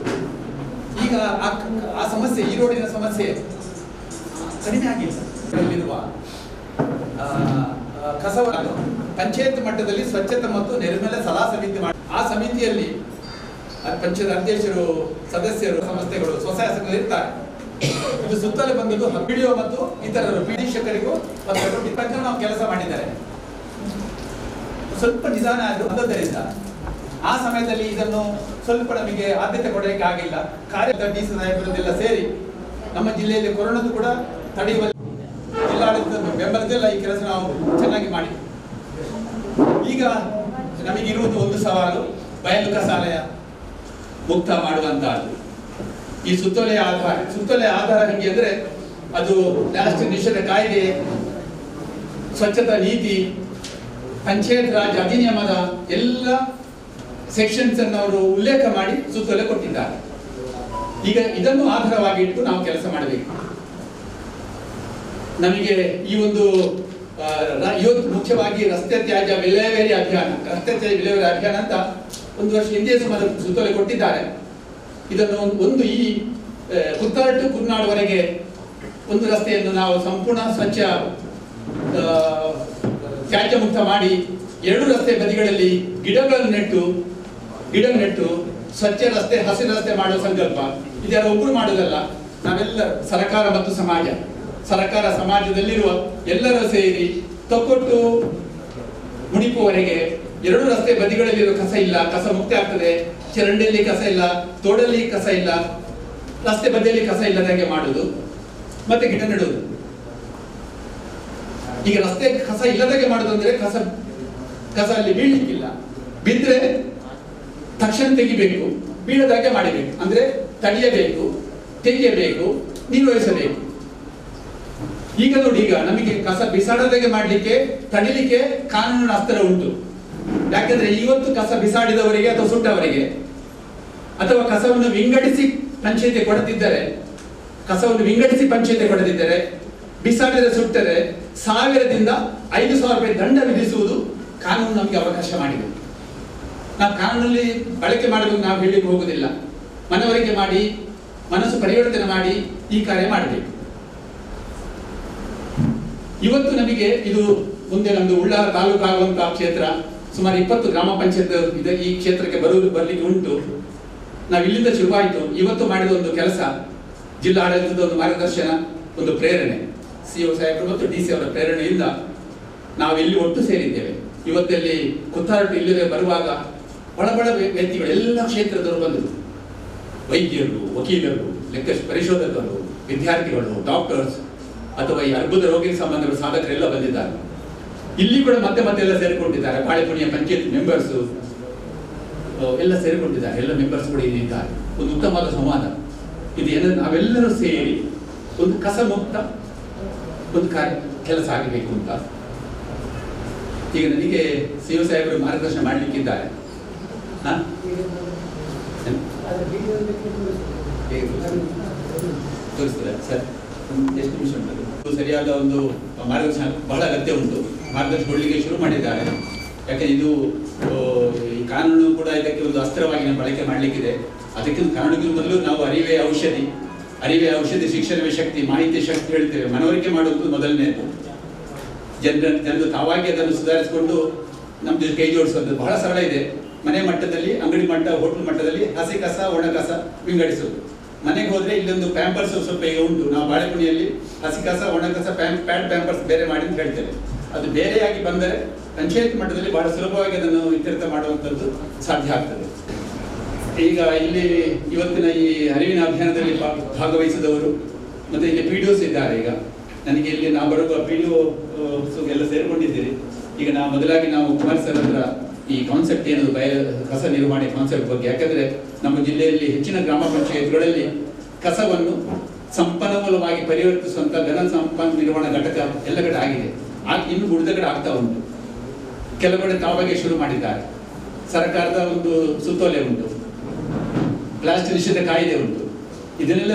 ಈಗ ಆ ಸಮಸ್ಯೆ, ಈ ರೋಡಿನ ಸಮಸ್ಯೆ ಕಡಿಮೆ ಆಗಿಲ್ಲ. ಇಲ್ಲಿರುವ ಕಸವನ್ನು ಪಂಚಾಯತ್ ಮಟ್ಟದಲ್ಲಿ ಸ್ವಚ್ಛತೆ ಮತ್ತು ನಿರ್ಮಲ ಸಲಹಾ ಸಮಿತಿ ಮಾಡಿ, ಆ ಸಮಿತಿಯಲ್ಲಿ ಪಂಚಾಯತ್ ಅಧ್ಯಕ್ಷರು, ಸದಸ್ಯರು, ಸಂಸ್ಥೆಗಳು, ಸ್ವಸಹಾಯ ಸಂಘಗಳು ಇರ್ತಾರೆ. ಇದು ಸುತ್ತಲೇ ಬಂದದ್ದು PDO ಮತ್ತು ಇತರರು, ನಿರೀಕ್ಷಕರಿಗೂ ಮತ್ತು ನಾವು ಕೆಲಸ ಮಾಡಿದ್ದಾರೆ. ಸ್ವಲ್ಪ ನಿಧಾನ ಆದ್ರಿಂದ ಆ ಸಮಯದಲ್ಲಿ ಇದನ್ನು ಸ್ವಲ್ಪ ನಮಗೆ ಆದ್ಯತೆ ಕೊಡಲಿಕ್ಕೆ ಆಗಿಲ್ಲ. ಕಾರ್ಯದ DC ನಾಯಕರದೆಲ್ಲ ಸೇರಿ ನಮ್ಮ ಜಿಲ್ಲೆಯಲ್ಲಿ ಕೊರೋನಾದು ಕೂಡ ತಡೆಯುವಲ್ಲಿ ಜಿಲ್ಲಾಡಳಿತದ ಬೆಂಬಲದೆಲ್ಲ ಈ ಕೆಲಸ ನಾವು ಚೆನ್ನಾಗಿ ಮಾಡಿ. ಈಗ ನಮಗಿರುವುದು ಒಂದು ಸವಾಲು, ಬಯಲು ಕಸಾಲಯ ಮುಕ್ತ ಮಾಡುವಂತಹದ್ದು. ಈ ಸುತ್ತೋಲೆಯ ಆಧಾರ ಹೇಗೆ ಅಂದರೆ, ಅದು ಪ್ಲಾಸ್ಟಿಕ್ ನಿಷೇಧ ಕಾಯ್ದೆ, ಸ್ವಚ್ಛತಾ ನೀತಿ, ಪಂಚಾಯತ್ ರಾಜ್ ಅಧಿನಿಯಮದ ಎಲ್ಲ ಸೆಕ್ಷನ್ಸ್ ಅನ್ನು ಅವರು ಉಲ್ಲೇಖ ಮಾಡಿ ಸುತ್ತೋಲೆ ಕೊಟ್ಟಿದ್ದಾರೆ. ಈಗ ಇದನ್ನು ಆಧಾರವಾಗಿ ಇಟ್ಟು ನಾವು ಕೆಲಸ ಮಾಡಬೇಕು. ನಮಗೆ ಈ ಒಂದು ಇವತ್ತು ಮುಖ್ಯವಾಗಿ ರಸ್ತೆ ತ್ಯಾಜ್ಯ ವಿಲೇವಾರಿ ಅಭಿಯಾನ ಅಂತ ಒಂದು ವರ್ಷ ಹಿಂದೆ ಸುಮಾರು ಸುತ್ತೋಲೆ ಕೊಟ್ಟಿದ್ದಾರೆ. ಇದನ್ನು ಒಂದು ಈ ಪುತ್ತಾರ್ ಟು ಕುರ್ನಾಡ್ವರೆಗೆ ಒಂದು ರಸ್ತೆಯನ್ನು ನಾವು ಸಂಪೂರ್ಣ ಸ್ವಚ್ಛ ತ್ಯಾಜ್ಯ ಮುಕ್ತ ಮಾಡಿ, 2 ರಸ್ತೆ ಬದಿಗಳಲ್ಲಿ ಗಿಡಗಳನ್ನು ನೆಟ್ಟು ಸ್ವಚ್ಛ ರಸ್ತೆ, ಹಸಿರು ರಸ್ತೆ ಮಾಡುವ ಸಂಕಲ್ಪ. ಇದೆಲ್ಲ ಒಬ್ಬರು ಮಾಡುವುದಲ್ಲ, ನಾವೆಲ್ಲ ಸರ್ಕಾರ ಮತ್ತು ಸಮಾಜದಲ್ಲಿರುವ ಎಲ್ಲರೂ ಸೇರಿ ತೊಕ್ಕೊಟ್ಟು ಮುಡಿಪುವರೆಗೆ 2 ರಸ್ತೆ ಬದಿಗಳಲ್ಲಿರುವ ಕಸ ಇಲ್ಲ, ಕಸ ಮುಕ್ತ ಆಗ್ತದೆ. ಚರಂಡಿಯಲ್ಲಿ ಕಸ ಇಲ್ಲ, ತೋಡಲ್ಲಿ ಕಸ ಇಲ್ಲ, ರಸ್ತೆ ಬದಿಯಲ್ಲಿ ಕಸ ಇಲ್ಲದಾಗೆ ಮಾಡುವುದು. ಮತ್ತೆ ಗಿಡ ನೆಡುವುದು. ಈಗ ರಸ್ತೆ ಕಸ ಇಲ್ಲದಾಗೆ ಮಾಡುದು ಅಂದ್ರೆ ಕಸ ಅಲ್ಲಿ ಬೀಳ್ಲಿಕ್ಕಿಲ್ಲ, ಬಿದ್ರೆ ತಕ್ಷಣ ತೆಗಿಬೇಕು, ಬೀಳದಾಗೆ ಮಾಡಬೇಕು. ಅಂದ್ರೆ ತಡೆಯಬೇಕು, ತೆಗೆಯಬೇಕು, ನಿರ್ವಹಿಸಬೇಕು. ಈಗ ನೋಡಿ, ಈಗ ನಮಗೆ ಕಸ ಬಿಸಾಡದಾಗೆ ಮಾಡ್ಲಿಕ್ಕೆ ತಡಿಲಿಕ್ಕೆ ಕಾನೂನಿನ ಅಸ್ತ್ರ ಉಂಟು. ಯಾಕಂದ್ರೆ ಇವತ್ತು ಕಸ ಬಿಸಾಡಿದವರಿಗೆ ಅಥವಾ ಸುಟ್ಟವರಿಗೆ ಅಥವಾ ಕಸವನ್ನು ವಿಂಗಡಿಸಿ ಪಂಚಾಯತಿ ಕೊಡದಿದ್ದರೆ, ಬಿಸಾಡಿದ ಸುಟ್ಟರೆ 1000ದಿಂದ 5,000 ರೂಪಾಯಿ ದಂಡ ವಿಧಿಸುವುದು ಕಾನೂನು ನಮಗೆ ಅವಕಾಶ ಮಾಡಿದೆ. ನಾವು ಕಾನೂನಲ್ಲಿ ಬಳಕೆ ಮಾಡಬೇಕು ನಾವು ಹೇಳಲಿಕ್ಕೆ ಹೋಗುದಿಲ್ಲ. ಮನವರಿಕೆ ಮಾಡಿ, ಮನಸ್ಸು ಪರಿವರ್ತನೆ ಮಾಡಿ ಈ ಕಾರ್ಯ ಮಾಡಬೇಕು. ಇವತ್ತು ನಮಗೆ ಇದು ಮುಂದೆ ನಮ್ದು ಉಳ್ಳಾಲ ತಾಲೂಕು ಆಗುವಂತಹ ಕ್ಷೇತ್ರ, ಸುಮಾರು 20 ಗ್ರಾಮ ಪಂಚಾಯತ್ ಇದೆ ಈ ಕ್ಷೇತ್ರಕ್ಕೆ ಬರ್ಲಿಕ್ಕೆ ಉಂಟು. ನಾವು ಇಲ್ಲಿಂದ ಶುರುವಾಯಿತು. ಇವತ್ತು ಮಾಡಿದ ಒಂದು ಕೆಲಸ, ಜಿಲ್ಲಾ ಆಡಳಿತದ ಒಂದು ಮಾರ್ಗದರ್ಶನ, ಒಂದು ಪ್ರೇರಣೆ, CO ಸಾಹೇಬರು ಮತ್ತು DC ಅವರ ಪ್ರೇರಣೆಯಿಂದ ನಾವು ಇಲ್ಲಿ ಒಟ್ಟು ಸೇರಿದ್ದೇವೆ. ಇವತ್ತಲ್ಲಿ ಕುತ್ತಾರಟ್ಟು ಇಲ್ಲಿಗೆ ಬರುವಾಗ ಬಡ ವ್ಯಕ್ತಿಗಳು ಎಲ್ಲ ಕ್ಷೇತ್ರದವರು ಬಂದರು. ವೈದ್ಯರು, ವಕೀಲರು, ಪರಿಶೋಧಕರು, ವಿದ್ಯಾರ್ಥಿಗಳು, ಡಾಕ್ಟರ್ಸ್ ಅಥವಾ ಈ ಅರ್ಬುದ ರೋಗಿಗೆ ಸಂಬಂಧಪಟ್ಟ ಸಾಧಕರೆಲ್ಲ ಬಂದಿದ್ದಾರೆ. ಇಲ್ಲಿ ಕೂಡ ಮತ್ತೆ ಎಲ್ಲ ಸೇರಿಕೊಂಡಿದ್ದಾರೆ. ಬಾಳೆಪುಣಿಯ ಪಂಚಾಯತ್ ಮೆಂಬರ್ಸ್ ಎಲ್ಲ ಸೇರಿಕೊಂಡಿದ್ದಾರೆ. ಎಲ್ಲ ಮೆಂಬರ್ಸ್ ಕೂಡ ಇದ್ದಾರೆ. ಒಂದು ಉತ್ತಮವಾದ ಸಂವಾದ ಇದು. ಏನಂದ್ರೆ ನಾವೆಲ್ಲರೂ ಸೇರಿ ಒಂದು ಕಸ ಮುಕ್ತ ಒಂದು ಕೆಲಸ ಆಗಬೇಕು ಅಂತ ಈಗ ನನಗೆ CO ಸಾಹೇಬರು ಮಾರ್ಗದರ್ಶನ ಮಾಡಲಿಕ್ಕಿದ್ದಾರೆ. ತೋರಿಸ್ತಾರೆ ಸರ್, ಎಷ್ಟು ನಿಮಿಷ ಉಂಟು? ಸರಿಯಾದ ಒಂದು ಮಾರ್ಗದರ್ಶನ ಬಹಳ ಅಗತ್ಯ ಉಂಟು. ಮಾರ್ಗದರ್ಶನ ಕೊಡಲಿಕ್ಕೆ ಶುರು ಮಾಡಿದ್ದಾರೆ. ಯಾಕಂದ್ರೆ ಇದು ಈ ಕಾನೂನು ಕೂಡ ಇದಕ್ಕೆ ಒಂದು ಅಸ್ತ್ರವಾಗಿ ನಾವು ಬಳಕೆ ಮಾಡಲಿಕ್ಕಿದೆ. ಅದಕ್ಕೆ ಕಾನೂನಿಗೆ ಮೊದಲು ನಾವು ಅರಿವೇ ಔಷಧಿ, ಶಿಕ್ಷಣವೇ ಶಕ್ತಿ, ಮಾಹಿತಿ ಶಕ್ತಿ ಹೇಳ್ತೇವೆ. ಮನವರಿಕೆ ಮಾಡುವುದು ಮೊದಲನೇದು. ಜನರು ತಾವಾಗಿ ಅದನ್ನು ಸುಧಾರಿಸಿಕೊಂಡು ನಮ್ದು ಕೈ ಜೋಡಿಸೋದು ಬಹಳ ಸರಳ ಇದೆ. ಮನೆ ಮಟ್ಟದಲ್ಲಿ, ಅಂಗಡಿ ಮಟ್ಟ, ಹೋಟೆಲ್ ಮಟ್ಟದಲ್ಲಿ ಹಸಿ ಕಸ, ಒಣ ಕಸ ವಿಂಗಡಿಸೋದು. ಮನೆಗೆ ಹೋದ್ರೆ ಇಲ್ಲೊಂದು ಪ್ಯಾಂಪರ್ಸ್ ಸ್ವಲ್ಪ ಈಗ ಉಂಟು. ನಾವು ಬಾಳೆಪುಣಿಯಲ್ಲಿ ಹಸಿ ಕಸ, ಒಣ ಕಸ, ಪ್ಯಾಡ್ ಪ್ಯಾಂಪರ್ಸ್ ಬೇರೆ ಮಾಡಿ ಅಂತ ಹೇಳ್ತೇವೆ. ಅದು ಬೇರೆಯಾಗಿ ಬಂದರೆ ಪಂಚಾಯತ್ ಮಟ್ಟದಲ್ಲಿ ಬಹಳ ಸುಲಭವಾಗಿ ಅದನ್ನು ಇತ್ಯರ್ಥ ಮಾಡುವಂಥದ್ದು ಸಾಧ್ಯ ಆಗ್ತದೆ. ಈಗ ಇಲ್ಲಿ ಇವತ್ತಿನ ಈ ಅರಿವಿನ ಅಭಿಯಾನದಲ್ಲಿ ಭಾಗವಹಿಸಿದವರು ಮತ್ತೆ ಇಲ್ಲಿ PDOs ಇದ್ದಾರೆ. ಈಗ ನನಗೆ ಇಲ್ಲಿ ನಾವು ಬರುವ PDO ಎಲ್ಲ ಸೇರಿಕೊಂಡಿದ್ದೀರಿ. ಈಗ ಮೊದಲಾಗಿ ನಾವು ಕುಮಾರ್ ಸರ್ ಹತ್ರ ಈ ಕಾನ್ಸೆಪ್ಟ್ ಏನದು ಕಸ ನಿರ್ವಹಣೆ ಕಾನ್ಸೆಪ್ಟ್ ಬಗ್ಗೆ, ಯಾಕಂದ್ರೆ ನಮ್ಮ ಜಿಲ್ಲೆಯಲ್ಲಿ ಹೆಚ್ಚಿನ ಗ್ರಾಮ ಪಂಚಾಯತ್ಗಳಲ್ಲಿ ಕಸವನ್ನು ಸಂಪನ್ಮೂಲವಾಗಿ ಪರಿವರ್ತಿಸುವಂತ ಘನ ಸಂಪನ್ಮೂಲ ನಿರ್ವಹಣಾ ಘಟಕ ಎಲ್ಲ ಕಡೆ ಆಗಿದೆ. ಇನ್ನು ಉಳಿದ ಕಡೆ ಆಗ್ತಾ ಉಂಟು. ಕೆಲವು ಕಡೆ ತಾವಾಗೆ ಶುರು ಮಾಡಿದ್ದಾರೆ. ಸರ್ಕಾರದ ಒಂದು ಸುತ್ತೋಲೆ ಉಂಟು, ಪ್ಲಾಸ್ಟಿಕ್ ನಿಷೇಧ ಕಾಯ್ದೆ ಉಂಟು, ಇದನ್ನೆಲ್ಲ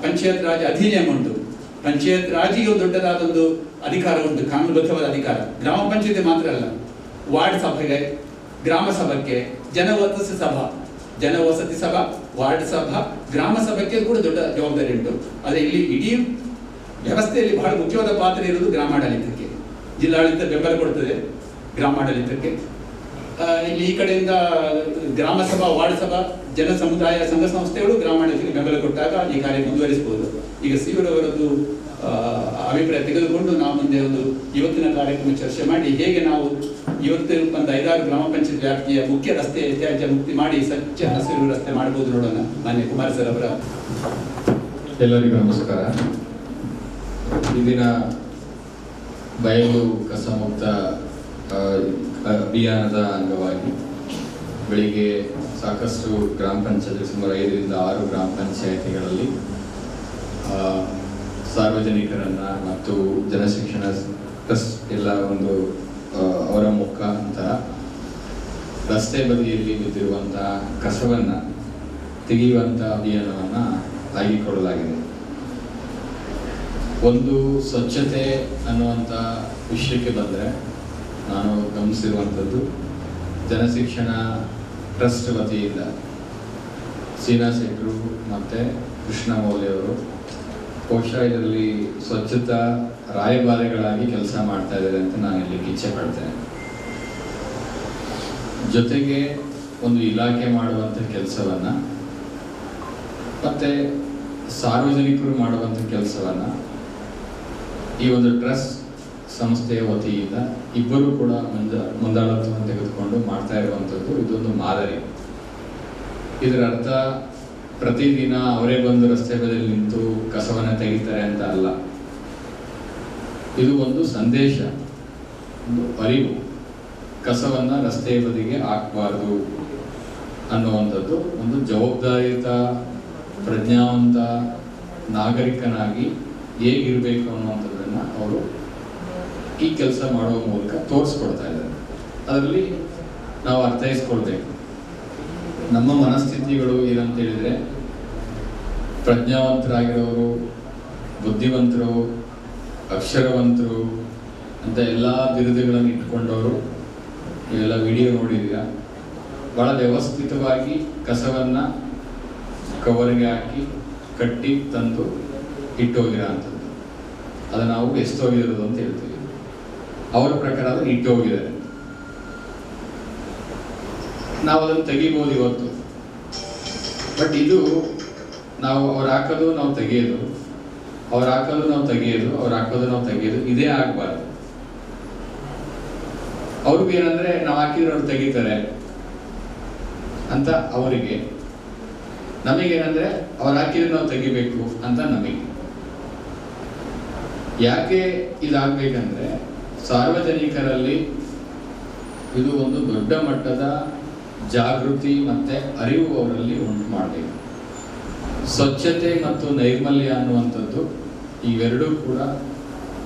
ಪಂಚಾಯತ್ ರಾಜ್ ಅಧಿನಿಯಮ ಉಂಟು. ಪಂಚಾಯತ್ ರಾಜಿಗೆ ದೊಡ್ಡದಾದ ಒಂದು ಅಧಿಕಾರ ಉಂಟು, ಕಾನೂನುಬದ್ಧವಾದ ಅಧಿಕಾರ. ಗ್ರಾಮ ಪಂಚಾಯತಿ ಮಾತ್ರ ಅಲ್ಲ, ವಾರ್ಡ್ ಸಭೆಗೆ, ಗ್ರಾಮ ಸಭಕ್ಕೆ, ಜನವಸತಿ ಸಭಾ, ವಾರ್ಡ್ ಸಭಾ, ಗ್ರಾಮ ಸಭೆಗೆ ಕೂಡ ದೊಡ್ಡ ಜವಾಬ್ದಾರಿ ಉಂಟು. ಆದರೆ ಇಲ್ಲಿ ಇಡೀ ವ್ಯವಸ್ಥೆಯಲ್ಲಿ ಬಹಳ ಮುಖ್ಯವಾದ ಪಾತ್ರ ಇರುವುದು ಗ್ರಾಮಾಡಳಿತಕ್ಕೆ. ಜಿಲ್ಲಾಡಳಿತ ಬೆಂಬಲ ಕೊಡ್ತದೆ ಗ್ರಾಮಾಡಳಿತಕ್ಕೆ. ಇಲ್ಲಿ ಈ ಕಡೆಯಿಂದ ಗ್ರಾಮ ಸಭಾ, ವಾರ್ಡ್ ಸಭಾ, ಜನ ಸಮುದಾಯ ಸಂಘ ಸಂಸ್ಥೆಗಳು ಗ್ರಾಮಾಡಳಿತಕ್ಕೆ ಬೆಂಬಲ ಕೊಟ್ಟಾಗ ಈ ಕಾರ್ಯ ಮುಂದುವರಿಸಬಹುದು. ಈಗ ಸಿವರವರದ್ದು ಅಭಿಪ್ರಾಯ ತೆಗೆದುಕೊಂಡು ನಾವು ಮುಂದೆ ಒಂದು ಇವತ್ತಿನ ಕಾರ್ಯಕ್ರಮ ಚರ್ಚೆ ಮಾಡಿ ಹೇಗೆ ನಾವು ಇವತ್ತು ಒಂದು 5-6 ಗ್ರಾಮ ಪಂಚಾಯತ್ ವ್ಯಾಪ್ತಿಯ ಮುಖ್ಯ ರಸ್ತೆ ತ್ಯಾಜ್ಯ ಮುಕ್ತಿ ಮಾಡಿ ಸ್ವಚ್ಛ ಹಸಿರು ರಸ್ತೆ ಮಾಡಬಹುದು ನೋಡೋಣ. ಮಾನ್ಯ ಕುಮಾರ್ ಸರ್ ಅವರ. ಎಲ್ಲರಿಗೂ ನಮಸ್ಕಾರ. ಇಂದಿನ ಬಯಲು ಕಸ ಮುಕ್ತ ಅಭಿಯಾನದ ಅಂಗವಾಗಿ ಬೆಳಿಗ್ಗೆ ಸಾಕಷ್ಟು ಗ್ರಾಮ ಪಂಚಾಯತ್, ಸುಮಾರು 5ರಿಂದ 6 ಗ್ರಾಮ ಪಂಚಾಯತಿಗಳಲ್ಲಿ ಸಾರ್ವಜನಿಕರನ್ನು ಮತ್ತು ಜನಶಿಕ್ಷಣ ಟ್ರಸ್ಟ್ ಎಲ್ಲ ಒಂದು ಅವರ ಮುಖಾಂತರ ರಸ್ತೆ ಬದಿಯಲ್ಲಿ ಬಿದ್ದಿರುವಂಥ ಕಸವನ್ನು ತೆಗೆಯುವಂಥ ಅಭಿಯಾನವನ್ನು ಆಗಿಕೊಳ್ಳಲಾಗಿದೆ. ಒಂದು ಸ್ವಚ್ಛತೆ ಅನ್ನುವಂಥ ವಿಷಯಕ್ಕೆ ಬಂದರೆ ನಾನು ಗಮನಿಸಿರುವಂಥದ್ದು, ಜನಶಿಕ್ಷಣ ಟ್ರಸ್ಟ್ ವತಿಯಿಂದ ಸೀನಾ ಶೆಟ್ಟರು ಮತ್ತು ಕೃಷ್ಣ ಮೌಲ್ಯವರು ಬಹುಶಃ ಇದರಲ್ಲಿ ಸ್ವಚ್ಛತಾ ರಾಯಭಾರಿಗಳಾಗಿ ಕೆಲಸ ಮಾಡ್ತಾ ಇದ್ದಾರೆ ಅಂತ ನಾನು ಇಲ್ಲಿ ಇಚ್ಛೆ ಪಡ್ತೇನೆ. ಜೊತೆಗೆ ಒಂದು ಇಲಾಖೆ ಮಾಡುವಂಥ ಕೆಲಸವನ್ನು ಮತ್ತು ಸಾರ್ವಜನಿಕರು ಮಾಡುವಂಥ ಕೆಲಸವನ್ನು ಈ ಒಂದು ಟ್ರಸ್ಟ್ ಸಂಸ್ಥೆಯ ವತಿಯಿಂದ ಇಬ್ಬರು ಕೂಡ ಮುಂದಾಳತ್ವವನ್ನು ತೆಗೆದುಕೊಂಡು ಮಾಡ್ತಾ ಇರುವಂಥದ್ದು ಇದೊಂದು ಮಾದರಿ. ಇದರ ಅರ್ಥ ಪ್ರತಿದಿನ ಅವರೇ ಬಂದು ರಸ್ತೆ ಬದಿಯಲ್ಲಿ ನಿಂತು ಕಸವನ್ನು ತೆಗಿತಾರೆ ಅಂತ ಅಲ್ಲ. ಇದು ಒಂದು ಸಂದೇಶ, ಒಂದು ಅರಿವು. ಕಸವನ್ನು ರಸ್ತೆ ಬದಿಗೆ ಹಾಕಬಾರ್ದು ಅನ್ನುವಂಥದ್ದು ಒಂದು ಜವಾಬ್ದಾರಿಯುತ ಪ್ರಜ್ಞಾವಂತ ನಾಗರಿಕನಾಗಿ ಹೇಗಿರಬೇಕು ಅನ್ನುವಂಥದ್ದನ್ನು ಅವರು ಈ ಕೆಲಸ ಮಾಡುವ ಮೂಲಕ ತೋರಿಸ್ಕೊಡ್ತಾ ಇದ್ದಾರೆ. ಅದರಲ್ಲಿ ನಾವು ಅರ್ಥೈಸ್ಕೊಳ್ಬೇಕು. ನಮ್ಮ ಮನಸ್ಥಿತಿಗಳು ಏನಂತ ಹೇಳಿದರೆ, ಪ್ರಜ್ಞಾವಂತರಾಗಿರೋರು, ಬುದ್ಧಿವಂತರು, ಅಕ್ಷರವಂತರು ಅಂತ ಎಲ್ಲ ಬಿರುದುಗಳನ್ನು ಇಟ್ಕೊಂಡವರು, ಇವೆಲ್ಲ ವಿಡಿಯೋ ನೋಡಿದ್ದೀರಾ, ಭಾಳ ವ್ಯವಸ್ಥಿತವಾಗಿ ಕಸವನ್ನು ಕವರ್ಗೆ ಹಾಕಿ ಕಟ್ಟಿ ತಂದು ಇಟ್ಟೋಗಿರೋ ಅಂಥದ್ದು. ಅದು ನಾವು ಎಷ್ಟೋಗಿರೋದು ಅಂತ ಹೇಳ್ತೀವಿ. ಅವರ ಪ್ರಕಾರ ಅದು ಇಟ್ಟೋಗಿದ್ದಾರೆ. ನಾವು ಅದನ್ನು ತೆಗಿಬೋದು ಇವತ್ತು. ಬಟ್ ಇದು ನಾವು ಅವ್ರು ಹಾಕೋದು ನಾವು ತೆಗೆಯೋದು, ಅವ್ರು ಹಾಕೋದು ನಾವು ತೆಗೆಯೋದು, ಅವ್ರು ಹಾಕೋದು ನಾವು ತೆಗೆಯೋದು, ಇದೇ ಆಗಬಾರ್ದು. ಅವ್ರಿಗೆ ಏನಂದ್ರೆ ನಾವು ಹಾಕಿದ್ರೆ ಅವ್ರು ತೆಗಿತಾರೆ ಅಂತ ಅವರಿಗೆ, ನಮಗೇನಂದ್ರೆ ಅವ್ರು ಹಾಕಿದ್ರೆ ನಾವು ತೆಗಿಬೇಕು ಅಂತ ನಮಗೆ. ಯಾಕೆ ಇದಾಗಬೇಕಂದ್ರೆ ಸಾರ್ವಜನಿಕರಲ್ಲಿ ಇದು ಒಂದು ದೊಡ್ಡ ಮಟ್ಟದ ಜಾಗೃತಿ ಮತ್ತೆ ಅರಿವು ಅವರಲ್ಲಿ ಉಂಟು ಮಾಡಬೇಕು. ಸ್ವಚ್ಛತೆ ಮತ್ತು ನೈರ್ಮಲ್ಯ ಅನ್ನುವಂಥದ್ದು ಇವೆರಡೂ ಕೂಡ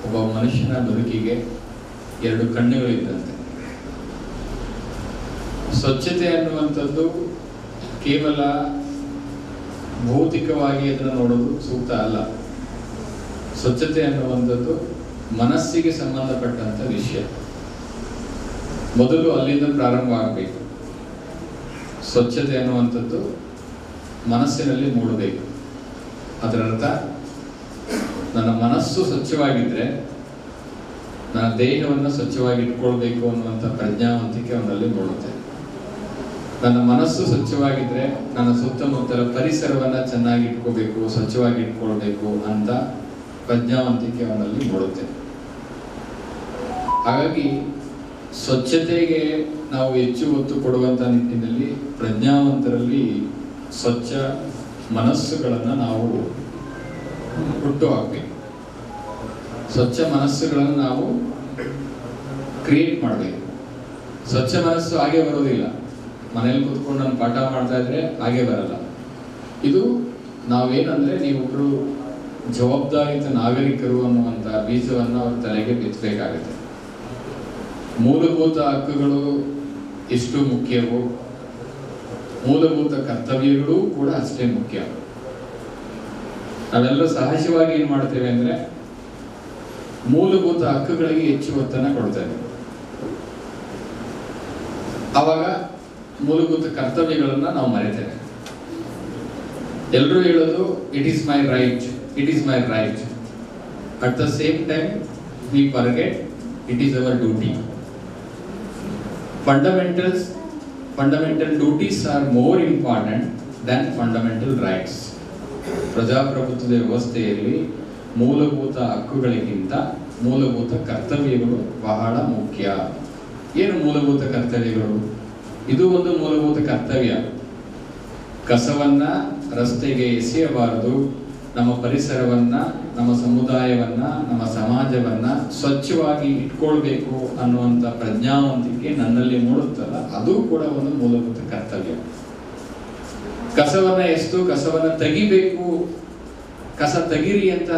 ಒಬ್ಬ ಮನುಷ್ಯನ ಬದುಕಿಗೆ ಎರಡು ಕಣ್ಣುಗಳಿದ್ದಂತೆ. ಸ್ವಚ್ಛತೆ ಅನ್ನುವಂಥದ್ದು ಕೇವಲ ಭೌತಿಕವಾಗಿ ಅದನ್ನು ನೋಡೋದು ಸೂಕ್ತ ಅಲ್ಲ. ಸ್ವಚ್ಛತೆ ಅನ್ನುವಂಥದ್ದು ಮನಸ್ಸಿಗೆ ಸಂಬಂಧಪಟ್ಟಂಥ ವಿಷಯ. ಮೊದಲು ಅಲ್ಲಿಂದ ಪ್ರಾರಂಭ ಆಗಬೇಕು. ಸ್ವಚ್ಛತೆ ಅನ್ನುವಂಥದ್ದು ಮನಸ್ಸಿನಲ್ಲಿ ಮೂಡಬೇಕು. ಅದರರ್ಥ ನನ್ನ ಮನಸ್ಸು ಸ್ವಚ್ಛವಾಗಿದ್ದರೆ ನನ್ನ ದೇಹವನ್ನು ಸ್ವಚ್ಛವಾಗಿ ಇಟ್ಕೊಳ್ಬೇಕು ಅನ್ನುವಂಥ ಪ್ರಜ್ಞಾವಂತಿಕೆ ಅವನಲ್ಲಿ ಮೂಡುತ್ತೆ. ನನ್ನ ಮನಸ್ಸು ಸ್ವಚ್ಛವಾಗಿದ್ದರೆ ನನ್ನ ಸುತ್ತಮುತ್ತಲ ಪರಿಸರವನ್ನು ಚೆನ್ನಾಗಿ ಇಟ್ಕೋಬೇಕು, ಸ್ವಚ್ಛವಾಗಿ ಇಟ್ಕೊಳ್ಬೇಕು ಅಂತ ಪ್ರಜ್ಞಾವಂತಿಕೆ ಅವನಲ್ಲಿ ಮೂಡುತ್ತೆ. ಹಾಗಾಗಿ ಸ್ವಚ್ಛತೆಗೆ ನಾವು ಹೆಚ್ಚು ಒತ್ತು ಕೊಡುವಂಥ ನಿಟ್ಟಿನಲ್ಲಿ ಪ್ರಜ್ಞಾವಂತರಲ್ಲಿ ಸ್ವಚ್ಛ ಮನಸ್ಸುಗಳನ್ನು ನಾವು ಹುಟ್ಟು ಹಾಕಬೇಕು. ಸ್ವಚ್ಛ ಮನಸ್ಸುಗಳನ್ನು ನಾವು ಕ್ರಿಯೇಟ್ ಮಾಡಬೇಕು. ಸ್ವಚ್ಛ ಮನಸ್ಸು ಹಾಗೆ ಬರೋದಿಲ್ಲ. ಮನೇಲಿ ಕೂತ್ಕೊಂಡು ನಾನು ಪಾಠ ಮಾಡ್ತಾ ಇದ್ರೆ ಹಾಗೆ ಬರಲ್ಲ. ಇದು ನಾವೇನಂದ್ರೆ ನೀವೊಬ್ಬರು ಜವಾಬ್ದಾರಿಯುತ ನಾಗರಿಕರು ಅನ್ನುವಂಥ ಬೀಜವನ್ನು ಅವ್ರ ತಲೆಗೆ ಬಿತ್ತಬೇಕಾಗುತ್ತೆ. ಮೂಲಭೂತ ಹಕ್ಕುಗಳು ಎಷ್ಟು ಮುಖ್ಯವೋ ಮೂಲಭೂತ ಕರ್ತವ್ಯಗಳು ಕೂಡ ಅಷ್ಟೇ ಮುಖ್ಯ. ನಾವೆಲ್ಲ ಸಹಜವಾಗಿ ಏನು ಮಾಡ್ತೇವೆ ಅಂದರೆ ಮೂಲಭೂತ ಹಕ್ಕುಗಳಿಗೆ ಹೆಚ್ಚು ಒತ್ತನ್ನು ಕೊಡ್ತೇವೆ. ಆವಾಗ ಮೂಲಭೂತ ಕರ್ತವ್ಯಗಳನ್ನು ನಾವು ಮರೆತೇವೆ. ಎಲ್ಲರೂ ಹೇಳೋದು it is my right, it is my right. At the same time we forget it is our duty. Fundamental duties are more important than fundamental rights. ಪ್ರಜಾಪ್ರಭುತ್ವದ ವ್ಯವಸ್ಥೆಯಲ್ಲಿ ಮೂಲಭೂತ ಹಕ್ಕುಗಳಿಗಿಂತ ಮೂಲಭೂತ ಕರ್ತವ್ಯಗಳು ಬಹಳ ಮುಖ್ಯ. ಏನು ಮೂಲಭೂತ ಕರ್ತವ್ಯಗಳು? ಇದು ಒಂದು ಮೂಲಭೂತ ಕರ್ತವ್ಯ. ಕಸವನ್ನ ರಸ್ತೆಗೆ ಎಸೆಯಬಾರದು. ನಮ್ಮ ಪರಿಸರವನ್ನ, ನಮ್ಮ ಸಮುದಾಯವನ್ನ, ನಮ್ಮ ಸಮಾಜವನ್ನ ಸ್ವಚ್ಛವಾಗಿ ಇಟ್ಕೊಳ್ಬೇಕು ಅನ್ನುವಂಥ ಪ್ರಜ್ಞಾವಂತಿಕೆ ನನ್ನಲ್ಲಿ ಮೂಡುತ್ತಲ್ಲ, ಅದು ಕೂಡ ಒಂದು ಮೂಲಭೂತ ಕರ್ತವ್ಯ. ಕಸವನ್ನ ಎಷ್ಟು ಕಸವನ್ನ ತೆಗಿಬೇಕು, ಕಸ ತೆಗಿರಿ ಅಂತ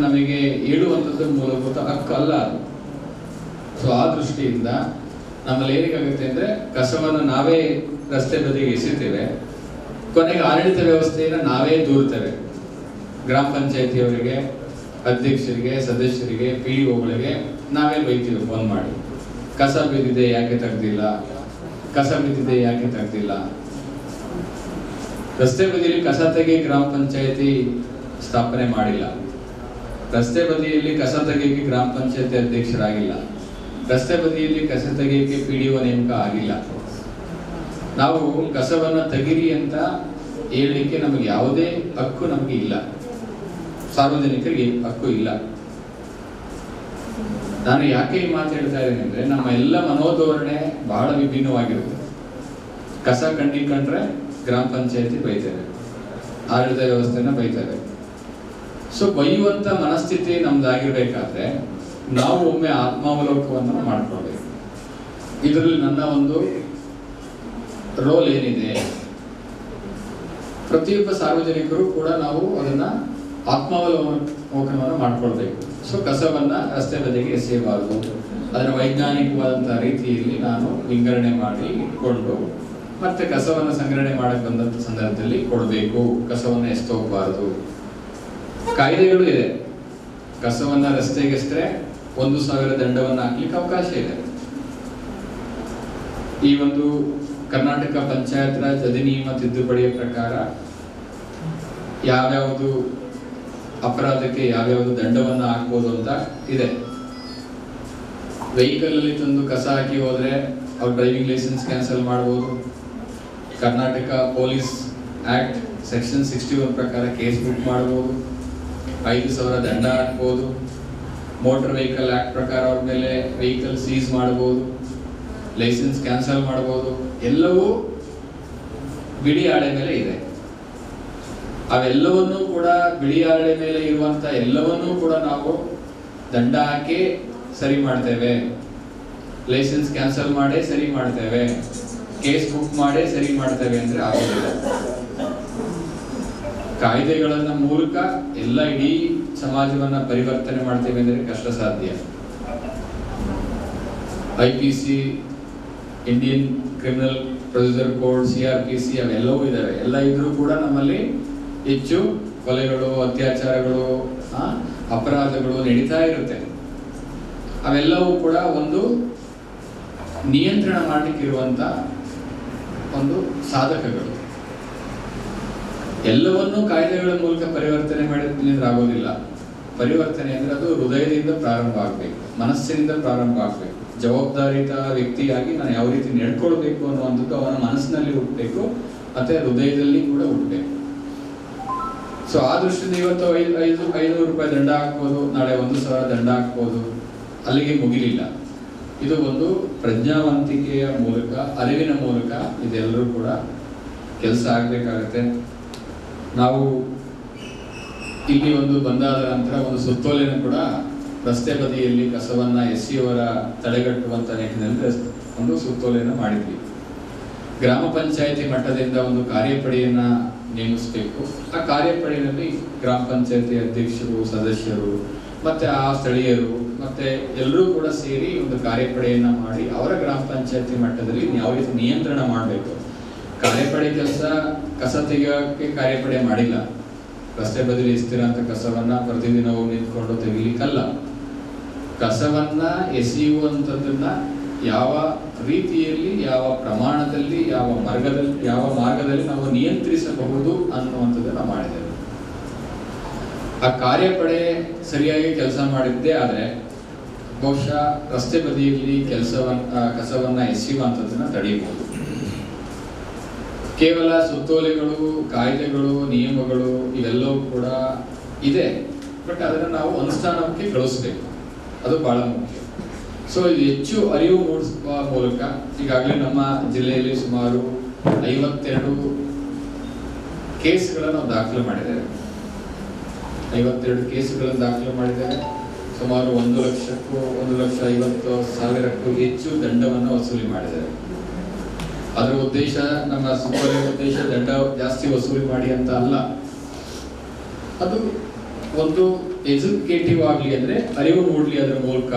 ನಮಗೆ ಹೇಳುವಂಥದ್ದು ಮೂಲಭೂತ ಹಕ್ಕು ಅಲ್ಲ ಅದು. ಸೊ ಆ ದೃಷ್ಟಿಯಿಂದ ನಮ್ಮಲ್ಲಿ ಏನಾಗುತ್ತೆ ಅಂದ್ರೆ ಕಸವನ್ನು ನಾವೇ ರಸ್ತೆ ಬದಿಗೆ ಎಸೆತೇವೆ, ಕೊನೆಗೆ ಆಡಳಿತ ವ್ಯವಸ್ಥೆಯನ್ನು ನಾವೇ ದೂರ್ತೇವೆ. ಗ್ರಾಮ ಪಂಚಾಯತಿಯವರಿಗೆ, ಅಧ್ಯಕ್ಷರಿಗೆ, ಸದಸ್ಯರಿಗೆ, PDOಗಳಿಗೆ ನಾವೇ ಬೈತೀವಿ ಫೋನ್ ಮಾಡಿ. ಕಸ ಬಿದ್ದಿದೆ ಯಾಕೆ ತೆಗ್ದಿಲ್ಲ, ಕಸ ಬಿದ್ದಿದೆ ಯಾಕೆ ತೆಗ್ದಿಲ್ಲ. ರಸ್ತೆ ಬದಿಯಲ್ಲಿ ಕಸ ತೆಗಿ ಗ್ರಾಮ ಪಂಚಾಯತಿ ಸ್ಥಾಪನೆ ಮಾಡಿಲ್ಲ. ರಸ್ತೆ ಬದಿಯಲ್ಲಿ ಕಸ ತೆಗೆಯಕ್ಕೆ ಗ್ರಾಮ ಪಂಚಾಯತಿ ಅಧ್ಯಕ್ಷರಾಗಿಲ್ಲ. ರಸ್ತೆ ಬದಿಯಲ್ಲಿ ಕಸ ತೆಗೆಯಕ್ಕೆ PDO ನೇಮಕ ಆಗಿಲ್ಲ. ನಾವು ಕಸವನ್ನ ತೆಗಿರಿ ಅಂತ ಹೇಳಲಿಕ್ಕೆ ನಮಗೆ ಯಾವುದೇ ಹಕ್ಕು ನಮಗೆ ಇಲ್ಲ. ಸಾರ್ವಜನಿಕರಿಗೆ ಹಕ್ಕು ಇಲ್ಲ. ನಾನು ಯಾಕೆ ಈ ಮಾತು ಹೇಳ್ತಾ ಇದ್ದೇನೆ ಅಂದ್ರೆ ನಮ್ಮ ಎಲ್ಲ ಮನೋಧೋರಣೆ ಬಹಳ ವಿಭಿನ್ನವಾಗಿರುತ್ತೆ. ಕಸ ಕಂಡ್ರೆ ಗ್ರಾಮ ಪಂಚಾಯತಿ ಬೈತೇವೆ, ಆಡಳಿತ ವ್ಯವಸ್ಥೆನ ಬೈತೇವೆ. ಸೊ ಬೈಯುವಂಥ ಮನಸ್ಥಿತಿ ನಮ್ದಾಗಿರ್ಬೇಕಾದ್ರೆ ನಾವು ಒಮ್ಮೆ ಆತ್ಮಾವಲೋಕವನ್ನು ಮಾಡ್ಕೊಳ್ಬೇಕು. ಇದರಲ್ಲಿ ನನ್ನ ಒಂದು ರೋಲ್ ಏನಿದೆ, ಪ್ರತಿಯೊಬ್ಬ ಸಾರ್ವಜನಿಕರು ಕೂಡ ನಾವು ಅದನ್ನ ಆತ್ಮಾವಲೋಕನವನ್ನು ಮಾಡ್ಕೊಳ್ಬೇಕು. ಸೊ ಕಸವನ್ನ ರಸ್ತೆ ಬದಿಗೆ ಎಸೆಯಬಾರದು, ಅದರ ವೈಜ್ಞಾನಿಕವಾದಂತಹ ರೀತಿಯಲ್ಲಿ ನಾನು ವಿಂಗಡಣೆ ಮಾಡಿ ಇಟ್ಕೊಂಡು ಮತ್ತೆ ಕಸವನ್ನು ಸಂಗ್ರಹಣೆ ಮಾಡಕ್ಕೆ ಬಂದಂತ ಸಂದರ್ಭದಲ್ಲಿ ಕೊಡಬೇಕು. ಕಸವನ್ನು ಎಸ್ತೋಗಬಾರದು. ಕಾಯ್ದೆಗಳು ಇದೆ. ಕಸವನ್ನ ರಸ್ತೆಗೆ ಎಸೆದ್ರೆ 1,000 ದಂಡವನ್ನು ಹಾಕ್ಲಿಕ್ಕೆ ಅವಕಾಶ ಇದೆ. ಈ ಒಂದು ಕರ್ನಾಟಕ ಪಂಚಾಯತ್ ರಾಜ್ ಅಧಿನಿಯಮ ತಿದ್ದುಪಡಿಯ ಪ್ರಕಾರ ಯಾವ್ಯಾವುದು ಅಪರಾಧಕ್ಕೆ ಯಾವ್ಯಾವುದು ದಂಡವನ್ನು ಹಾಕ್ಬೋದು ಅಂತ ಇದೆ. ವೆಹಿಕಲ್ ಅಲ್ಲಿ ತಂದು ಕಸ ಹಾಕಿ ಹೋದ್ರೆ ಅವ್ರ ಡ್ರೈವಿಂಗ್ ಲೈಸೆನ್ಸ್ ಕ್ಯಾನ್ಸಲ್ ಮಾಡಬಹುದು. ಕರ್ನಾಟಕ ಪೊಲೀಸ್ ಆಕ್ಟ್ ಸೆಕ್ಷನ್ 61 ಪ್ರಕಾರ ಕೇಸ್ ಬುಕ್ ಮಾಡಬಹುದು, 5,000 ದಂಡ ಹಾಕ್ಬೋದು. ಮೋಟಾರ್ ವೆಹಿಕಲ್ ಆಕ್ಟ್ ಪ್ರಕಾರ ಅವ್ರ ಮೇಲೆ ವೆಹಿಕಲ್ ಸೀಸ್ ಮಾಡಬಹುದು, ಲೈಸೆನ್ಸ್ ಕ್ಯಾನ್ಸಲ್ ಮಾಡಬಹುದು. ಎಲ್ಲವೂ ಬಿಡಿ ಆಡೆ ಮೇಲೆ ಇದೆ. ಅವೆಲ್ಲವನ್ನೂ ಕೂಡ ಬಿಡಿ ಆಡೆ ಮೇಲೆ ಇರುವಂತ ಎಲ್ಲವನ್ನೂ ಕೂಡ ನಾವು ದಂಡ ಹಾಕಿ ಸರಿ ಮಾಡ್ತೇವೆ, ಲೈಸೆನ್ಸ್ ಕ್ಯಾನ್ಸಲ್ ಮಾಡೇ ಸರಿ ಮಾಡ್ತೇವೆ, ಕೇಸ್ ಬುಕ್ ಮಾಡೇ ಸರಿ ಮಾಡ್ತೇವೆ ಅಂದ್ರೆ ಆಗೋದಿಲ್ಲ. ಕಾಯ್ದೆಗಳನ್ನ ಮೂಲಕ ಎಲ್ಲ ಇಡೀ ಸಮಾಜವನ್ನ ಪರಿವರ್ತನೆ ಮಾಡ್ತೇವೆ ಅಂದ್ರೆ ಕಷ್ಟ ಸಾಧ್ಯ. IPC, Indian criminal procedure code, CRPC ಅವೆಲ್ಲವೂ ಇದಾವೆ. ಎಲ್ಲ ಇದ್ರೂ ಕೂಡ ನಮ್ಮಲ್ಲಿ ಹೆಚ್ಚು ಕೊಲೆಗಳು, ಅತ್ಯಾಚಾರಗಳು, ಅಪರಾಧಗಳು ನಡೀತಾ ಇರುತ್ತೆ. ಅವೆಲ್ಲವೂ ಕೂಡ ಒಂದು ನಿಯಂತ್ರಣ ಮಾಡಲಿಕ್ಕಿರುವಂತ ಒಂದು ಸಾಧಕಗಳು. ಎಲ್ಲವನ್ನೂ ಕಾಯ್ದೆಗಳ ಮೂಲಕ ಪರಿವರ್ತನೆ ಮಾಡಿದ್ರೆ ಆಗೋದಿಲ್ಲ. ಪರಿವರ್ತನೆ ಅಂದ್ರೆ ಅದು ಹೃದಯದಿಂದ ಪ್ರಾರಂಭ ಆಗ್ಬೇಕು, ಮನಸ್ಸಿನಿಂದ ಪ್ರಾರಂಭ ಆಗ್ಬೇಕು. ಜವಾಬ್ದಾರಿತ ವ್ಯಕ್ತಿಯಾಗಿ ನಾನು ಯಾವ ರೀತಿ ನಡ್ಕೊಳ್ಬೇಕು ಅನ್ನುವಂಥದ್ದು ಅವನ ಮನಸ್ಸಿನಲ್ಲಿ ಹುಟ್ಟಬೇಕು, ಮತ್ತೆ ಹೃದಯದಲ್ಲಿ ಕೂಡ ಹುಟ್ಟಬೇಕು. ಸೊ ಆ ದೃಷ್ಟಿಯಿಂದ ಇವತ್ತು 500 ರೂಪಾಯಿ ದಂಡ ಹಾಕ್ಬೋದು, ನಾಳೆ 1,000 ದಂಡ ಹಾಕ್ಬೋದು, ಅಲ್ಲಿಗೆ ಮುಗಿಲಿಲ್ಲ. ಇದು ಒಂದು ಪ್ರಜ್ಞಾವಂತಿಕೆಯ ಮೂಲಕ, ಅರಿವಿನ ಮೂಲಕ ಇದೆಲ್ಲರೂ ಕೂಡ ಕೆಲಸ ಆಗ್ಬೇಕಾಗತ್ತೆ. ನಾವು ಇಲ್ಲಿ ಒಂದು ಬಂದಾದ ನಂತರ ಒಂದು ಸುತ್ತೋಲೆಯನ್ನು ಕೂಡ ರಸ್ತೆ ಬದಿಯಲ್ಲಿ ಕಸವನ್ನ ಎಸೆಯುವವರ ತಡೆಗಟ್ಟುವಂತ ನಿಟ್ಟಿನಲ್ಲಿ ಒಂದು ಸುತ್ತೋಲೆಯನ್ನು ಮಾಡಿದ್ವಿ. ಗ್ರಾಮ ಪಂಚಾಯತಿ ಮಟ್ಟದಿಂದ ಒಂದು ಕಾರ್ಯಪಡೆಯನ್ನ ನೇಮಿಸಬೇಕು. ಆ ಕಾರ್ಯಪಡೆಯಲ್ಲಿ ಗ್ರಾಮ ಪಂಚಾಯತಿ ಅಧ್ಯಕ್ಷರು, ಸದಸ್ಯರು, ಮತ್ತೆ ಆ ಸ್ಥಳೀಯರು ಮತ್ತೆ ಎಲ್ಲರೂ ಕೂಡ ಸೇರಿ ಒಂದು ಕಾರ್ಯಪಡೆಯನ್ನ ಮಾಡಿ ಅವರ ಗ್ರಾಮ ಪಂಚಾಯತಿ ಮಟ್ಟದಲ್ಲಿ ಯಾವ ರೀತಿ ನಿಯಂತ್ರಣ ಮಾಡಬೇಕು. ಕಾರ್ಯಪಡೆ ಕೆಲಸ ಕಸ ತೆಗೆಯೋಕೆ ಕಾರ್ಯಪಡೆ ಮಾಡಿಲ್ಲ. ರಸ್ತೆ ಬದಿಲಿ ಎಸ್ತಿರೋಂಥ ಕಸವನ್ನ ಪ್ರತಿದಿನವೂ ನಿಂತ್ಕೊಂಡು ತೆಗಿಲಿಕ್ಕಲ್ಲ. ಕಸವನ್ನ ಎಸೆಯುವಂಥದ್ದನ್ನ ಯಾವ ರೀತಿಯಲ್ಲಿ, ಯಾವ ಪ್ರಮಾಣದಲ್ಲಿ, ಯಾವ ಮಾರ್ಗದಲ್ಲಿ ನಾವು ನಿಯಂತ್ರಿಸಬಹುದು ಅನ್ನುವಂಥದ್ದನ್ನ ಮಾಡಿದ್ದೇವೆ. ಆ ಕಾರ್ಯಪಡೆ ಸರಿಯಾಗಿ ಕೆಲಸ ಮಾಡಿದ್ದೇ ಆದ್ರೆ ಬಹುಶಃ ರಸ್ತೆ ಬದಿಯಲ್ಲಿ ಕಸವನ್ನ ಎಸೆಯುವಂಥದ್ದನ್ನ ತಡೆಯಬಹುದು. ಕೇವಲ ಸುತ್ತೋಲೆಗಳು, ಕಾಯ್ದೆಗಳು, ನಿಯಮಗಳು ಇವೆಲ್ಲವೂ ಕೂಡ ಇದೆ, ಬಟ್ ಅದನ್ನು ನಾವು ಅನುಷ್ಠಾನಕ್ಕೆ ಕಳಿಸ್ಬೇಕು. ಅದು ಬಹಳ ಮುಖ್ಯ. ಸೊ ಇದು ಹೆಚ್ಚು ಅರಿವು ಮೂಡಿಸುವ ಮೂಲಕ ಈಗಾಗಲೇ ನಮ್ಮ ಜಿಲ್ಲೆಯಲ್ಲಿ ಸುಮಾರು 52 ಕೇಸ್ಗಳನ್ನು ದಾಖಲು ಮಾಡಿದ್ದೇವೆ. 52 ಕೇಸುಗಳನ್ನು ದಾಖಲು ಮಾಡಿದ್ದೇವೆ. ಸುಮಾರು 1,50,000ಕ್ಕೂ ಹೆಚ್ಚು ದಂಡವನ್ನು ವಸೂಲಿ ಮಾಡಿದ್ದೇವೆ. ಅದರ ಉದ್ದೇಶ, ನಮ್ಮ ಸುತ್ತೋಲೆ ಉದ್ದೇಶ ದಂಡ ಜಾಸ್ತಿ ವಸೂಲಿ ಮಾಡಿ ಅಂತ ಅಲ್ಲ. ಅದು ಒಂದು ಎಜುಕೇಟಿವ್ ಆಗಲಿ, ಅಂದ್ರೆ ಅರಿವು ಮೂಡಲಿ ಅದರ ಮೂಲಕ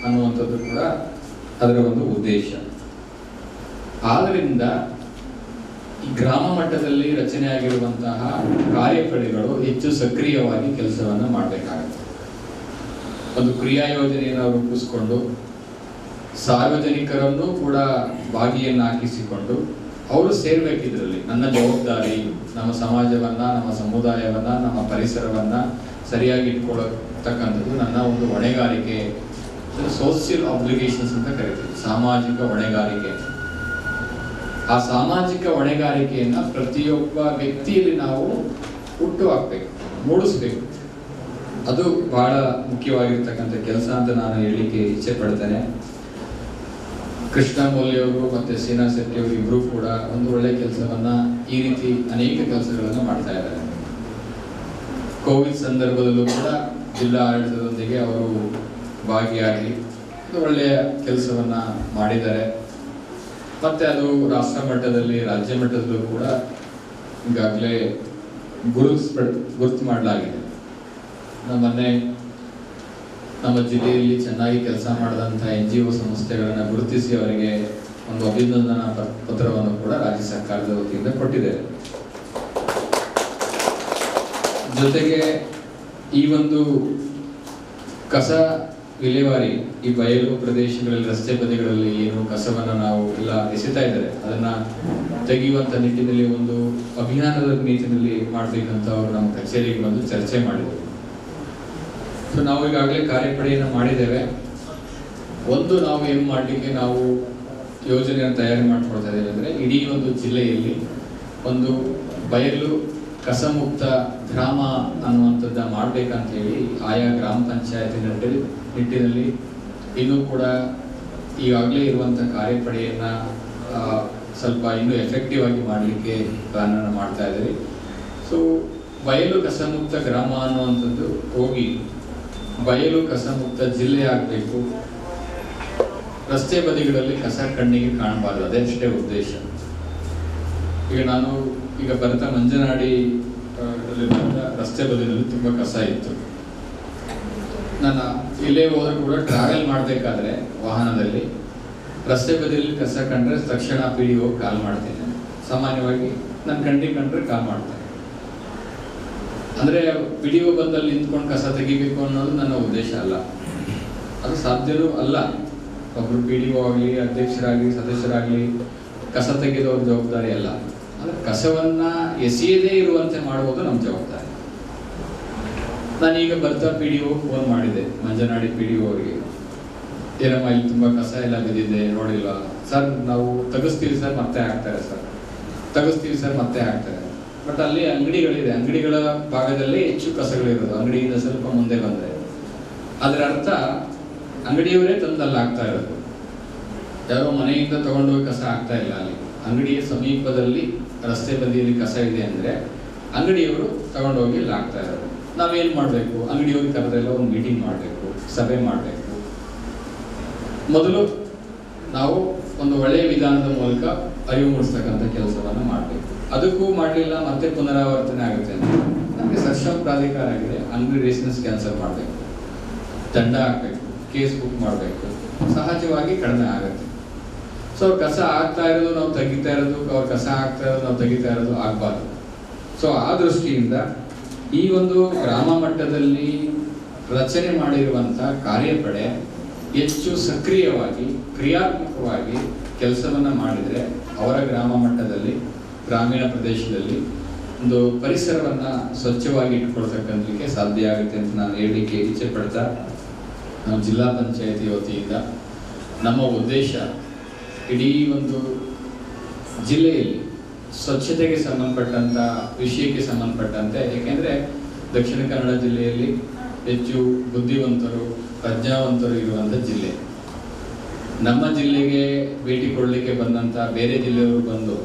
ಅನ್ನುವಂಥದ್ದು ಕೂಡ ಅದರ ಒಂದು ಉದ್ದೇಶ. ಆದ್ರಿಂದ ಈ ಗ್ರಾಮ ಮಟ್ಟದಲ್ಲಿ ರಚನೆ ಆಗಿರುವಂತಹ ಕಾರ್ಯಪಡೆಗಳು ಹೆಚ್ಚು ಸಕ್ರಿಯವಾಗಿ ಕೆಲಸವನ್ನ ಮಾಡಬೇಕಾಗುತ್ತೆ. ಒಂದು ಕ್ರಿಯಾ ಯೋಜನೆಯನ್ನು ರೂಪಿಸಿಕೊಂಡು ಸಾರ್ವಜನಿಕರನ್ನು ಕೂಡ ಭಾಗಿಯನ್ನು ಹಾಕಿಸಿಕೊಂಡು ಅವರು ಸೇರ್ಬೇಕಿದ್ರಲ್ಲಿ. ನನ್ನ ಜವಾಬ್ದಾರಿ ನಮ್ಮ ಸಮಾಜವನ್ನ, ನಮ್ಮ ಸಮುದಾಯವನ್ನ, ನಮ್ಮ ಪರಿಸರವನ್ನ ಸರಿಯಾಗಿ ಇಟ್ಕೊಳ್ಳತಕ್ಕಂಥದ್ದು ನನ್ನ ಒಂದು ಹೊಣೆಗಾರಿಕೆ. ಸೋಷಿಯಲ್ ಆಬ್ಲಿಗೇಷನ್ಸ್ ಅಂತ ಕರಿತೀವಿ, ಸಾಮಾಜಿಕ ಹೊಣೆಗಾರಿಕೆ. ಆ ಸಾಮಾಜಿಕ ಹೊಣೆಗಾರಿಕೆಯನ್ನ ಪ್ರತಿಯೊಬ್ಬ ವ್ಯಕ್ತಿಯಲ್ಲಿ ನಾವು ಹುಟ್ಟು ಹಾಕ್ಬೇಕು, ಮೂಡಿಸ್ಬೇಕು. ಅದು ಬಹಳ ಮುಖ್ಯವಾಗಿರ್ತಕ್ಕಂಥ ಕೆಲಸ ಅಂತ ನಾನು ಹೇಳಲಿಕ್ಕೆ ಇಚ್ಛೆ ಪಡ್ತೇನೆ. ಕೃಷ್ಣ ಮೌಲ್ಯವರು ಮತ್ತು ಸೀನಾ ಶೆಟ್ಟಿ ಅವರು ಇಬ್ಬರು ಕೂಡ ಒಂದು ಒಳ್ಳೆಯ ಕೆಲಸವನ್ನು ಈ ರೀತಿ ಅನೇಕ ಕೆಲಸಗಳನ್ನು ಮಾಡ್ತಾ ಇದ್ದಾರೆ. ಕೋವಿಡ್ ಸಂದರ್ಭದಲ್ಲೂ ಕೂಡ ಜಿಲ್ಲಾ ಆಡಳಿತದೊಂದಿಗೆ ಅವರು ಭಾಗಿಯಾಗಿ ಒಂದು ಒಳ್ಳೆಯ ಕೆಲಸವನ್ನು ಮಾಡಿದ್ದಾರೆ. ಮತ್ತು ಅದು ರಾಷ್ಟ್ರ ಮಟ್ಟದಲ್ಲಿ, ರಾಜ್ಯ ಮಟ್ಟದಲ್ಲೂ ಕೂಡ ಈಗಾಗಲೇ ಗುರುತು ಮಾಡಲಾಗಿದೆ. ಮೊನ್ನೆ ನಮ್ಮ ಜಿಲ್ಲೆಯಲ್ಲಿ ಚೆನ್ನಾಗಿ ಕೆಲಸ ಮಾಡಿದಂಥ NGO ಸಂಸ್ಥೆಗಳನ್ನು ಗುರುತಿಸಿ ಅವರಿಗೆ ಒಂದು ಅಭಿನಂದನಾ ಪತ್ರವನ್ನು ಕೂಡ ರಾಜ್ಯ ಸರ್ಕಾರದ ವತಿಯಿಂದ ಕೊಟ್ಟಿದ್ದೇವೆ. ಜೊತೆಗೆ ಈ ಒಂದು ಕಸ ವಿಲೇವಾರಿ, ಈ ಬಯಲು ಪ್ರದೇಶಗಳಲ್ಲಿ, ರಸ್ತೆ ಬದಿಗಳಲ್ಲಿ ಏನು ಕಸವನ್ನು ನಾವು ಎಲ್ಲ ಎಸೆತಾ ಇದ್ದಾರೆ ಅದನ್ನು ತೆಗೆಯುವಂಥ ನಿಟ್ಟಿನಲ್ಲಿ ಒಂದು ಅಭಿಯಾನದ ರೀತಿಯಲ್ಲಿ ಮಾಡಬೇಕಂತ ಅವರು ನಮ್ಮ ಕಚೇರಿಗೆ ಬಂದು ಚರ್ಚೆ ಮಾಡಿದರು. ಸೊ ನಾವು ಈಗಾಗಲೇ ಕಾರ್ಯಪಡೆಯನ್ನು ಮಾಡಿದ್ದೇವೆ. ಒಂದು ನಾವು ಏನು ಮಾಡಲಿಕ್ಕೆ ನಾವು ಯೋಜನೆಯನ್ನು ತಯಾರಿ ಮಾಡ್ಕೊಳ್ತಾ ಇದ್ದೇವೆ ಅಂದರೆ, ಇಡೀ ಒಂದು ಜಿಲ್ಲೆಯಲ್ಲಿ ಒಂದು ಬಯಲು ಕಸಮುಕ್ತ ಗ್ರಾಮ ಅನ್ನುವಂಥದ್ದು ಮಾಡಬೇಕಂತ ಹೇಳಿ ಆಯಾ ಗ್ರಾಮ ಪಂಚಾಯತಿ ನಿಟ್ಟಿನಲ್ಲಿ ಇನ್ನೂ ಕೂಡ ಈಗಾಗಲೇ ಇರುವಂಥ ಕಾರ್ಯಪಡೆಯನ್ನು ಸ್ವಲ್ಪ ಇನ್ನೂ ಎಫೆಕ್ಟಿವ್ ಆಗಿ ಮಾಡಲಿಕ್ಕೆ ಪ್ಲಾನನ್ನು ಮಾಡ್ತಾ ಇದ್ದೀವಿ. ಸೊ ಬಯಲು ಕಸಮುಕ್ತ ಗ್ರಾಮ ಅನ್ನುವಂಥದ್ದು ಹೋಗಿ ಬಯಲು ಕಸಮುಕ್ತ ಜಿಲ್ಲೆ ಆಗಬೇಕು. ರಸ್ತೆ ಬದಿಗಳಲ್ಲಿ ಕಸ ಕಣ್ಣಿಗೆ ಕಾಣಬಾರ್ದು, ಅದಷ್ಟೇ ಉದ್ದೇಶ. ಈಗ ಬರ್ತಾ ಮಂಜನಾಡಿ ರಸ್ತೆ ಬದಿಯಲ್ಲಿ ತುಂಬ ಕಸ ಇತ್ತು. ನಾನು ಇಲ್ಲೇ ಹೋದರೂ ಕೂಡ ಟ್ರಾವೆಲ್ ಮಾಡಬೇಕಾದ್ರೆ ವಾಹನದಲ್ಲಿ ರಸ್ತೆ ಬದಿಯಲ್ಲಿ ಕಸ ಕಂಡ್ರೆ ತಕ್ಷಣ PDO ಕಾಲ್ ಮಾಡ್ತೀನಿ. ಸಾಮಾನ್ಯವಾಗಿ ನನ್ನ ಕಣ್ಣಿಗೆ ಕಂಡ್ರೆ ಕಾಲ್ ಮಾಡ್ತೇನೆ. ಅಂದರೆ PDO ಬಂದಲ್ಲಿ ನಿಂತ್ಕೊಂಡು ಕಸ ತೆಗಿಬೇಕು ಅನ್ನೋದು ನನ್ನ ಉದ್ದೇಶ ಅಲ್ಲ, ಅದು ಸಾಧ್ಯವೂ ಅಲ್ಲ. ಒಬ್ಬರು PDO ಆಗಲಿ, ಅಧ್ಯಕ್ಷರಾಗಲಿ, ಸದಸ್ಯರಾಗಲಿ ಕಸ ತೆಗೆದವ್ರ ಜವಾಬ್ದಾರಿ ಅಲ್ಲ. ಅಂದರೆ ಕಸವನ್ನು ಎಸೆಯದೇ ಇರುವಂತೆ ಮಾಡುವುದು ನಮ್ಮ ಜವಾಬ್ದಾರಿ. ನಾನೀಗ ಬರ್ತಾ PDO ಫೋನ್ ಮಾಡಿದೆ, ಮಂಜನಾಡಿ PDO ಅವರಿಗೆ. ಏನಮ್ಮ ಇಲ್ಲಿ ತುಂಬ ಕಸ ಎಲ್ಲ ಬಿದ್ದಿದೆ ನೋಡಿಲ್ವಾ? ಸರ್ ನಾವು ತೆಗೆಸ್ತೀವಿ ಸರ್, ಮತ್ತೆ ಹಾಕ್ತಾರೆ ಸರ್, ತೆಗೆಸ್ತೀವಿ ಸರ್, ಮತ್ತೆ ಹಾಕ್ತಾರೆ. ಬಟ್ ಅಲ್ಲಿ ಅಂಗಡಿಗಳಿದೆ, ಅಂಗಡಿಗಳ ಭಾಗದಲ್ಲಿ ಹೆಚ್ಚು ಕಸಗಳಿರೋದು. ಅಂಗಡಿಯಿಂದ ಸ್ವಲ್ಪ ಮುಂದೆ ಬಂದರೆ ಅದರ ಅರ್ಥ ಅಂಗಡಿಯವರೇ ತಂದಲ್ಲಿ ಹಾಕ್ತಾ ಇರೋದು, ಯಾರೋ ಮನೆಯಿಂದ ತಗೊಂಡೋಗಿ ಕಸ ಹಾಕ್ತಾ ಇಲ್ಲ. ಅಲ್ಲಿ ಅಂಗಡಿಯ ಸಮೀಪದಲ್ಲಿ ರಸ್ತೆ ಬದಿಯಲ್ಲಿ ಕಸ ಇದೆ ಅಂದರೆ ಅಂಗಡಿಯವರು ತಗೊಂಡೋಗಿ ಇಲ್ಲಿ ಹಾಕ್ತಾ ಇರೋದು. ನಾವೇನು ಮಾಡಬೇಕು? ಅಂಗಡಿಯವ್ರಿಗೆ ಕರೆದೆಲ್ಲ ಒಂದು ಮೀಟಿಂಗ್ ಮಾಡಬೇಕು, ಸಭೆ ಮಾಡಬೇಕು. ಮೊದಲು ನಾವು ಒಂದು ಒಳ್ಳೆಯ ವಿಧಾನದ ಮೂಲಕ ಅರಿವು ಮೂಡಿಸ್ತಕ್ಕಂಥ ಕೆಲಸವನ್ನು ಮಾಡಬೇಕು. ಅದಕ್ಕೂ ಮಾಡಲಿಲ್ಲ, ಮತ್ತೆ ಪುನರಾವರ್ತನೆ ಆಗುತ್ತೆ ಅಂತ ನಮಗೆ ಸಕ್ಷಮ ಪ್ರಾಧಿಕಾರ ಆಗಿದೆ. ಅಂಗಡಿ ಲೈಸೆನ್ಸ್ ಕ್ಯಾನ್ಸಲ್ ಮಾಡಬೇಕು, ದಂಡ ಹಾಕಬೇಕು, ಕೇಸ್ ಬುಕ್ ಮಾಡಬೇಕು, ಸಹಜವಾಗಿ ಕಡಿಮೆ ಆಗುತ್ತೆ. ಸೊ ಅವ್ರು ಕಸ ಆಗ್ತಾ ಇರೋದು ನಾವು ತೆಗಿತಾ ಇರೋದು, ಅವ್ರು ಕಸ ಆಗ್ತಾ ಇರೋದು ನಾವು ತೆಗಿತಾ ಇರೋದು ಆಗಬಾರ್ದು. ಸೊ ಆ ದೃಷ್ಟಿಯಿಂದ ಈ ಒಂದು ಗ್ರಾಮ ಮಟ್ಟದಲ್ಲಿ ರಚನೆ ಮಾಡಿರುವಂಥ ಕಾರ್ಯಪಡೆ ಹೆಚ್ಚು ಸಕ್ರಿಯವಾಗಿ, ಕ್ರಿಯಾತ್ಮಕವಾಗಿ ಕೆಲಸವನ್ನು ಮಾಡಿದರೆ ಅವರ ಗ್ರಾಮ ಮಟ್ಟದಲ್ಲಿ, ಗ್ರಾಮೀಣ ಪ್ರದೇಶದಲ್ಲಿ ಒಂದು ಪರಿಸರವನ್ನು ಸ್ವಚ್ಛವಾಗಿ ಇಟ್ಕೊಳ್ತಕ್ಕಂಥಕ್ಕೆ ಸಾಧ್ಯ ಆಗುತ್ತೆ ಅಂತ ನಾನು ಹೇಳಲಿಕ್ಕೆ ಇಚ್ಛೆ ಪಡ್ತಾ, ನಮ್ಮ ಜಿಲ್ಲಾ ಪಂಚಾಯತಿ ವತಿಯಿಂದ ನಮ್ಮ ಉದ್ದೇಶ ಇಡೀ ಒಂದು ಜಿಲ್ಲೆಯಲ್ಲಿ ಸ್ವಚ್ಛತೆಗೆ ಸಂಬಂಧಪಟ್ಟಂಥ ವಿಷಯಕ್ಕೆ ಸಂಬಂಧಪಟ್ಟಂತೆ, ಏಕೆಂದರೆ ದಕ್ಷಿಣ ಕನ್ನಡ ಜಿಲ್ಲೆಯಲ್ಲಿ ಹೆಚ್ಚು ಬುದ್ಧಿವಂತರು, ಪ್ರಜ್ಞಾವಂತರು ಇರುವಂಥ ಜಿಲ್ಲೆ. ನಮ್ಮ ಜಿಲ್ಲೆಗೆ ಭೇಟಿ ಕೊಡಲಿಕ್ಕೆ ಬಂದಂಥ ಬೇರೆ ಜಿಲ್ಲೆಯವರು ಬಂದು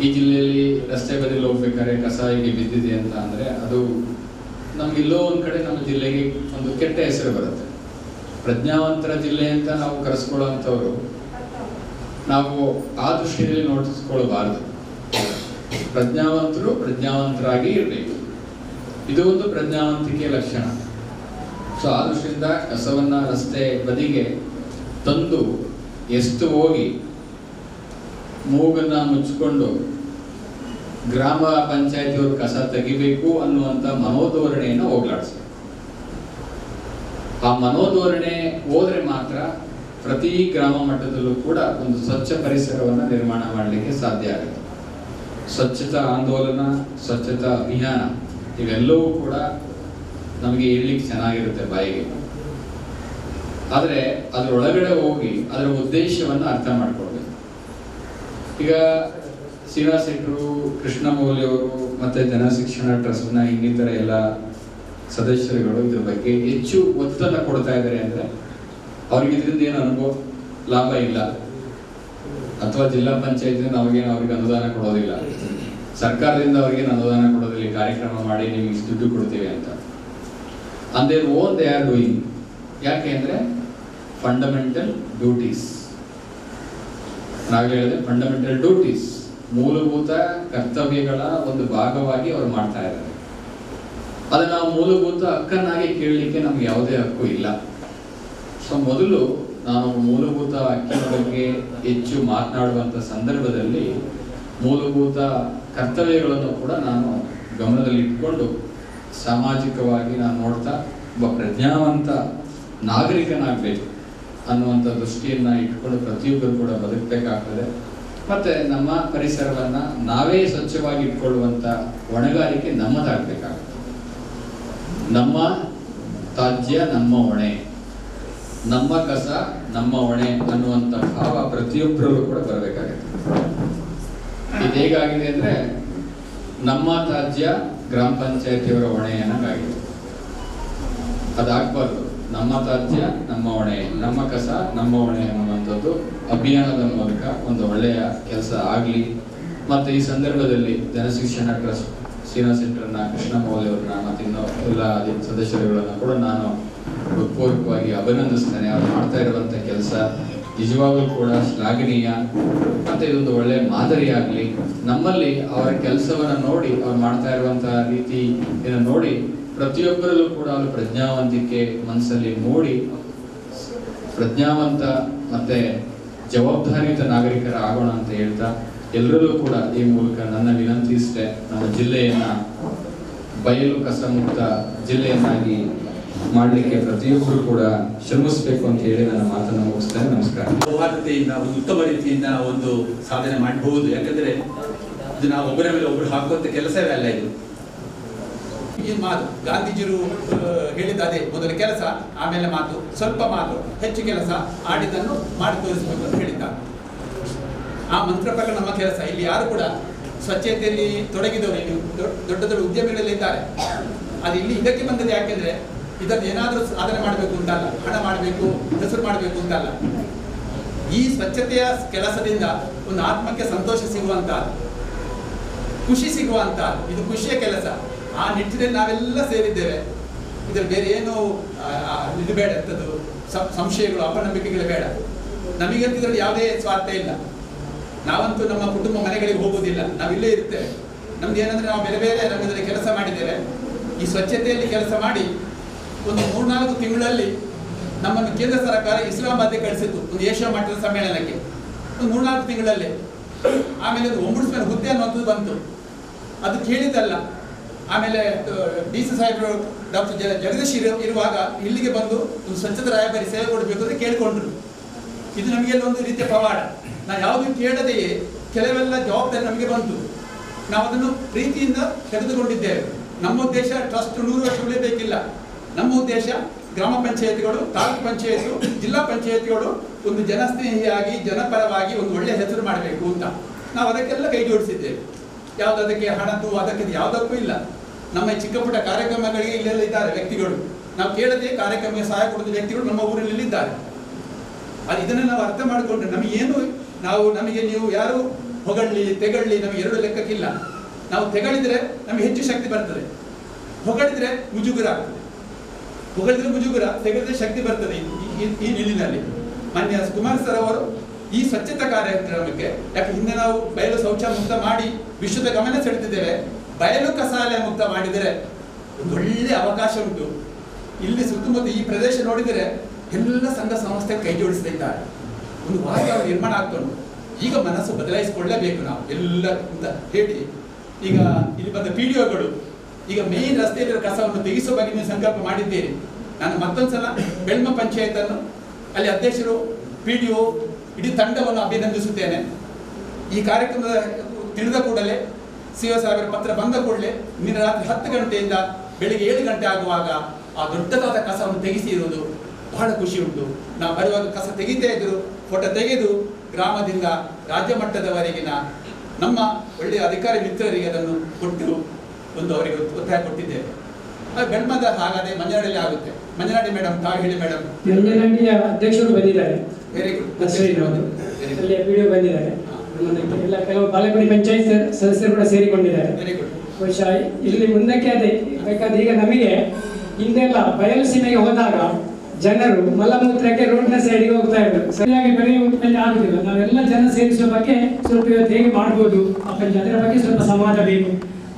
ಈ ಜಿಲ್ಲೆಯಲ್ಲಿ ರಸ್ತೆ ಬದಿಯಲ್ಲಿ ಹೋಗ್ಬೇಕಾದ್ರೆ ಕಸ ಹೀಗೆ ಬಿದ್ದಿದೆ ಅಂತ ಅಂದರೆ ಅದು ನಮಗೆಲ್ಲೋ ಒಂದು ಕಡೆ ನಮ್ಮ ಜಿಲ್ಲೆಗೆ ಒಂದು ಕೆಟ್ಟ ಹೆಸರು ಬರುತ್ತೆ. ಪ್ರಜ್ಞಾವಂತರ ಜಿಲ್ಲೆ ಅಂತ ನಾವು ಕರೆಸ್ಕೊಳ್ಳೋವಂಥವ್ರು ನಾವು ಆ ದೃಷ್ಟಿಯಲ್ಲಿ ನೋಡಿಸ್ಕೊಳ್ಬಾರ್ದು. ಪ್ರಜ್ಞಾವಂತರು ಪ್ರಜ್ಞಾವಂತರಾಗಿ ಇರಬೇಕು, ಇದು ಒಂದು ಪ್ರಜ್ಞಾವಂತಿಕೆಯ ಲಕ್ಷಣ. ಸೊ ಆ ದೃಷ್ಟಿಯಿಂದ ಕಸವನ್ನು ರಸ್ತೆ ಬದಿಗೆ ತಂದು ಎಷ್ಟು ಹೋಗಿ ಮೂಗನ್ನು ಮುಚ್ಚಿಕೊಂಡು ಗ್ರಾಮ ಪಂಚಾಯತಿಯವರು ಕಸ ತೆಗಿಬೇಕು ಅನ್ನುವಂಥ ಮನೋಧೋರಣೆಯನ್ನು ಹೋಗ್ಲಾಡಿಸ್ಬೇಕು. ಆ ಮನೋಧೋರಣೆ ಹೋದರೆ ಮಾತ್ರ ಪ್ರತಿ ಗ್ರಾಮ ಮಟ್ಟದಲ್ಲೂ ಕೂಡ ಒಂದು ಸ್ವಚ್ಛ ಪರಿಸರವನ್ನು ನಿರ್ಮಾಣ ಮಾಡಲಿಕ್ಕೆ ಸಾಧ್ಯ ಆಗುತ್ತೆ. ಸ್ವಚ್ಛತಾ ಆಂದೋಲನ, ಸ್ವಚ್ಛತಾ ಅಭಿಯಾನ ಇವೆಲ್ಲವೂ ಕೂಡ ನಮಗೆ ಹೇಳಲಿಕ್ಕೆ ಚೆನ್ನಾಗಿರುತ್ತೆ ಬಾಯಿಗೆ, ಆದರೆ ಅದರೊಳಗಡೆ ಹೋಗಿ ಅದರ ಉದ್ದೇಶವನ್ನು ಅರ್ಥ ಮಾಡ್ಕೊಳ್ಬೇಕು. ಈಗ ಸೀನಾ ಶೆಟ್ಟರು, ಕೃಷ್ಣ ಮೌಲ್ಯವರು ಮತ್ತು ಜನಶಿಕ್ಷಣ ಟ್ರಸ್ಟ್ನ ಇನ್ನಿತರ ಎಲ್ಲ ಸದಸ್ಯರುಗಳು ಇದ್ರ ಬಗ್ಗೆ ಹೆಚ್ಚು ಒತ್ತನ್ನು ಕೊಡ್ತಾ ಇದ್ದಾರೆ ಅಂದರೆ ಅವ್ರಿಗೆ ಇದರಿಂದ ಏನು ಅನುಭವ ಲಾಭ ಇಲ್ಲ, ಅಥವಾ ಜಿಲ್ಲಾ ಪಂಚಾಯತ್ನಿಂದ ಅವ್ರಿಗೆ ಅನುದಾನ ಕೊಡೋದಿಲ್ಲ, ಸರ್ಕಾರದಿಂದ ಅವ್ರಿಗೆ ಅನುದಾನ ಕೊಡೋದಿಲ್ಲ, ಕಾರ್ಯಕ್ರಮ ಮಾಡಿ ನಿಮಗೆ ಇಷ್ಟು ದುಡ್ಡು ಕೊಡ್ತೀವಿ ಅಂತ. And their own they are doing. ಯಾಕೆ ಅಂದರೆ ಫಂಡಮೆಂಟಲ್ ಡ್ಯೂಟೀಸ್, ನಾವೇ ಹೇಳಿದೆ ಫಂಡಮೆಂಟಲ್ ಡ್ಯೂಟೀಸ್, ಮೂಲಭೂತ ಕರ್ತವ್ಯಗಳ ಒಂದು ಭಾಗವಾಗಿ ಅವರು ಮಾಡ್ತಾ ಇದ್ದಾರೆ. ಅದನ್ನು ನಾವು ಮೂಲಭೂತ ಹಕ್ಕನ್ನಾಗಿ ಕೇಳಲಿಕ್ಕೆ ನಮ್ಗೆ ಯಾವುದೇ ಹಕ್ಕು ಇಲ್ಲ. ಸೊ ಮೊದಲು ನಾನು ಮೂಲಭೂತ ಹಕ್ಕಿನ ಬಗ್ಗೆ ಹೆಚ್ಚು ಮಾತನಾಡುವಂಥ ಸಂದರ್ಭದಲ್ಲಿ ಮೂಲಭೂತ ಕರ್ತವ್ಯಗಳನ್ನು ಕೂಡ ನಾನು ಗಮನದಲ್ಲಿ ಇಟ್ಕೊಂಡು ಸಾಮಾಜಿಕವಾಗಿ ನಾನು ನೋಡ್ತಾ ಒಬ್ಬ ಪ್ರಜ್ಞಾವಂತ ನಾಗರಿಕನಾಗಬೇಕು ಅನ್ನುವಂಥ ದೃಷ್ಟಿಯನ್ನು ಇಟ್ಕೊಂಡು ಪ್ರತಿಯೊಬ್ಬರು ಕೂಡ ಬದುಕಬೇಕಾಗ್ತದೆ. ಮತ್ತು ನಮ್ಮ ಪರಿಸರವನ್ನು ನಾವೇ ಸ್ವಚ್ಛವಾಗಿ ಇಟ್ಕೊಳ್ಳುವಂಥ ಹೊಣೆಗಾರಿಕೆ ನಮ್ಮದಾಗಬೇಕಾಗುತ್ತೆ. ನಮ್ಮ ತ್ಯಾಜ್ಯ ನಮ್ಮ ಹೊಣೆ, ನಮ್ಮ ಕಸ ನಮ್ಮ ಹೊಣೆ ಅನ್ನುವಂಥ ಭಾವ ಪ್ರತಿಯೊಬ್ಬರಲ್ಲೂ ಕೂಡ ಬರಬೇಕಾಗುತ್ತೆ. ಇದು ಹೇಗಾಗಿದೆ ಅಂದರೆ ನಮ್ಮ ತ್ಯಾಜ್ಯ ಗ್ರಾಮ ಪಂಚಾಯತಿಯವರ ಹೊಣೆ ಅನ್ನೋಂಗಾಗಿದೆ. ಅದಾಗಬಾರ್ದು. ನಮ್ಮ ತ್ಯಾಜ್ಯ ನಮ್ಮ ಹೊಣೆ, ನಮ್ಮ ಕಸ ನಮ್ಮ ಹೊಣೆ ಅನ್ನುವಂಥದ್ದು ಅಭಿಯಾನದ ಮೂಲಕ ಒಂದು ಒಳ್ಳೆಯ ಕೆಲಸ ಆಗಲಿ. ಮತ್ತು ಈ ಸಂದರ್ಭದಲ್ಲಿ ಜನಶಿಕ್ಷಣ ಟ್ರಸ್ಟ್ ಶ್ರೀನಿವಾಸ ಸೆಂಟರ್ನ ಕೃಷ್ಣ ಮೌಲ್ಯವ್ರನ್ನ ಮತ್ತು ಇನ್ನೂ ಎಲ್ಲ ಸದಸ್ಯರುಗಳನ್ನು ಕೂಡ ನಾನು ಹೃತ್ಪೂರ್ವಕವಾಗಿ ಅಭಿನಂದಿಸ್ತೇನೆ. ಅವ್ರು ಮಾಡ್ತಾ ಇರುವಂಥ ಕೆಲಸ ನಿಜವಾಗ್ಲೂ ಕೂಡ ಶ್ಲಾಘನೀಯ ಮತ್ತು ಇದೊಂದು ಒಳ್ಳೆಯ ಮಾದರಿಯಾಗಲಿ. ನಮ್ಮಲ್ಲಿ ಅವರ ಕೆಲಸವನ್ನು ನೋಡಿ, ಅವ್ರು ಮಾಡ್ತಾ ಇರುವಂಥ ರೀತಿ ಇದನ್ನು ನೋಡಿ ಪ್ರತಿಯೊಬ್ಬರಲ್ಲೂ ಕೂಡ ಅವರು ಪ್ರಜ್ಞಾವಂತಿಕೆ ಮನಸ್ಸಲ್ಲಿ ಮೂಡಿ ಪ್ರಜ್ಞಾವಂತ ಮತ್ತು ಜವಾಬ್ದಾರಿಯುತ ನಾಗರಿಕರ ಆಗೋಣ ಅಂತ ಹೇಳ್ತಾ ಎಲ್ಲರಲ್ಲೂ ಕೂಡ ಈ ಮೂಲಕ ನನ್ನ ವಿನಂತಿ ಇಷ್ಟೇ, ನಮ್ಮ ಜಿಲ್ಲೆಯನ್ನು ಬಯಲು ಕಸ ಮುಕ್ತ ಜಿಲ್ಲೆಯನ್ನಾಗಿ ಮಾಡಲಿಕ್ಕೆ ಪ್ರತಿಯೊಬ್ಬರು ಕೂಡ ಶ್ರಮಿಸಬೇಕು ಅಂತ ಹೇಳಿ ನನ್ನ ಮಾತನ್ನು ಮುಗಿಸ್ತೇನೆ. ನಮಸ್ಕಾರ. ಸೌಹಾರ್ದತೆಯಿಂದ ಒಂದು ಉತ್ತಮ ರೀತಿಯಿಂದ ಒಂದು ಸಾಧನೆ ಮಾಡಬಹುದು. ಯಾಕಂದ್ರೆ ಇದು ನಾವು ಒಬ್ಬರ ಮೇಲೆ ಒಬ್ಬರು ಹಾಕುವಂತ ಕೆಲಸವೇ ಅಲ್ಲ ಇದು. ಈ ಮಾತು ಗಾಂಧೀಜಿರು ಹೇಳಿದ ಅದೇ, ಮೊದಲ ಕೆಲಸ ಆಮೇಲೆ ಮಾತು, ಸ್ವಲ್ಪ ಮಾತು ಹೆಚ್ಚು ಕೆಲಸ, ಆಡಿದ್ದನ್ನು ಮಾಡಿ ತೋರಿಸಬೇಕು ಅಂತ ಹೇಳಿದ್ದಾರೆ. ಆ ಮಂತ್ರ ಪ್ರಕಾರ ನಮ್ಮ ಕೆಲಸ. ಇಲ್ಲಿ ಯಾರು ಕೂಡ ಸ್ವಚ್ಛತೆಯಲ್ಲಿ ತೊಡಗಿದವರು ಇಲ್ಲಿ ದೊಡ್ಡ ದೊಡ್ಡ ಉದ್ಯಮಿಗಳಲ್ಲಿದ್ದಾರೆ. ಅದು ಇಲ್ಲಿ ಇದಕ್ಕೆ ಬಂದದ್ದು ಯಾಕೆಂದ್ರೆ ಇದನ್ನು ಏನಾದರೂ ಸಾಧನೆ ಮಾಡಬೇಕು ಅಂತಲ್ಲ, ಹಣ ಮಾಡಬೇಕು, ಹೆಸರು ಮಾಡಬೇಕು ಅಂತಲ್ಲ. ಈ ಸ್ವಚ್ಛತೆಯ ಕೆಲಸದಿಂದ ಒಂದು ಆತ್ಮಕ್ಕೆ ಸಂತೋಷ ಸಿಗುವಂತ, ಖುಷಿ ಸಿಗುವಂತ, ಇದು ಖುಷಿಯ ಕೆಲಸ. ಆ ನಿಟ್ಟಿನಲ್ಲಿ ನಾವೆಲ್ಲ ಸೇರಿದ್ದೇವೆ. ಇದ್ರ ಬೇರೆ ಏನು ಇದು ಬೇಡ, ಎಂಥದ್ದು ಸಂಶಯಗಳು ಅಪನಂಬಿಕೆಗಳು ಬೇಡ. ನಮಗಂತ ಇದರಲ್ಲಿ ಯಾವುದೇ ಸ್ವಾರ್ಥ ಇಲ್ಲ. ನಾವಂತೂ ನಮ್ಮ ಕುಟುಂಬ ಮನೆಗಳಿಗೆ ಹೋಗುವುದಿಲ್ಲ, ನಾವಿಲ್ಲೇ ಇರ್ತೇವೆ. ನಮ್ದು ಏನಂದ್ರೆ ನಾವು ಬೇರೆ ಬೇರೆ ರಂಗದಲ್ಲಿ ಕೆಲಸ ಮಾಡಿದ್ದೇವೆ. ಈ ಸ್ವಚ್ಛತೆಯಲ್ಲಿ ಕೆಲಸ ಮಾಡಿ ಒಂದು 3-4 ತಿಂಗಳಲ್ಲಿ ನಮ್ಮನ್ನು ಕೇಂದ್ರ ಸರ್ಕಾರ ಇಸ್ಲಾಮಾಬಾದ್ಗೆ ಕಳಿಸಿತ್ತು ಒಂದು ಏಷ್ಯಾ ಮಟ್ಟದ ಸಮ್ಮೇಳನಕ್ಕೆ, ಒಂದು 3-4 ತಿಂಗಳಲ್ಲೇ. ಆಮೇಲೆ ಅದು ಒಂಬುಡ್ಸ್ಮನ್ ಹುದ್ದೆ ಅನ್ನುವಂಥದ್ದು ಬಂತು. ಅದು ಕೇಳಿದ್ದಲ್ಲ. ಆಮೇಲೆ DC ಸಾಹೇಬರು ಡಾಕ್ಟರ್ ಜಗದೀಶ್ ಇರುವಾಗ ಇಲ್ಲಿಗೆ ಬಂದು ಒಂದು ಸ್ವಚ್ಛತಾ ರಾಯಭಾರಿ ಸೇವೆ ಕೊಡಬೇಕು ಅಂತ ಕೇಳಿಕೊಂಡ್ರು. ಇದು ನಮಗೆಲ್ಲ ಒಂದು ರೀತಿಯ ಪವಾಡ. ನಾವು ಯಾವುದು ಕೇಳದೆಯೇ ಕೆಲವೆಲ್ಲ ಜವಾಬ್ದಾರಿ ನಮಗೆ ಬಂತು. ನಾವು ಅದನ್ನು ಪ್ರೀತಿಯಿಂದ ತೆಗೆದುಕೊಂಡಿದ್ದೇವೆ. ನಮ್ಮ ಉದ್ದೇಶ ಟ್ರಸ್ಟ್ 100 ವರ್ಷ ಉಳಿಯಬೇಕಿಲ್ಲ. ನಮ್ಮ ಉದ್ದೇಶ ಗ್ರಾಮ ಪಂಚಾಯತಿಗಳು, ತಾಲೂಕು ಪಂಚಾಯತ್, ಜಿಲ್ಲಾ ಪಂಚಾಯತಿಗಳು ಒಂದು ಜನಸ್ನೇಹಿಯಾಗಿ ಜನಪರವಾಗಿ ಒಂದು ಒಳ್ಳೆಯ ಹೆಸರು ಮಾಡಬೇಕು ಅಂತ ನಾವು ಅದಕ್ಕೆಲ್ಲ ಕೈ ಜೋಡಿಸಿದ್ದೇವೆ. ಯಾವುದಕ್ಕೆ ಹಣದ್ದು ಅದಕ್ಕೆ ಯಾವುದಕ್ಕೂ ಇಲ್ಲ. ನಮ್ಮ ಚಿಕ್ಕ ಪುಟ್ಟ ಕಾರ್ಯಕ್ರಮಗಳಿಗೆ ಇಲ್ಲೆಲ್ಲ ಇದ್ದಾರೆ ವ್ಯಕ್ತಿಗಳು. ನಾವು ಕೇಳದೆ ಕಾರ್ಯಕ್ರಮಕ್ಕೆ ಸಹಾಯ ಕೊಡುವ ವ್ಯಕ್ತಿಗಳು ನಮ್ಮ ಊರಲ್ಲಿ ಇದ್ದಾರೆ. ಇದನ್ನು ನಾವು ಅರ್ಥ ಮಾಡಿಕೊಂಡ್ರೆ ನಮಗೇನು ನಮಗೆ ನೀವು ಯಾರು ಹೊಗಳ್ಳಿ ತೆಗಳ್ಳಿ ನಮಗೆ ಎರಡು ಲೆಕ್ಕಕ್ಕಿಲ್ಲ. ನಾವು ತೆಗಳಿದ್ರೆ ನಮಗೆ ಹೆಚ್ಚು ಶಕ್ತಿ ಬರ್ತದೆ, ಹೊಗಳಿದ್ರೆ ಮುಜುಗುರ ಆಗ್ತದೆ. ಹೊಗಳಿದ್ರೆ ಮುಜುಗುರ, ತೆಗೆದ್ರೆ ಶಕ್ತಿ ಬರ್ತದೆ. ಈ ನಿಲ್ಲಿನಲ್ಲಿ ಮಾನ್ಯ ಕುಮಾರ್ ಸರ್ ಅವರು ಈ ಸ್ವಚ್ಛತಾ ಕಾರ್ಯಕ್ರಮಕ್ಕೆ, ಯಾಕೆ ಹಿಂದೆ ನಾವು ಬಯಲು ಶೌಚ ಮುಕ್ತ ಮಾಡಿ ವಿಶ್ವದ ಗಮನ ಸೆಳೆದಿದ್ದೇವೆ, ಬಯಲು ಕಸಾಲೆ ಮುಕ್ತ ಮಾಡಿದರೆ ಒಂದು ಒಳ್ಳೆ ಅವಕಾಶ ಉಂಟು. ಇಲ್ಲಿ ಸುತ್ತಮುತ್ತ ಈ ಪ್ರದೇಶ ನೋಡಿದರೆ ಎಲ್ಲ ಸಂಘ ಸಂಸ್ಥೆ ಕೈ ಜೋಡಿಸ್ತಿದ್ದಾರೆ. ಒಂದು ವಾತಾವರಣ ನಿರ್ಮಾಣ ಆಗ್ತುಂಟು. ಈಗ ಮನಸ್ಸು ಬದಲಾಯಿಸಿಕೊಳ್ಳಬೇಕು ನಾವು ಎಲ್ಲ ಅಂತ ಹೇಳಿ, ಈಗ ಇಲ್ಲಿ ಬಂದ PDOಗಳು ಈಗ ಮೇನ್ ರಸ್ತೆಯಲ್ಲಿರೋ ಕಸವನ್ನು ತೆಗೆಸುವ ಬಗ್ಗೆ ನೀವು ಸಂಕಲ್ಪ ಮಾಡಿದ್ದೀರಿ. ನಾನು ಮತ್ತೊಂದ್ಸಲ ಬೆಳ್ಮ ಪಂಚಾಯತನ್ನು ಅಲ್ಲಿ ಅಧ್ಯಕ್ಷರು, PDO ಇಡೀ ತಂಡವನ್ನು ಅಭಿನಂದಿಸುತ್ತೇನೆ. ಈ ಕಾರ್ಯಕ್ರಮದ ತಿಳಿದ ಕೂಡಲೇ CO ಸಾಹೇಬರ ಪತ್ರ ಬಂದ ಕೂಡಲೇ ನಿನ್ನೆ ರಾತ್ರಿ 10 ಗಂಟೆಯಿಂದ ಬೆಳಿಗ್ಗೆ 7 ಗಂಟೆ ಆಗುವಾಗ ಆ ದೊಡ್ಡದಾದ ಕಸವನ್ನು ತೆಗೆಸಿರುವುದು ಬಹಳ ಖುಷಿ ಉಂಟು. ನಾವು ಬರುವಾಗ ಕಸ ತೆಗಿತಾ ಇದ್ರು, ಫೋಟೋ ತೆಗೆದು ಗ್ರಾಮದಿಂದ ರಾಜ್ಯ ಮಟ್ಟದವರೆಗಿನ ನಮ್ಮ ಒಳ್ಳೆಯ ಅಧಿಕಾರಿ ಮಿತ್ರರಿಗೆ ಅದನ್ನು ಕೊಟ್ಟು ಒಂದು ಅವರಿಗೆ ಒತ್ತಾಯ ಕೊಟ್ಟಿದ್ದೇವೆ. ಅದು ಬೆಳ್ಮದ ಹಾಗಾದರೆ ಮಂಜನಾಡಿಯಲ್ಲಿ ಆಗುತ್ತೆ. ಮಂಜನಾಡಿ ಮೇಡಮ್ ತಾವು ಹೇಳಿ ಮೇಡಮ್. ಮಂಜನಾಡಿಯ ಅಧ್ಯಕ್ಷರು ಬಂದಿದ್ದಾರೆ. ಅಶ್ವಿನ್ ಅವರು ಅಲ್ಲಿ ವಿಡಿಯೋ ಬಂದಿದ್ದಾರೆ. ಎಲ್ಲ ಕೆಲವು ಬಾಳೆಪುಡಿ ಪಂಚಾಯತ್ ಸದಸ್ಯರು ಕೂಡ ಸೇರಿಕೊಂಡಿದ್ದಾರೆ. ಬಹುಶಃ ಇಲ್ಲಿ ಮುಂದಕ್ಕೆ ಅದೇ ಬೇಕಾದ್ರೆ ಈಗ ನಮಗೆ ಹಿಂದೆಲ್ಲ ಬಯಲು ಸೀಮೆಗೆ ಹೋದಾಗ ಜನರು ಮಲಮೂತ್ರಕ್ಕೆ ರೋಡ್ನ ಸೈಡಿಗೆ ಹೋಗ್ತಾ ಇದ್ರು. ಸರಿಯಾಗಿ ಬೆಳೆಯುವ ಆಗುದಿಲ್ಲ. ನಾವೆಲ್ಲ ಜನ ಸೇರಿಸುವ ಬಗ್ಗೆ ಸ್ವಲ್ಪ ಇವತ್ತು ಹೇಗೆ ಮಾಡ್ಬೋದು ಅದರ ಬಗ್ಗೆ ಸ್ವಲ್ಪ ಸಂವಾದ ಬೇಕು.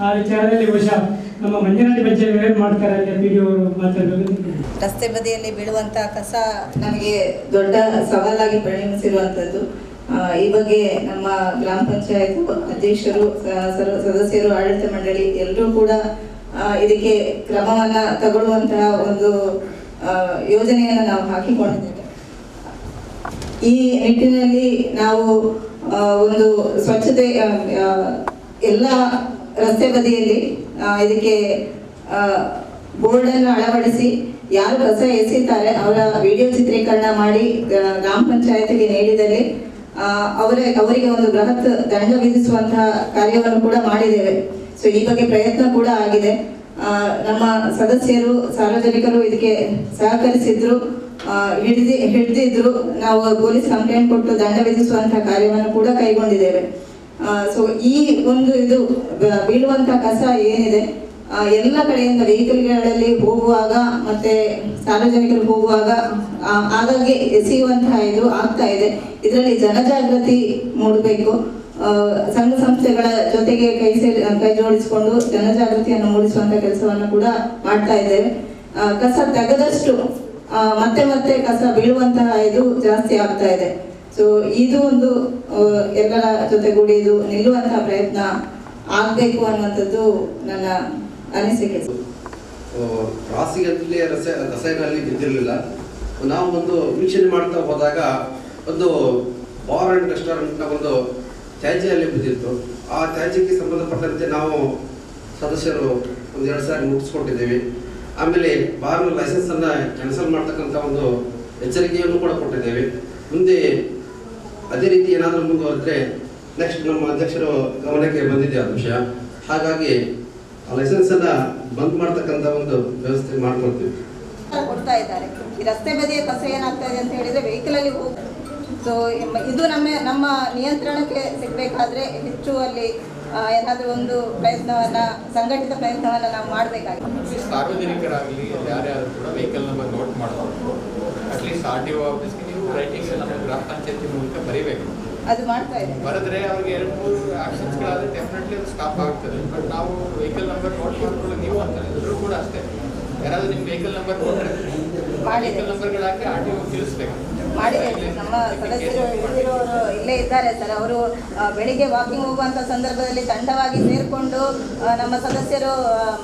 ಆ ವಿಚಾರದಲ್ಲಿ ಬಹುಶಃ ನಮ್ಮ ಮಂಜನಾಡಿ ಪಂಚಾಯತ್ ಏನು ಮಾಡ್ತಾರೆ ಅಂತ ವಿಡಿಯೋ ಮಾತಾಡಬೇಕು. ರಸ್ತೆ ಬದಿಯಲ್ಲಿ ಬೀಳುವಂಥ ಕಸ ನಮಗೆ ದೊಡ್ಡ ಸವಾಲಾಗಿ ಪರಿಣಮಿಸಿರುವಂಥದ್ದು. ಈ ಬಗ್ಗೆ ನಮ್ಮ ಗ್ರಾಮ ಪಂಚಾಯತ್ ಅಧ್ಯಕ್ಷರು, ಸದಸ್ಯರು, ಆಡಳಿತ ಮಂಡಳಿ ಎಲ್ಲರೂ ಕೂಡ ಇದಕ್ಕೆ ಕ್ರಮವನ್ನು ತಗೊಳ್ಳುವಂತಹ ಒಂದು ಯೋಜನೆಯನ್ನು ನಾವು ಹಾಕಿಕೊಂಡಿದ್ದೇವೆ. ಈ ನಿಟ್ಟಿನಲ್ಲಿ ನಾವು ಒಂದು ಸ್ವಚ್ಛತೆ ಎಲ್ಲ ರಸ್ತೆ ಬದಿಯಲ್ಲಿ ಇದಕ್ಕೆ ಬೋರ್ಡನ್ನು ಅಳವಡಿಸಿ ಯಾರು ಕಸ ಎಸೆಯುತ್ತಾರೆ ಅವರ ವಿಡಿಯೋ ಚಿತ್ರೀಕರಣ ಮಾಡಿ ಗ್ರಾಮ ಪಂಚಾಯತಿಗೆ ನೀಡಿದಲ್ಲಿ ಅವರಿಗೆ ಒಂದು ಬೃಹತ್ ದಂಡ ವಿಧಿಸುವಂತಹ ಕಾರ್ಯವನ್ನು ಕೂಡ ಮಾಡಿದ್ದೇವೆ. ಸೊ ಈ ಬಗ್ಗೆ ಪ್ರಯತ್ನ ಕೂಡ ಆಗಿದೆ. ನಮ್ಮ ಸದಸ್ಯರು, ಸಾರ್ವಜನಿಕರು ಇದಕ್ಕೆ ಸಹಕರಿಸಿದ್ರು, ಹಿಡಿದಿದ್ರು. ನಾವು ಪೊಲೀಸ್ ಕಂಪ್ಲೇಂಟ್ ಕೊಟ್ಟು ದಂಡ ವಿಧಿಸುವಂತಹ ಕಾರ್ಯವನ್ನು ಕೂಡ ಕೈಗೊಂಡಿದ್ದೇವೆ. ಸೊ ಈ ಒಂದು ಇದು ಬೀಳುವಂತಹ ಕಸ ಏನಿದೆ ಎಲ್ಲ ಕಡೆಯಿಂದ ವೆಹಿಕಲ್ಗಳಲ್ಲಿ ಹೋಗುವಾಗ ಮತ್ತೆ ಸಾರ್ವಜನಿಕರು ಹೋಗುವಾಗ ಆಗಾಗ್ಗೆ ಎಸೆಯುವಂತಹ ಇದು ಆಗ್ತಾ ಇದೆ. ಇದರಲ್ಲಿ ಜನಜಾಗೃತಿ ಮೂಡಬೇಕು. ಸಂಘ ಸಂಸ್ಥೆಗಳ ಜೊತೆಗೆ ಕೈ ಜೋಡಿಸಿಕೊಂಡು ಜನಜಾಗೃತಿಯನ್ನು ಮೂಡಿಸುವಂತಹ ಕೆಲಸವನ್ನು ಕೂಡ ಮಾಡ್ತಾ ಇದ್ದೇವೆ. ಕಸ ತೆಗೆದಷ್ಟು ಮತ್ತೆ ಮತ್ತೆ ಕಸ ಬೀಳುವಂತಹ ಇದು ಜಾಸ್ತಿ ಆಗ್ತಾ ಇದೆ. ಸೊ ಇದು ಒಂದು ಎಲ್ಲರ ಜೊತೆಗೂಡಿ ಇದು ನಿಲ್ಲುವಂತಹ ಪ್ರಯತ್ನ ಆಗಬೇಕು ಅನ್ನುವಂಥದ್ದು ನನ್ನ ಅನಿಸಿಕೆ. ರಾಸಿಗಲ್ಲಿ ರಸಾಯನಲ್ಲಿ ಬಿದ್ದಿರಲಿಲ್ಲ. ನಾವು ಒಂದು ವೀಕ್ಷಣೆ ಮಾಡ್ತಾ ಹೋದಾಗ ಒಂದು ಬಾರ್ ಆ್ಯಂಡ್ ರೆಸ್ಟೋರೆಂಟ್ನ ಒಂದು ತ್ಯಾಜ್ಯಲ್ಲಿ ಬಿದ್ದಿತ್ತು. ಆ ತ್ಯಾಜ್ಯಕ್ಕೆ ಸಂಬಂಧಪಟ್ಟಂತೆ ನಾವು ಸದಸ್ಯರು ಒಂದು 2 ಸಾರಿ ಮುಟ್ಟಿಸ್ಕೊಟ್ಟಿದ್ದೇವೆ. ಆಮೇಲೆ ಬಾರ್ನ ಲೈಸೆನ್ಸನ್ನು ಕ್ಯಾನ್ಸಲ್ ಮಾಡ್ತಕ್ಕಂಥ ಒಂದು ಎಚ್ಚರಿಕೆಯನ್ನು ಕೂಡ ಕೊಟ್ಟಿದ್ದೇವೆ. ಮುಂದೆ ಅದೇ ರೀತಿ ಏನಾದರೂ ಮುಂದುವರೆದ್ರೆ ನೆಕ್ಸ್ಟ್ ನಮ್ಮ ಅಧ್ಯಕ್ಷರು ಗಮನಕ್ಕೆ ಬಂದಿದೆ ಆ ವಿಷಯ. ಹಾಗಾಗಿ ಆ ಲೈಸೆನ್ಸನ್ನು ಬಂದ್ ಮಾಡ್ತಕ್ಕಂಥ ಒಂದು ವ್ಯವಸ್ಥೆ ಮಾಡ್ಕೊಳ್ತೀವಿ. ಕೊಡ್ತಾ ಇದ್ದಾರೆ. ಈ ರಸ್ತೆ ಬದಿಯ ಕಸ ಏನಾಗ್ತಾ ಇದೆ ಅಂತ ಹೇಳಿದ್ರೆ ವೆಹಿಕಲ್ ಅಲ್ಲಿ ಹೋಗಿ. ಸೊ ಇದು ನಮ್ಮ ನಿಯಂತ್ರಣಕ್ಕೆ ಸಿಗಬೇಕಾದ್ರೆ ಹೆಚ್ಚು ಅಲ್ಲಿ ಏನಾದರೂ ಒಂದು ಪ್ರಯತ್ನವನ್ನು, ಸಂಘಟಿತ ಪ್ರಯತ್ನವನ್ನು ನಾವು ಮಾಡಬೇಕಾಗಿದೆ. ಸಾರ್ವಜನಿಕರಾಗಲಿ ಯಾರ್ಯಾರು ಕೂಡ ವೆಹಿಕಲ್ ನಂಬರ್ ನೋಟ್ ಮಾಡಬೇಕು. ಅಟ್ಲೀಸ್ಟ್ RTO ಆಫೀಸ್ಗೆ ನೀವು ರೈಟಿಂಗ್ ನಮ್ಮ ಗ್ರಾಮ ಪಂಚಾಯತಿ ಮೂಲಕ ಬರೀಬೇಕು. ಅದು ಮಾಡ್ತಾ ಇದೆ. ಬರೆದ್ರೆ ಅವ್ರಿಗೆ 2-3 ಆಕ್ಷನ್ಸ್ಗಳಾದರೆ ಡೆಫಿನೆಟ್ಲಿ ಅದು ಸ್ಟಾಪ್ ಆಗ್ತದೆ. ಬಟ್ ನಾವು ವೆಹಿಕಲ್ ನಂಬರ್ ನೋಟ್ ಮಾಡ್ಕೊಳ್ಳೋ ನೀವು ಅಂತಾರೆ ಎಲ್ಲರೂ ಕೂಡ ಅಷ್ಟೇ. ಯಾರಾದರೂ ನಿಮ್ಮ ವೆಹಿಕಲ್ ನಂಬರ್ ನೋಡ್ರೆ ವೆಹಿಕಲ್ ನಂಬರ್ಗಳಾಕಿ RTO ತಿಳಿಸ್ಬೇಕು. ಮಾಡಿದ್ದೇವೆ. ನಮ್ಮ ಸದಸ್ಯರು ಇಲ್ಲಿರೋರು ಇಲ್ಲೇ ಇದ್ದಾರೆ ಸರ್. ಅವರು ಬೆಳಿಗ್ಗೆ ವಾಕಿಂಗ್ ಹೋಗುವಂಥ ಸಂದರ್ಭದಲ್ಲಿ ತಂಡವಾಗಿ ಸೇರಿಕೊಂಡು ನಮ್ಮ ಸದಸ್ಯರು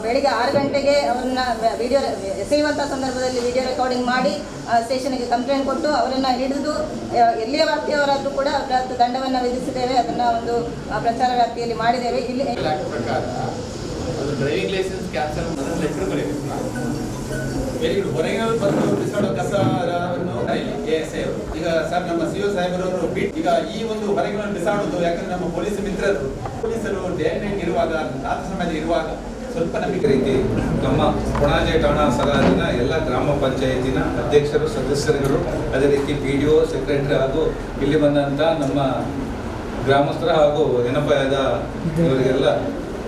ಬೆಳಿಗ್ಗೆ 6 ಗಂಟೆಗೆ ಅವ್ರನ್ನ ವಿಡಿಯೋ ಎಸೆಯುವಂಥ ಸಂದರ್ಭದಲ್ಲಿ ವಿಡಿಯೋ ರೆಕಾರ್ಡಿಂಗ್ ಮಾಡಿ ಸ್ಟೇಷನ್ಗೆ ಕಂಪ್ಲೇಂಟ್ ಕೊಟ್ಟು ಅವರನ್ನು ಹಿಡಿದು ಎಲ್ಲಿಯ ವ್ಯಾಪ್ತಿಯವರಾದರೂ ಕೂಡ ಬೃಹತ್ ದಂಡವನ್ನು ವಿಧಿಸಿದ್ದೇವೆ. ಅದನ್ನು ಒಂದು ಪ್ರಚಾರ ವ್ಯಾಪ್ತಿಯಲ್ಲಿ ಮಾಡಿದ್ದೇವೆ. ಇಲ್ಲಿ ಪ್ರಕಾರ ಅದು ಡ್ರೈವಿಂಗ್ ಲೈಸೆನ್ಸ್ ಕ್ಯಾನ್ಸಲ್ ಲೆಟರ್ ಬರೀಬೇಕು. ಹೊರಗಿನ ಬಂದು ಬಿಸಾಡೋ ಕಸವನ್ನು ಈಗ ಸರ್ ನಮ್ಮ CO ಸಾಹೇಬರವರು ಈಗ ಈ ಒಂದು ಹೊರಗಿನ ಬಿಸಾಡೋದು, ಯಾಕಂದ್ರೆ ನಮ್ಮ ಪೊಲೀಸರು ಡೇ ನೈಟ್ ಇರುವಾಗ, ರಾತ್ರಿ ಸಮಯದಲ್ಲಿ ಇರುವಾಗ ಸ್ವಲ್ಪ ನಮಗೆ ರೀತಿ ನಮ್ಮ ಕೊಣಾಜೆ ಠಾಣಾ ಸರಾಜಿನ ಎಲ್ಲ ಗ್ರಾಮ ಪಂಚಾಯತಿನ ಅಧ್ಯಕ್ಷರು, ಸದಸ್ಯರುಗಳು, ಅದೇ ರೀತಿ PDO, ಸೆಕ್ರೆಟರಿ ಹಾಗೂ ಇಲ್ಲಿ ಬಂದಂಥ ನಮ್ಮ ಗ್ರಾಮಸ್ಥರ ಹಾಗೂ ನೆನಪಾದ ಇವರಿಗೆಲ್ಲ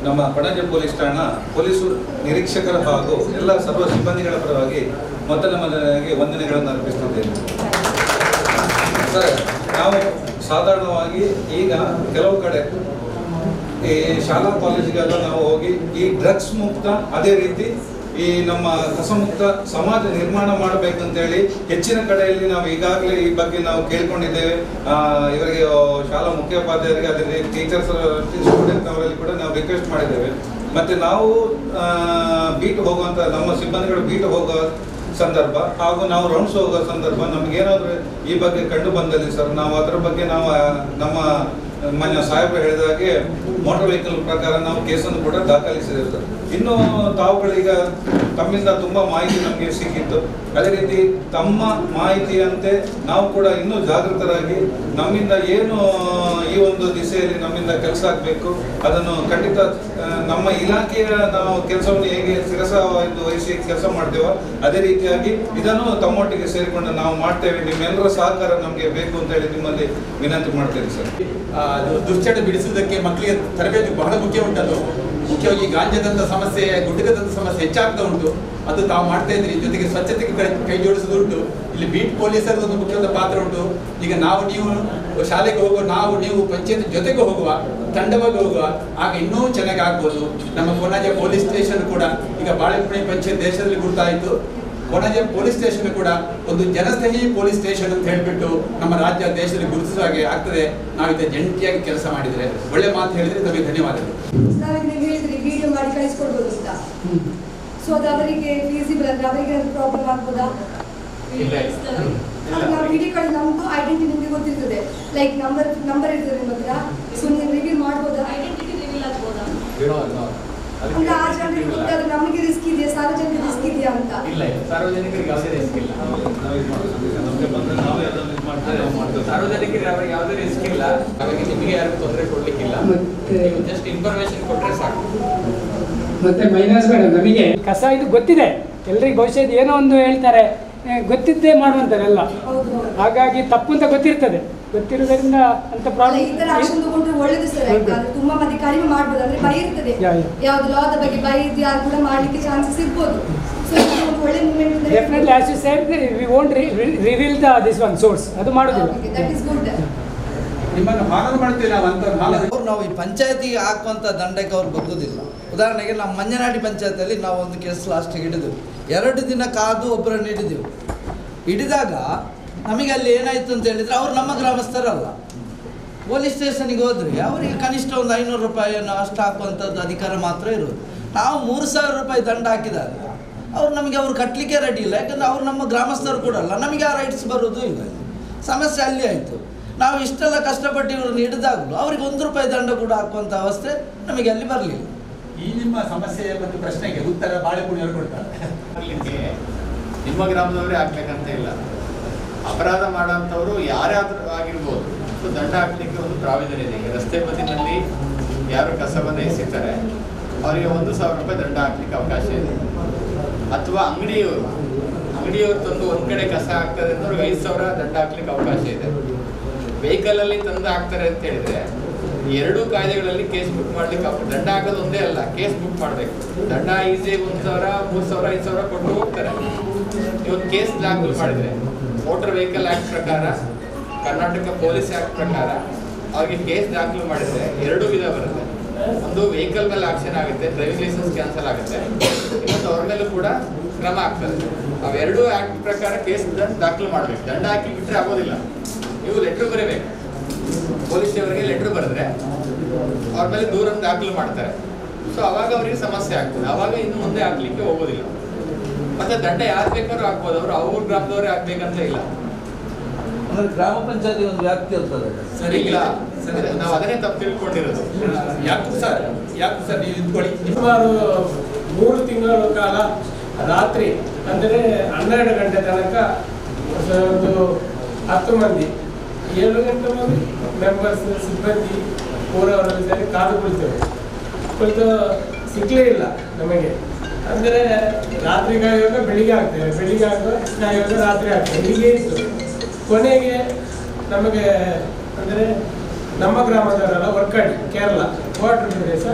ನಮ್ಮ ಕೊಣಾಜೆ ಪೊಲೀಸ್ ಠಾಣಾ ಪೊಲೀಸು ನಿರೀಕ್ಷಕರ ಹಾಗೂ ಎಲ್ಲ ಸರ್ವ ಸಿಬ್ಬಂದಿಗಳ ಪರವಾಗಿ ಮೊದಲಿಗೆ ವಂದನೆಗಳನ್ನು ಅರ್ಪಿಸುತ್ತಿದ್ದೇನೆ. ಸರ್, ನಾವು ಸಾಧಾರಣವಾಗಿ ಈಗ ಕೆಲವು ಕಡೆ ಈ ಶಾಲಾ ಕಾಲೇಜಿಗೆಲ್ಲ ನಾವು ಹೋಗಿ ಈ ಡ್ರಗ್ಸ್ ಮುಕ್ತ, ಅದೇ ರೀತಿ ಈ ನಮ್ಮ ಕಸಮುಕ್ತ ಸಮಾಜ ನಿರ್ಮಾಣ ಮಾಡಬೇಕಂತೇಳಿ ಹೆಚ್ಚಿನ ಕಡೆಯಲ್ಲಿ ನಾವು ಈಗಾಗಲೇ ಈ ಬಗ್ಗೆ ನಾವು ಕೇಳ್ಕೊಂಡಿದ್ದೇವೆ. ಇವರಿಗೆ ಶಾಲಾ ಮುಖ್ಯೋಪಾಧ್ಯಾಯರಿಗೆ, ಅದೇ ರೀತಿ ಟೀಚರ್ಸ್, ಸ್ಟೂಡೆಂಟ್ ಅವರಲ್ಲಿ ಕೂಡ ನಾವು ರಿಕ್ವೆಸ್ಟ್ ಮಾಡಿದ್ದೇವೆ. ಮತ್ತು ನಾವು ಬೀಟ್ ಹೋಗುವಂಥ ನಮ್ಮ ಸಿಬ್ಬಂದಿಗಳು ಬೀಟ್ ಹೋಗೋ ಸಂದರ್ಭ ಹಾಗೂ ನಾವು ರೌಂಡ್ಸ್ ಹೋಗೋ ಸಂದರ್ಭ ನಮಗೇನಾದರೂ ಈ ಬಗ್ಗೆ ಕಂಡು ಬಂದಲ್ಲಿ ಸರ್, ನಾವು ಅದರ ಬಗ್ಗೆ ನಾವು ನಮ್ಮ ಮಾನ್ಯ ಸಾಹೇಬರು ಹೇಳಿದ ಹಾಗೆ ಮೋಟಾರ್ ವೆಹಿಕಲ್ ಪ್ರಕಾರ ನಾವು ಕೇಸನ್ನು ಕೂಡ ದಾಖಲಿಸಿದ್ದೇವೆ ಸರ್. ಇನ್ನು ತಾವುಗಳೀಗ ತಮ್ಮಿಂದ ತುಂಬ ಮಾಹಿತಿ ನಮಗೆ ಸಿಕ್ಕಿತ್ತು. ಅದೇ ರೀತಿ ತಮ್ಮ ಮಾಹಿತಿಯಂತೆ ನಾವು ಕೂಡ ಇನ್ನೂ ಜಾಗೃತರಾಗಿ ನಮ್ಮಿಂದ ಏನು ಈ ಒಂದು ದಿಸೆಯಲ್ಲಿ ನಮ್ಮಿಂದ ಕೆಲಸ ಆಗಬೇಕು. ಅದನ್ನು ಖಂಡಿತ ನಮ್ಮ ಇಲಾಖೆಯ ನಾವು ಕೆಲಸವನ್ನು ಹೇಗೆ ವಹಿಸಿ ಕೆಲಸ ಮಾಡ್ತೇವೋ ಅದೇ ರೀತಿಯಾಗಿ ಇದನ್ನು ತಮ್ಮೊಟ್ಟಿಗೆ ಸೇರಿಕೊಂಡು ನಾವು ಮಾಡ್ತೇವೆ. ನಿಮ್ಮೆಲ್ಲರ ಸಹಕಾರ ನಮಗೆ ಬೇಕು ಅಂತ ಹೇಳಿ ನಿಮ್ಮಲ್ಲಿ ವಿನಂತಿ ಮಾಡ್ತೇನೆ ಸರ್. ದುಶ್ಚಟ ಬಿಡಿಸುವುದಕ್ಕೆ ಮಕ್ಕಳಿಗೆ ತರಬೇತಿ ಬಹಳ ಮುಖ್ಯ ಉಂಟದು. ಮುಖ್ಯವಾಗಿ ಗಾಂಜಾದಂಥ ಸಮಸ್ಯೆ, ಗುಡ್ಡಗದಂಥ ಸಮಸ್ಯೆ ಹೆಚ್ಚಾಗ್ತಾ ಉಂಟು. ಅದು ತಾವು ಮಾಡ್ತಾ ಇದ್ರಿ. ಜೊತೆಗೆ ಸ್ವಚ್ಛತೆಗೆ ಕೈ ಜೋಡಿಸೋದುಂಟು. ಇಲ್ಲಿ ಬೀಟ್ ಪೊಲೀಸರದ್ದು ಒಂದು ಮುಖ್ಯವಾದ ಪಾತ್ರ ಉಂಟು. ಈಗ ನೀವು ಶಾಲೆಗೆ ಹೋಗುವ, ನೀವು ಪಂಚಾಯತ್ ಜೊತೆಗೆ ಹೋಗುವ, ತಂಡವಾಗಿ ಹೋಗುವ, ಆಗ ಇನ್ನೂ ಚೆನ್ನಾಗಿ ಆಗ್ಬೋದು. ನಮ್ಮ ಕೊಣಾಜೆ ಪೊಲೀಸ್ ಸ್ಟೇಷನ್ ಕೂಡ ಈಗ ಬಾಳೆಪುಣೆ ಪಂಚಾಯತ್ ದೇಶದಲ್ಲಿ ಗುರುತಾಯಿತು. ಕೊಣಾಜೆ ಪೊಲೀಸ್ ಸ್ಟೇಷನ್ ಕೂಡ ಒಂದು ಜನಸ್ನೇಹಿ ಪೊಲೀಸ್ ಸ್ಟೇಷನ್ ಅಂತ ಹೇಳಿಬಿಟ್ಟು ನಮ್ಮ ರಾಜ್ಯ ದೇಶದಲ್ಲಿ ಗುರುತಿಸುವ ಹಾಗೆ ಆಗ್ತದೆ. ನಾವಿದೆ ಜಂಟಿಯಾಗಿ ಕೆಲಸ ಮಾಡಿದರೆ. ಒಳ್ಳೆ ಮಾತು ಹೇಳಿದ್ರೆ ನಮಗೆ ಧನ್ಯವಾದಗಳು. ವಿಡಿಯೋ ಮಾಡಿ ಕಳಿಸ್ಕೊಡ್ಬೋದು ಅಂತ. ಸೊ ಅದು ಅವರಿಗೆ ಫೀಸಿಬಲ್ ಅಂದ್ರೆ ಅವರಿಗೆ ಪ್ರಾಬ್ಲಮ್ ಆಗ್ಬೋದಾ? ನಾವು ವಿಡಿಯೋ ಕಡೆ ನಮ್ದು ಐಡೆಂಟಿಟಿ ನಿಮಗೆ ಗೊತ್ತಿರ್ತದೆ, ಲೈಕ್ ನಂಬರ್ ಇರ್ತದೆ ನಿಮ್ಮ ಹತ್ರ. ಸೊ ನೀವು ರಿವೀಲ್ ಮಾಡ್ಬೋದಾ? ಐಡೆಂಟಿಟಿ ರಿವೀಲ್ ಆಗ್ಬೋದಾ? ಅಂದ್ರೆ ಆ ಜನರಿಗೆ ಗೊತ್ತಾದ್ರೆ ನಮಗೆ ರಿಸ್ಕ್ ಇದೆಯಾ, ಸಾರ್ವಜನಿಕ ರಿಸ್ಕ್ ಇದೆಯಾ ಅಂತ? ಇಲ್ಲ, ಸಾರ್ವಜನಿಕರಿಗೆ ಯಾವುದೇ ರಿಸ್ಕ್ ಇಲ್ಲ. ಸಾರ್ವಜನಿಕರಿಗೆ ಯಾವುದೇ ರಿಸ್ಕ್ ಇಲ್ಲ. ಹಾಗಾಗಿ ನಿಮಗೆ ಯಾರಿಗೂ ತೊಂದರೆ ಕೊಡ್ಲಿಕ್ಕಿಲ್ಲ. ಜಸ್ಟ್ ಇನ್ಫಾರ್ಮೇಶನ್ ಕೊಟ್ಟರೆ ಸಾಕು. ಮತ್ತೆ ಮೈನಸ್ ಬೇಡ. ನಮಗೆ ಕಸ ಇದು ಗೊತ್ತಿದೆ, ಎಲ್ರಿಗೂ ಭವಿಷ್ಯ ಏನೋ ಒಂದು ಹೇಳ್ತಾರೆ, ಗೊತ್ತಿದ್ದೇ ಮಾಡುವಂತಾರೆಲ್ಲ. ಹಾಗಾಗಿ ತಪ್ಪು ಅಂತ ಗೊತ್ತಿರ್ತದೆ. ಗೊತ್ತಿರೋದ್ರಿಂದ ಅಂತ ಪ್ರಾಬ್ಲಮ್. ಈ ತರ ಆಕ್ಷನ್ ತಗೊಂಡ್ರೆ ಒಳ್ಳೇದು ಸರ್. ತುಂಬಾ ಮಂದಿ ಕಡಿಮೆ ಮಾಡ್ಬೋದು. ಅಂದ್ರೆ ಭಯ ಇರ್ತದೆ, ಯಾವ್ದು ಲಾದ ಬಗ್ಗೆ ಭಯ ಇದ್ದು ಯಾರು ಕೂಡ ಮಾಡ್ಲಿಕ್ಕೆ ಚಾನ್ಸಸ್ ಇರ್ಬೋದು. ಸೊ ಒಳ್ಳೆ movement definitely as you said we won't reveal this one source. ಅದು ಮಾಡೋದಿಲ್ಲ. That is good. ನಿಮ್ಮನ್ನು ಮಾನವ ಮಾಡ್ತೀವಿ ನಾವು ಅಂತ. ನಾವು ಈ ಪಂಚಾಯತಿಗೆ ಹಾಕುವಂಥ ದಂಡಕ್ಕೆ ಅವ್ರು ಬಗ್ಗೋದಿಲ್ಲ. ಉದಾಹರಣೆಗೆ ನಮ್ಮ ಮಂಜನಾಡಿ ಪಂಚಾಯತಿಯಲ್ಲಿ ನಾವು ಒಂದು ಕೇಸ್ ಲಾಸ್ಟಿಗೆ ಹಿಡಿದೆವು. 2 ದಿನ ಕಾದು ಒಬ್ಬರನ್ನು ಹಿಡಿದೆವು. ಹಿಡಿದಾಗ ನಮಗೆ ಅಲ್ಲಿ ಏನಾಯಿತು ಅಂತ ಹೇಳಿದರೆ ಅವರು ನಮ್ಮ ಗ್ರಾಮಸ್ಥರಲ್ಲ. ಪೊಲೀಸ್ ಸ್ಟೇಷನಿಗೆ ಹೋದರೆ ಅವರಿಗೆ ಕನಿಷ್ಠ ಒಂದು 500 ರೂಪಾಯಿಯನ್ನು ಅಷ್ಟು ಹಾಕುವಂಥದ್ದು ಅಧಿಕಾರ ಮಾತ್ರ ಇರೋದು. ನಾವು 3000 ರೂಪಾಯಿ ದಂಡ ಹಾಕಿದಾಗ ಅವರು ಕಟ್ಟಲಿಕ್ಕೆ ರೆಡಿ ಇಲ್ಲ. ಯಾಕಂದರೆ ಅವರು ನಮ್ಮ ಗ್ರಾಮಸ್ಥರು ಕೂಡ ಅಲ್ಲ, ನಮಗೆ ಆ ರೈಟ್ಸ್ ಬರೋದು ಇಲ್ಲ. ಸಮಸ್ಯೆ ಅಲ್ಲಿ ಆಯಿತು. ನಾವು ಇಷ್ಟೆಲ್ಲ ಕಷ್ಟಪಟ್ಟು ಇವ್ರನ್ನ ಹಿಡಿದಾಗಲೂ ಅವ್ರಿಗೆ 1 ರೂಪಾಯಿ ದಂಡ ಕೂಡ ಹಾಕುವಂಥ ಅವಸ್ಥೆ ನಮಗೆ ಅಲ್ಲಿ ಬರಲಿಲ್ಲ. ಈ ನಿಮ್ಮ ಸಮಸ್ಯೆ ಮತ್ತು ಪ್ರಶ್ನೆಗೆ ಉತ್ತರ ಬಾಳೆಪುಣಿಯವರು ಕೊಡ್ತಾರೆ. ನಿಮ್ಮ ಗ್ರಾಮದವರೇ ಹಾಕ್ಬೇಕಂತ ಇಲ್ಲ. ಅಪರಾಧ ಮಾಡೋಂಥವ್ರು ಯಾರೇ ಆಗಿರ್ಬೋದು. ಸೊ ದಂಡ ಹಾಕ್ಲಿಕ್ಕೆ ಒಂದು ಪ್ರಾವಿಷನ್ ಇದೆ. ಈಗ ರಸ್ತೆ ಬದಿನಲ್ಲಿ ಯಾರು ಕಸವನ್ನು ಎಸೆತಾರೆ ಅವರಿಗೆ 1,000 ರೂಪಾಯಿ ದಂಡ ಹಾಕ್ಲಿಕ್ಕೆ ಅವಕಾಶ ಇದೆ. ಅಥವಾ ಅಂಗಡಿಯವರು ತಂದು ಒಂದು ಕಡೆ ಕಸ ಹಾಕ್ತಾರೆ ಅಂದ್ರೆ ಅವ್ರಿಗೆ 5,000 ದಂಡ ಹಾಕ್ಲಿಕ್ಕೆ ಅವಕಾಶ ಇದೆ. ವೆಹಿಕಲಲ್ಲಿ ತಂದು ಹಾಕ್ತಾರೆ ಅಂತ ಹೇಳಿದ್ರೆ 2 ಕಾಯ್ದೆಗಳಲ್ಲಿ ಕೇಸ್ ಬುಕ್ ಮಾಡ್ಲಿಕ್ಕೆ ದಂಡ ಹಾಕೋದು ಒಂದೇ ಅಲ್ಲ, ಕೇಸ್ ಬುಕ್ ಮಾಡಬೇಕು. ದಂಡ ಈಸಿ 1,000, 3,000, 5,000 ಕೊಟ್ಟು ಹೋಗ್ತಾರೆ. ಇವತ್ತು ಕೇಸ್ ದಾಖಲು ಮಾಡಿದ್ರೆ ಮೋಟರ್ ವೆಹಿಕಲ್ ಆಕ್ಟ್ ಪ್ರಕಾರ, ಕರ್ನಾಟಕ ಪೊಲೀಸ್ ಆಕ್ಟ್ ಪ್ರಕಾರ ಅವ್ರಿಗೆ ಕೇಸ್ ದಾಖಲು ಮಾಡಿದ್ರೆ 2 ವಿಧ ಬರುತ್ತೆ. ಒಂದು ವೆಹಿಕಲ್ ಮೇಲೆ ಆಕ್ಷನ್ ಆಗುತ್ತೆ, ಡ್ರೈವಿಂಗ್ ಲೈಸೆನ್ಸ್ ಕ್ಯಾನ್ಸಲ್ ಆಗುತ್ತೆ. ಇನ್ನೊಂದು ಅವ್ರ ಮೇಲೂ ಕೂಡ ಕ್ರಮ ಆಗ್ತದೆ. ಅವೆರಡೂ ಆಕ್ಟ್ ಪ್ರಕಾರ ಕೇಸ್ ದಾಖಲು ಮಾಡಬೇಕು. ದಂಡ ಹಾಕಿ ಬಿಟ್ಟರೆ ಆಗೋದಿಲ್ಲ. ನೀವು ಲೆಟ್ರ್ ಬರೀಬೇಕು. ಪೊಲೀಸ್ ಅವರಿಗೆ ಲೆಟ್ರ್ ಬರೆದ್ರೆ ಅವ್ರ ಮೇಲೆ ದೂರನ್ನು ದಾಖಲು ಮಾಡ್ತಾರೆ. ಸೊ ಅವಾಗ ಅವರಿಗೆ ಸಮಸ್ಯೆ ಆಗ್ತದೆ. ಅವಾಗ ಇನ್ನು ಮುಂದೆ ಹಾಕ್ಲಿಕ್ಕೆ ಹೋಗೋದಿಲ್ಲ. ಮತ್ತೆ ದಂಡ ಯಾರು ಬೇಕಾದ್ರೂ ಹಾಕ್ಬೋದು. ಅವ್ರ ಗ್ರಾಮದವರೇ ಹಾಕ್ಬೇಕಂತ ಇಲ್ಲ. ಅಂದ್ರೆ ಗ್ರಾಮ ಪಂಚಾಯತಿ ಒಂದು ವ್ಯಾಪ್ತಿ ಇರ್ತದೆ. ಸರಿ ಇಲ್ಲ, ನಾವು ಅದನ್ನೇ ತಪ್ಪು ತಿಳ್ಕೊಂಡಿರೋದು. ಯಾಕೆ ಸರ್ ನೀವು ಇದ್ಕೊಳ್ಳಿ. ಸುಮಾರು 3 ತಿಂಗಳ ಕಾಲ ರಾತ್ರಿ ಅಂದರೆ 12 ಗಂಟೆ ತನಕ ಒಂದು 10 ಮಂದಿ 7 ಗಂಟೆ ಮಂದಿ ಮೆಂಬರ್ಸ್ ಸಿಬ್ಬಂದಿ ಪೂರವರಲ್ಲಿ ಸೇರಿ ಕಾದು ಕುಳಿತು ಸಿಕ್ಕಲೇ ಇಲ್ಲ ನಮಗೆ. ಅಂದರೆ ರಾತ್ರಿ ಕಾಯುವಾಗ ಬೆಳಿಗ್ಗೆ ಆಗ್ತೇವೆ, ಬೆಳಿಗ್ಗೆ ಕಾಯುವಾಗ ರಾತ್ರಿ ಆಗ್ತೇವೆ, ಹೀಗೆ ಇತ್ತು. ಕೊನೆಗೆ ನಮಗೆ ಅಂದರೆ ನಮ್ಮ ಗ್ರಾಮದವರೆಲ್ಲ ವರ್ಕಾಡಿ ಕೇರಳ ಕ್ವಾರ್ಟರ್ ಪ್ರದೇಶ,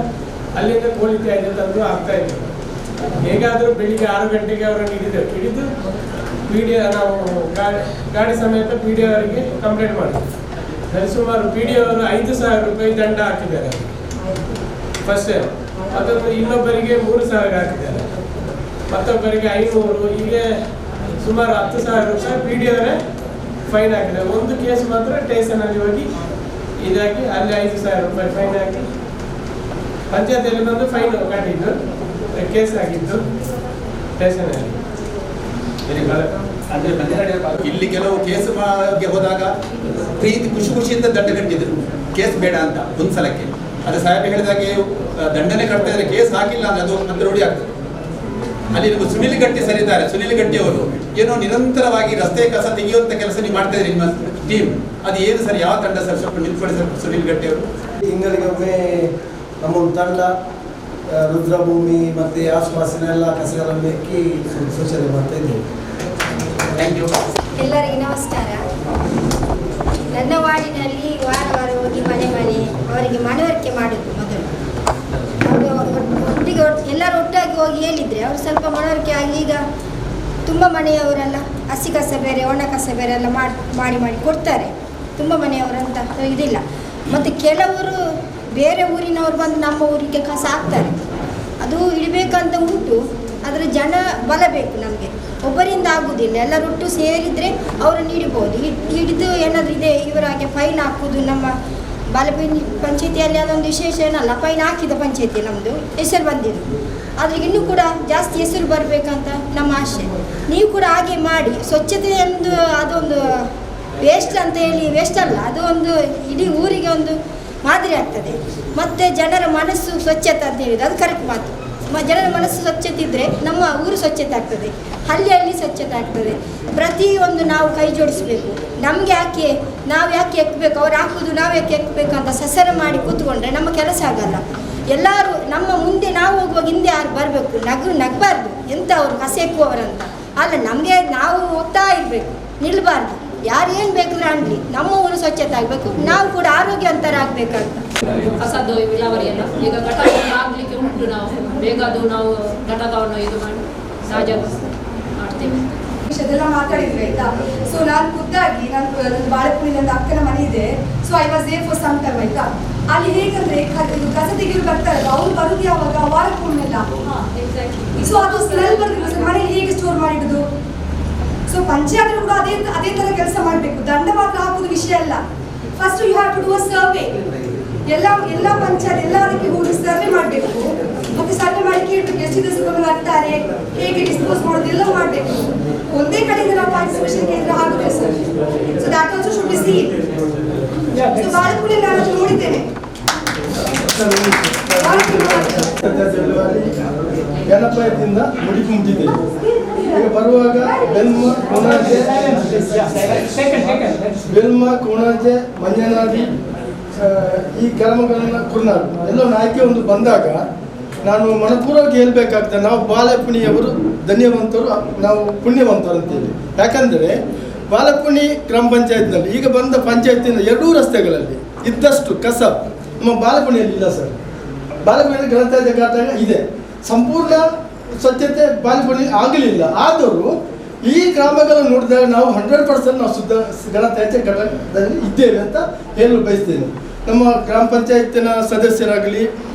ಅಲ್ಲಿಂದ ಕೋಳಿ ತ್ಯಾಜ್ಯ ತಂದು ಆಗ್ತಾ ಇತ್ತು. ಹೇಗಾದರೂ ಬೆಳಿಗ್ಗೆ 6 ಗಂಟೆಗೆ ಅವರನ್ನು ಹಿಡಿದು PDO ನಾವು ಗಾಡಿ ಸಮೇತ PDO ಅವರಿಗೆ ಕಂಪ್ಲೇಂಟ್ ಮಾಡಿದ್ವಿ. ಸುಮಾರು PDO ಅವರು 5,000 ರೂಪಾಯಿ ದಂಡ ಹಾಕಿದ್ದಾರೆ ಫಸ್ಟ್ ಟೈಮ್. ಮತ್ತೊಂದು ಇನ್ನೊಬ್ಬರಿಗೆ 3,000 ಹಾಕಿದ್ದಾರೆ, ಮತ್ತೊಬ್ಬರಿಗೆ 500, ಹೀಗೆ ಸುಮಾರು 10,000 ರೂಪಾಯಿ PDO ಅವರೇ ಫೈನ್ ಹಾಕಿದ್ದಾರೆ. ಒಂದು ಕೇಸ್ ಮಾತ್ರ ಸ್ಟೇಷನಲ್ಲಿ ಹೋಗಿ ಇದಾಗಿ ಅಲ್ಲಿ 5,000 ರೂಪಾಯಿ ಫೈನ್ ಹಾಕಿ ಪಂಚಾಯತಿಯಲ್ಲಿ ಬಂದು ಫೈನ್ ಕಟ್ಟಿದ್ದು, ಕೇಸ್ ಆಗಿದ್ದು ಸ್ಟೇಷನಲ್ಲಿ. ಇಲ್ಲಿ ಕೆಲವು ಕೇಸ್ ಹೋದಾಗ ಪ್ರೀತಿ ಖುಷಿಯಿಂದ ದಂಡ ಕಟ್ಟಿದ್ರು, ಕೇಸ್ ಬೇಡ ಅಂತ ಒಂದು ಸಲಕ್ಕೆ. ಅದು ಸಾಹೇಬ್ ಹೇಳಿದಾಗೆ ದಂಡನೆ ಕಟ್ತಾ ಇದ್ರೆ ಕೇಸ್ ಹಾಕಿಲ್ಲ ಅಂದ್ರೆ ಅದು ಮತ್ತೆ ರೂಢಿ ಆಗ್ತದೆ. ಅಲ್ಲಿ ನೀವು ಸುನಿಲ್ ಗಟ್ಟಿ ಸರ್ ಇದ್ದಾರೆ, ಸುನಿಲ್ ಗಟ್ಟಿ ಅವರು ಏನೋ ನಿರಂತರವಾಗಿ ರಸ್ತೆ ಕಸ ತೆಗೆಯುವಂತ ಕೆಲಸ ನೀವು ಮಾಡ್ತಾ ಇದ್ರಿ ನಿಮ್ಮ ಟೀಮ್. ಅದು ಏನು ಸರ್, ಯಾವ ತಂಡ ಸರ್? ಸ್ವಲ್ಪ ನಿಂತ್ಕೊಳ್ಳಿ ಸರ್ ಸುನಿಲ್ ಗಟ್ಟಿ ಅವರು. ತಿಂಗಳಿಗೊಮ್ಮೆ ನಮ್ಮ ಒಂದು ತಂಡ ರುದ್ರಭೂಮಿ ಮತ್ತು ಆಸುಪಾಸಿನ ಎಲ್ಲ ಕಸಗಳನ್ನು ಬೆಕ್ಕಿ ಸ್ವಚ್ಛತೆ ಮಾಡ್ತಾ ಇದ್ದೇವೆ. Thank you. ಎಲ್ಲರಿಗೂ ನಮಸ್ಕಾರ. ನನ್ನ ವಾರ್ಡಿನಲ್ಲಿ ವಾರ ವಾರ ಹೋಗಿ ಮನೆ ಅವರಿಗೆ ಮನವರಿಕೆ ಮಾಡೋದು ಮೊದಲು. ಅವರು ಒಟ್ಟಿಗೆ ಎಲ್ಲರೂ ಒಟ್ಟಾಗಿ ಹೋಗಿ ಹೇಳಿದರೆ ಅವರು ಸ್ವಲ್ಪ ಮನವರಿಕೆ ಆಗಿ, ಈಗ ತುಂಬ ಮನೆಯವರೆಲ್ಲ ಹಸಿ ಕಸ ಬೇರೆ ಒಣ ಕಸ ಬೇರೆ ಎಲ್ಲ ಮಾಡಿ ಕೊಡ್ತಾರೆ. ತುಂಬ ಮನೆಯವರಂತ ಇದಿಲ್ಲ. ಮತ್ತು ಕೆಲವರು ಬೇರೆ ಊರಿನವರು ಬಂದು ನಮ್ಮ ಊರಿಗೆ ಕಸ ಹಾಕ್ತಾರೆ. ಅದು ಇಡಬೇಕಂತ ಉಂಟು, ಅದರ ಜನ ಬಲ ಬೇಕು ನಮಗೆ. ಒಬ್ಬರಿಂದ ಆಗುವುದಿಲ್ಲ, ಎಲ್ಲರೊಟ್ಟು ಸೇರಿದರೆ ಅವರನ್ನು ಹಿಡಿಬೋದು. ಹಿಡಿದು ಏನಾದರೂ ಇದೆ ಇವರಾಗೆ ಫೈನ್ ಹಾಕೋದು. ನಮ್ಮ ಬಾಲಪಂಚಾಯತಿಯಲ್ಲಿ ಪಂಚಾಯತಿಯಲ್ಲಿ ಅದೊಂದು ವಿಶೇಷ ಏನಲ್ಲ, ಫೈನ್ ಹಾಕಿದ ಪಂಚಾಯತಿ ನಮ್ಮದು ಹೆಸರು ಬಂದಿದ್ದು. ಆದರೆ ಇನ್ನೂ ಕೂಡ ಜಾಸ್ತಿ ಹೆಸರು ಬರಬೇಕಂತ ನಮ್ಮ ಆಶೆ. ನೀವು ಕೂಡ ಹಾಗೆ ಮಾಡಿ. ಸ್ವಚ್ಛತೆ ಎಂದು ಅದೊಂದು ವೇಸ್ಟ್ ಅಂತ ಹೇಳಿ ವೇಸ್ಟ್ ಅಲ್ಲ, ಅದು ಒಂದು ಇಡೀ ಊರಿಗೆ ಒಂದು ಮಾದರಿ ಆಗ್ತದೆ. ಮತ್ತು ಜನರ ಮನಸ್ಸು ಸ್ವಚ್ಛತೆ ಅಂತ ಹೇಳಿದ್ದು ಅದು ಕರೆಕ್ಟ್ ಮಾತು. ಜನರ ಮನಸ್ಸು ಸ್ವಚ್ಛತೆ ಇದ್ದರೆ ನಮ್ಮ ಊರು ಸ್ವಚ್ಛತೆ ಆಗ್ತದೆ, ಹಳ್ಳಿಯಲ್ಲಿ ಸ್ವಚ್ಛತೆ ಆಗ್ತದೆ. ಪ್ರತಿಯೊಂದು ನಾವು ಕೈ ಜೋಡಿಸಬೇಕು. ನಮಗೆ ನಾವು ಯಾಕೆ ಎಕ್ಕಬೇಕು, ಅವ್ರು ಹಾಕೋದು ನಾವು ಯಾಕೆ ಎಕ್ಕಬೇಕು ಅಂತ ಸಸರ ಮಾಡಿ ಕೂತ್ಕೊಂಡ್ರೆ ನಮ್ಮ ಕೆಲಸ ಆಗಲ್ಲ. ಎಲ್ಲರೂ ನಮ್ಮ ಮುಂದೆ ನಾವು ಹೋಗುವಾಗ ಹಿಂದೆ ಯಾರು ಬರಬೇಕು, ನಗಬಾರ್ದು ಎಂತ ಅವರು ಕಸ ಎಕ್ಕುವವರಂತ ಅಲ್ಲ. ನಮಗೆ ನಾವು ಹೋಗ್ತಾ ಇರಬೇಕು, ನಿಲ್ಲಬಾರ್ದು. ಯಾರು ಏನು ಬೇಕಾದ್ರೂ ಅನ್ನಲಿ, ನಮ್ಮ ಊರು ಸ್ವಚ್ಛತೆ ಆಗಬೇಕು, ನಾವು ಕೂಡ ಆರೋಗ್ಯವಂತರಾಗಬೇಕಂತ. ಕಸದ ವಿಲೇವಾರಿಯನ್ನು ಈಗ ಘಟಕವನ್ನು ಆಗಲಿಕ್ಕೆ ಉಂಟು. ನಾವು ಬೇಗ ಅದು ನಾವು ಘಟಕವನ್ನು ಇದು ಮಾಡಿ ಸಹಜ ಮಾಡ್ತೇವೆ. ಅದೆಲ್ಲ ಮಾತಾಡಿದ್ವಿ ಆಯ್ತಾ. ಸೊ ನಾನು ಖುದ್ದಾಗಿ ನನ್ನ ಬಾಳೆಪುರಿ ನನ್ನ ಅಕ್ಕನ ಮನೆ ಇದೆ. So I was there for some time ಆಯ್ತಾ. ಅಲ್ಲಿ ಹೇಗಂದ್ರೆ ಕಸ ತೆಗೆಯಲು ಬರ್ತಾರಲ್ಲ, ಅವ್ರು ಬರುದು ಯಾವಾಗ ವಾರಕ್ಕೊಮ್ಮೆಲ್ಲ. ಸೊ ಅದು ಸ್ಮೆಲ್ ಬರ್ತದೆ. ಮನೇಲಿ ಹೇಗೆ ಸ್ಟೋರ್ ಮಾಡಿಡುದು. ಸೊ ಪಂಚಾಯತ್ ಕೂಡ ಅದೇ ತರ ಕೆಲಸ ಮಾಡಬೇಕು. ದಂಡ ಮಾತ್ರ ಹಾಕುದು ವಿಷಯ ಅಲ್ಲ. First you have to do a survey. ಎಲ್ಲ ಪಂಚಾಯತ್ ಎಲ್ಲದಕ್ಕೆ ಹೋಗಿ ಸರ್ವೆ ಮಾಡಬೇಕು. ಮತ್ತೆ ಸರ್ವೆ ಮಾಡಿ ಕೇಳಬೇಕು ಎಷ್ಟು ದಿವಸಕ್ಕೊಮ್ಮೆ ಬರ್ತಾರೆ, ಹೇಗೆ ಡಿಸ್ಪೋಸ್ ಮಾಡೋದು ಎಲ್ಲ ಮಾಡಬೇಕು. ಒಂದೇ ಕಡೆಯಿಂದ ನಾವು ಪಾರ್ಟಿಸಿಪೇಷನ್ ಕೇಂದ್ರ ಆಗುತ್ತೆ sir. So that also should be seen. So ಬಾಳೆಪುರಿ ನಾನು ನೋಡಿದ್ದೇನೆ. ಗಣಪಯದಿಂದ ಮುಡಿಕೊಂಡಿದ್ದೇವೆ. ಈಗ ಬರುವಾಗ ಬೆಲ್ಮ ಕೋಣಾಜೆ ಮಂಜನಾಡಿ ಈ ಗ್ರಾಮಗಳನ್ನ ಕುರ್ನಾಡು ಎಲ್ಲ ಆಯ್ಕೆ ಒಂದು ಬಂದಾಗ ನಾನು ಮನಪೂರ್ವಕ ಹೇಳ್ಬೇಕಾಗ್ತದೆ, ನಾವು ಬಾಳೆಪುಣಿಯವರು ಧನ್ಯವಂತರು, ನಾವು ಪುಣ್ಯವಂತರು ಅಂತೇಳಿ. ಯಾಕಂದರೆ ಬಾಳೆಪುಣಿ ಗ್ರಾಮ ಪಂಚಾಯತ್ನಲ್ಲಿ ಈಗ ಬಂದ ಪಂಚಾಯತಿನ ಎರಡೂ ರಸ್ತೆಗಳಲ್ಲಿ ಇದ್ದಷ್ಟು ಕಸ ನಮ್ಮ ಬಾಳೆಪುಣಿಯಲ್ಲಿ ಇಲ್ಲ ಸರ್. ಬಾಳೆಪುಣಿಯಲ್ಲಿ ಗಣತ್ಯಾಜ್ಯ ಘಟಕ ಇದೆ, ಸಂಪೂರ್ಣ ಸ್ವಚ್ಛತೆ ಬಾಳೆಪುಣಿ ಆಗಲಿಲ್ಲ. ಆದರೂ ಈ ಗ್ರಾಮಗಳನ್ನು ನೋಡಿದಾಗ ನಾವು 100% ನಾವು ಶುದ್ಧ ಗಣತ್ಯಾಜ್ಯ ಘಟಕದಲ್ಲಿ ಇದ್ದೇವೆ ಅಂತ ಹೇಳಲು ಬಯಸ್ತೇನೆ. ನಮ್ಮ ಗ್ರಾಮ ಪಂಚಾಯತಿನ ಸದಸ್ಯರಾಗಲಿ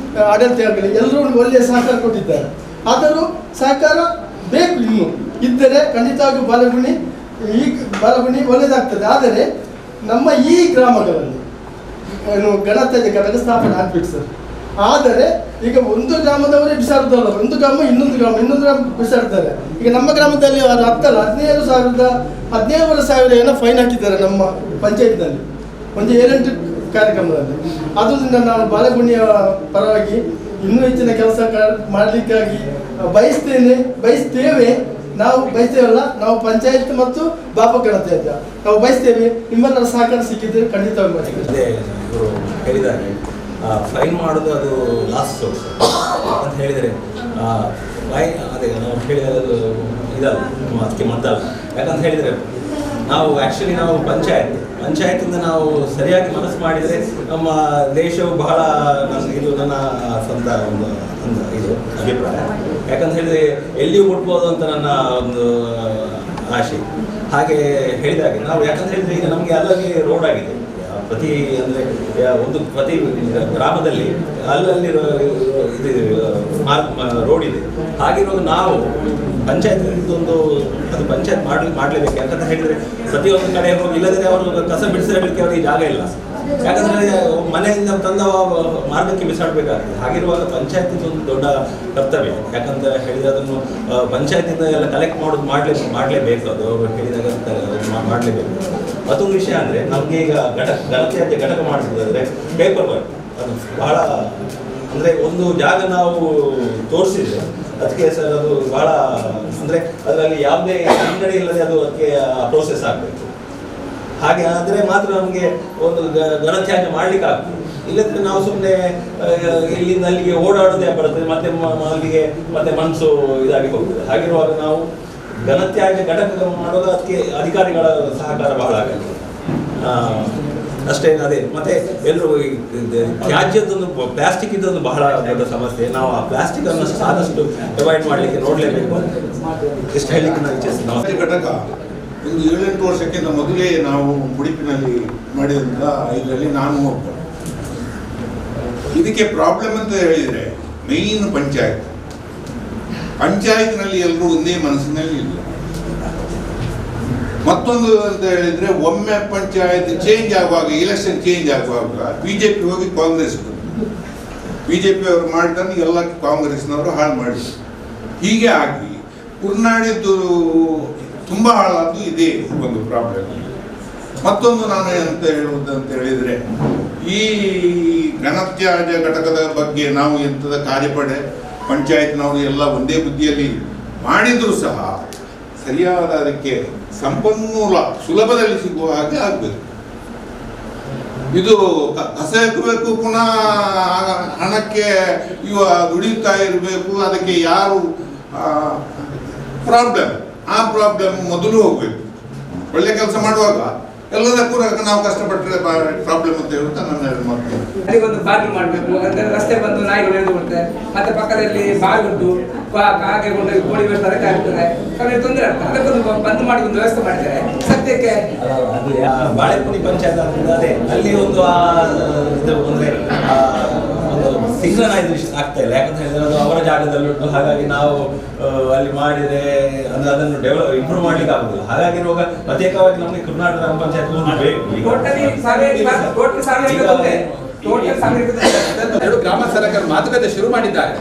ಆಡಳಿತ ಆಗಲಿ ಎಲ್ಲರೂ ಒಳ್ಳೆಯ ಸಹಕಾರ ಕೊಟ್ಟಿದ್ದಾರೆ. ಆದರೂ ಸಹಕಾರ ಬೇಕು, ಇನ್ನು ಇದ್ದರೆ ಖಂಡಿತವಾಗಿಯೂ ಬಾಳೆಪುಣಿ ಒಳ್ಳೆಯದಾಗ್ತದೆ. ಆದರೆ ನಮ್ಮ ಈ ಗ್ರಾಮಗಳಲ್ಲಿ ಗಣತ್ಯಾಜ್ಯ ಘಟಕ ಸ್ಥಾಪನೆ ಆಗಬೇಕು ಸರ್. ಆದರೆ ಈಗ ಒಂದು ಗ್ರಾಮದವರೇ ಬಿಸಾಡುದಲ್ಲ, ಒಂದು ಗ್ರಾಮ ಇನ್ನೊಂದು ಗ್ರಾಮ ಬಿಸಾಡ್ತಾರೆ. ಈಗ ನಮ್ಮ ಗ್ರಾಮದಲ್ಲಿ 17,000 ಏನೋ ಫೈನ್ ಹಾಕಿದ್ದಾರೆ ನಮ್ಮ ಪಂಚಾಯತ್ನಲ್ಲಿ ಒಂದು 7-8 ಕಾರ್ಯಕ್ರಮದಲ್ಲಿ. ಆದ್ದರಿಂದ ನಾನು ಬಾಳೆಪುಣಿಯ ಪರವಾಗಿ ಇನ್ನೂ ಹೆಚ್ಚಿನ ಕೆಲಸ ಮಾಡಲಿಕ್ಕಾಗಿ ಬಯಸ್ತೇವೆ. ನಾವು ಬಯಸ್ತೇವಲ್ಲ, ನಾವು ಪಂಚಾಯತ್ ಮತ್ತು ಬಾಪ ಗಣತ್ಯಾಜ್ಯ ನಾವು ಬಯಸ್ತೇವೆ. ನಿಮ್ಮೆಲ್ಲರ ಸಹಕಾರ ಸಿಕ್ಕಿದ್ರೆ ಖಂಡಿತವಾಗಿ ಮಾಡಿ. ಹೇಳಿದ್ದಾರೆ ಫೈನ್ ಮಾಡೋದು ಅದು ಲಾಸ್ಟ್ ಸೋರ್ಸ್ ಅಂತ ಹೇಳಿದರೆ ಅದೇ ನಾವು ಹೇಳಿರೋದು ಇದಲ್ಲ, ಅದಕ್ಕೆ ಮದ್ದಲ್ಲ. ಯಾಕಂತ ಹೇಳಿದರೆ ನಾವು ಆ್ಯಕ್ಚುಲಿ ನಾವು ಪಂಚಾಯತಿಂದ ನಾವು ಸರಿಯಾಗಿ ಮನಸ್ಸು ಮಾಡಿದರೆ ನಮ್ಮ ದೇಶವು ಬಹಳ ಇದು ನನ್ನ ಸ್ವಂತ ಒಂದು ಇದು ಅಭಿಪ್ರಾಯ. ಯಾಕಂತ ಹೇಳಿದರೆ ಎಲ್ಲಿಯೂ ಮುಟ್ಬೋದು ಅಂತ ನನ್ನ ಒಂದು ಆಶೆ. ಹಾಗೆ ಹೇಳಿದಾಗೆ ನಾವು ಯಾಕಂತ ಹೇಳಿದರೆ ಈಗ ನಮಗೆ ಅಲ್ಲಲ್ಲಿ ರೋಡ್ ಆಗಿದೆ. ಪ್ರತಿ ಗ್ರಾಮದಲ್ಲಿ ಅಲ್ಲಲ್ಲಿ ರೋಡ್ ಇದೆ. ಹಾಗಿರುವಾಗ ನಾವು ಪಂಚಾಯತ್ ಇದೊಂದು ಅದು ಪಂಚಾಯತ್ ಮಾಡಲೇಬೇಕು. ಯಾಕಂತ ಹೇಳಿದರೆ ಪ್ರತಿಯೊಂದು ಕಡೆ ಹೋಗಿ ಇಲ್ಲದೇ ಅವರು ಕಸ ಬಿಡಿಸಲಿಕ್ಕೆ ಅವರಿಗೆ ಜಾಗ ಇಲ್ಲ. ಯಾಕಂದರೆ ಮನೆಯಿಂದ ತಂದ ಮಾರ್ಗಕ್ಕೆ ಬಿಸಾಡಬೇಕಾಗ್ತದೆ. ಹಾಗಿರುವಾಗ ಪಂಚಾಯತಿದು ಒಂದು ದೊಡ್ಡ ಕರ್ತವ್ಯ. ಯಾಕಂತ ಹೇಳಿದರೆ ಅದನ್ನು ಪಂಚಾಯತಿಂದ ಎಲ್ಲ ಕಲೆಕ್ಟ್ ಮಾಡಲೇಬೇಕು. ಅದು ಅವರು ಹೇಳಿದಾಗ ಮಾಡಲೇಬೇಕು. ಮತ್ತೊಂದು ವಿಷಯ ಅಂದರೆ ನಮಗೆ ಈಗ ಗಣತ್ಯಾಜ್ಯ ಘಟಕ ಮಾಡಿಸೋದಾದರೆ ಪೇಪರ್ ವರ್ಕ್ ಅದು ಬಹಳ ಅಂದರೆ ಒಂದು ಜಾಗ ನಾವು ತೋರಿಸಿದ್ರೆ ಅದಕ್ಕೆ ಸರ್ ಅದು ಬಹಳ ಅಂದರೆ ಅದರಲ್ಲಿ ಯಾವುದೇ ಹಿನ್ನಡೆ ಇಲ್ಲದೆ ಅದು ಅದಕ್ಕೆ ಪ್ರೋಸೆಸ್ ಆಗಬೇಕು. ಹಾಗೆ ಆದರೆ ಮಾತ್ರ ನಮಗೆ ಒಂದು ಘನತ್ಯಾಜ್ಯ ಮಾಡ್ಲಿಕ್ಕೆ ಆಗ್ತದೆ. ಇಲ್ಲದ್ರೆ ನಾವು ಸುಮ್ಮನೆ ಇಲ್ಲಿಂದ ಅಲ್ಲಿಗೆ ಓಡಾಡೋದೇ ಬರ್ತದೆ, ಮತ್ತೆ ಅಲ್ಲಿಗೆ ಮತ್ತೆ ಮನಸ್ಸು ಇದಾಗಿ ಹೋಗ್ತದೆ. ಹಾಗಿರುವಾಗ ನಾವು ಘನತ್ಯಾಜ್ಯ ಘಟಕ ಮಾಡುವಾಗ ಅದಕ್ಕೆ ಅಧಿಕಾರಿಗಳ ಸಹಕಾರ ಬಹಳ ಆಗಲ್ಲ ಅಷ್ಟೇ. ಅದೇ ಮತ್ತೆ ಎಲ್ಲರೂ ತ್ಯಾಜ್ಯದೊಂದು ಪ್ಲಾಸ್ಟಿಕ್ ಇದೊಂದು ಬಹಳ ದೊಡ್ಡ ಸಮಸ್ಯೆ. ನಾವು ಆ ಪ್ಲಾಸ್ಟಿಕ್ ಅನ್ನು ಆದಷ್ಟು ಅವಾಯ್ಡ್ ಮಾಡಲಿಕ್ಕೆ ನೋಡಲೇಬೇಕು. ಎಷ್ಟು ಹೇಳಲಿಕ್ಕೆ ನಾವು ಇಚ್ಛಿಸ್ತೀವಿ. ಘಟಕ ಒಂದು 7-8 ವರ್ಷಕ್ಕಿಂತ ಮೊದಲೇ ನಾವು ಉಡುಪಿನಲ್ಲಿ ಮಾಡಿದಂಥ ಇದರಲ್ಲಿ ನಾನು ಒಬ್ಬ. ಇದಕ್ಕೆ ಪ್ರಾಬ್ಲಮ್ ಅಂತ ಹೇಳಿದರೆ ಮೇಯ್ನ್ ಪಂಚಾಯತ್ನಲ್ಲಿ ಎಲ್ಲರೂ ಒಂದೇ ಮನಸ್ಸಿನಲ್ಲಿ ಇಲ್ಲ. ಮತ್ತೊಂದು ಅಂತ ಹೇಳಿದ್ರೆ ಒಮ್ಮೆ ಪಂಚಾಯತ್ ಚೇಂಜ್ ಆಗುವಾಗ, ಎಲೆಕ್ಷನ್ ಚೇಂಜ್ ಆಗುವಾಗ BJP ಹೋಗಿ ಕಾಂಗ್ರೆಸ್, BJP ಅವರು ಮಾಡಿದ್ದನ್ನು ಎಲ್ಲ ಕಾಂಗ್ರೆಸ್ನವರು ಹಾಳು ಮಾಡಿದ್ರು. ಹೀಗೆ ಆಗಿ ಕುರ್ನಾಡಿದ್ದು ತುಂಬ ಹಾಳಾದ್ದು ಇದೇ ಒಂದು ಪ್ರಾಬ್ಲಮ್. ಮತ್ತೊಂದು ನಾನು ಅಂತ ಹೇಳುವುದಂತ ಹೇಳಿದರೆ, ಈ ಘನತ್ಯಾಜ್ಯ ಘಟಕದ ಬಗ್ಗೆ ನಾವು ಎಂಥದ ಕಾರ್ಯಪಡೆ ಪಂಚಾಯತ್ನವರು ಎಲ್ಲ ಒಂದೇ ಬುದ್ಧಿಯಲ್ಲಿ ಮಾಡಿದರೂ ಸಹ ಸರಿಯಾದ ಅದಕ್ಕೆ ಸಂಪನ್ಮೂಲ ಸುಲಭದಲ್ಲಿ ಸಿಗುವ ಹಾಗೆ ಆಗಬೇಕು. ಇದು ಕಸ ಎತ್ತಬೇಕು, ಪುನಃ ಹಣಕ್ಕೆ ದುಡಿಯುತ್ತಾ ಇರಬೇಕು. ಅದಕ್ಕೆ ಯಾರು ಆ ಪ್ರಾಬ್ಲಮ್ ಮೊದಲು ಹೋಗ್ಬೇಕು. ಒಳ್ಳೆ ಕೆಲಸ ಮಾಡುವಾಗ ಎಲ್ಲದಕ್ಕೂ ನಾವು ಕಷ್ಟಪಟ್ಟರೆ ಪ್ರಾಬ್ಲಮ್ ಅಂತ ಹೇಳುತ್ತಾ ನನ್ನ ಮಾತು. ಅಲ್ಲಿ ಒಂದು ಬಾಗಿಲು ಮಾಡಬೇಕು, ಅಂದ್ರೆ ರಸ್ತೆ ಬಂದು ನಾಯಿಗಳು ಎಳೆದು ಬಿಡ್ತಾರೆ, ಮತ್ತೆ ಪಕ್ಕದಲ್ಲಿ ಬಾವಿ ಉಂಟು, ಹಾಗೆ ಕೊಂಡು ಕೋಳಿ ವ್ಯವಸ್ಥೆ ಅದಕ್ಕೆ ಆಗ್ತದೆ, ಕಮ್ಮಿ ತೊಂದರೆ ಆಗ್ತದೆ. ಅದಕ್ಕೊಂದು ಬಂದ್ ಮಾಡಿ ಒಂದು ವ್ಯವಸ್ಥೆ ಮಾಡಿದ್ದಾರೆ ಸದ್ಯಕ್ಕೆ. ಬಾಳೆಪುರಿ ಪಂಚಾಯತ್ ಅದೇ ಅಲ್ಲಿ ಒಂದು ಇದು ಅಂದ್ರೆ ಒಂದು ಸಿಂಕ್ರನೈಸೇಷನ್ ಆಗ್ತಾ ಇಲ್ಲ. ಯಾಕಂತ ಹೇಳಿದ್ರೆ ಅದು ಅವರ ಜಾಗದಲ್ಲಿ ಉಂಟು. ಹಾಗಾಗಿ ನಾವು ಅಲ್ಲಿ ಮಾಡಿದ್ರೆ ಅಂದ್ರೆ ಅದನ್ನು ಇಂಪ್ರೂವ್ ಮಾಡ್ಲಿಕ್ಕೆ ಆಗುದಿಲ್ಲ. ಹಾಗಾಗಿರುವಾಗ ಪ್ರತ್ಯೇಕವಾಗಿ ನಮಗೆ ಕರ್ನಾಟಕ ಗ್ರಾಮ ಪಂಚಾಯತ್ ಎರಡು ಗ್ರಾಮ ಸರಕಾರರು ಮಾತುಕತೆ ಶುರು ಮಾಡಿದ್ದಾರೆ.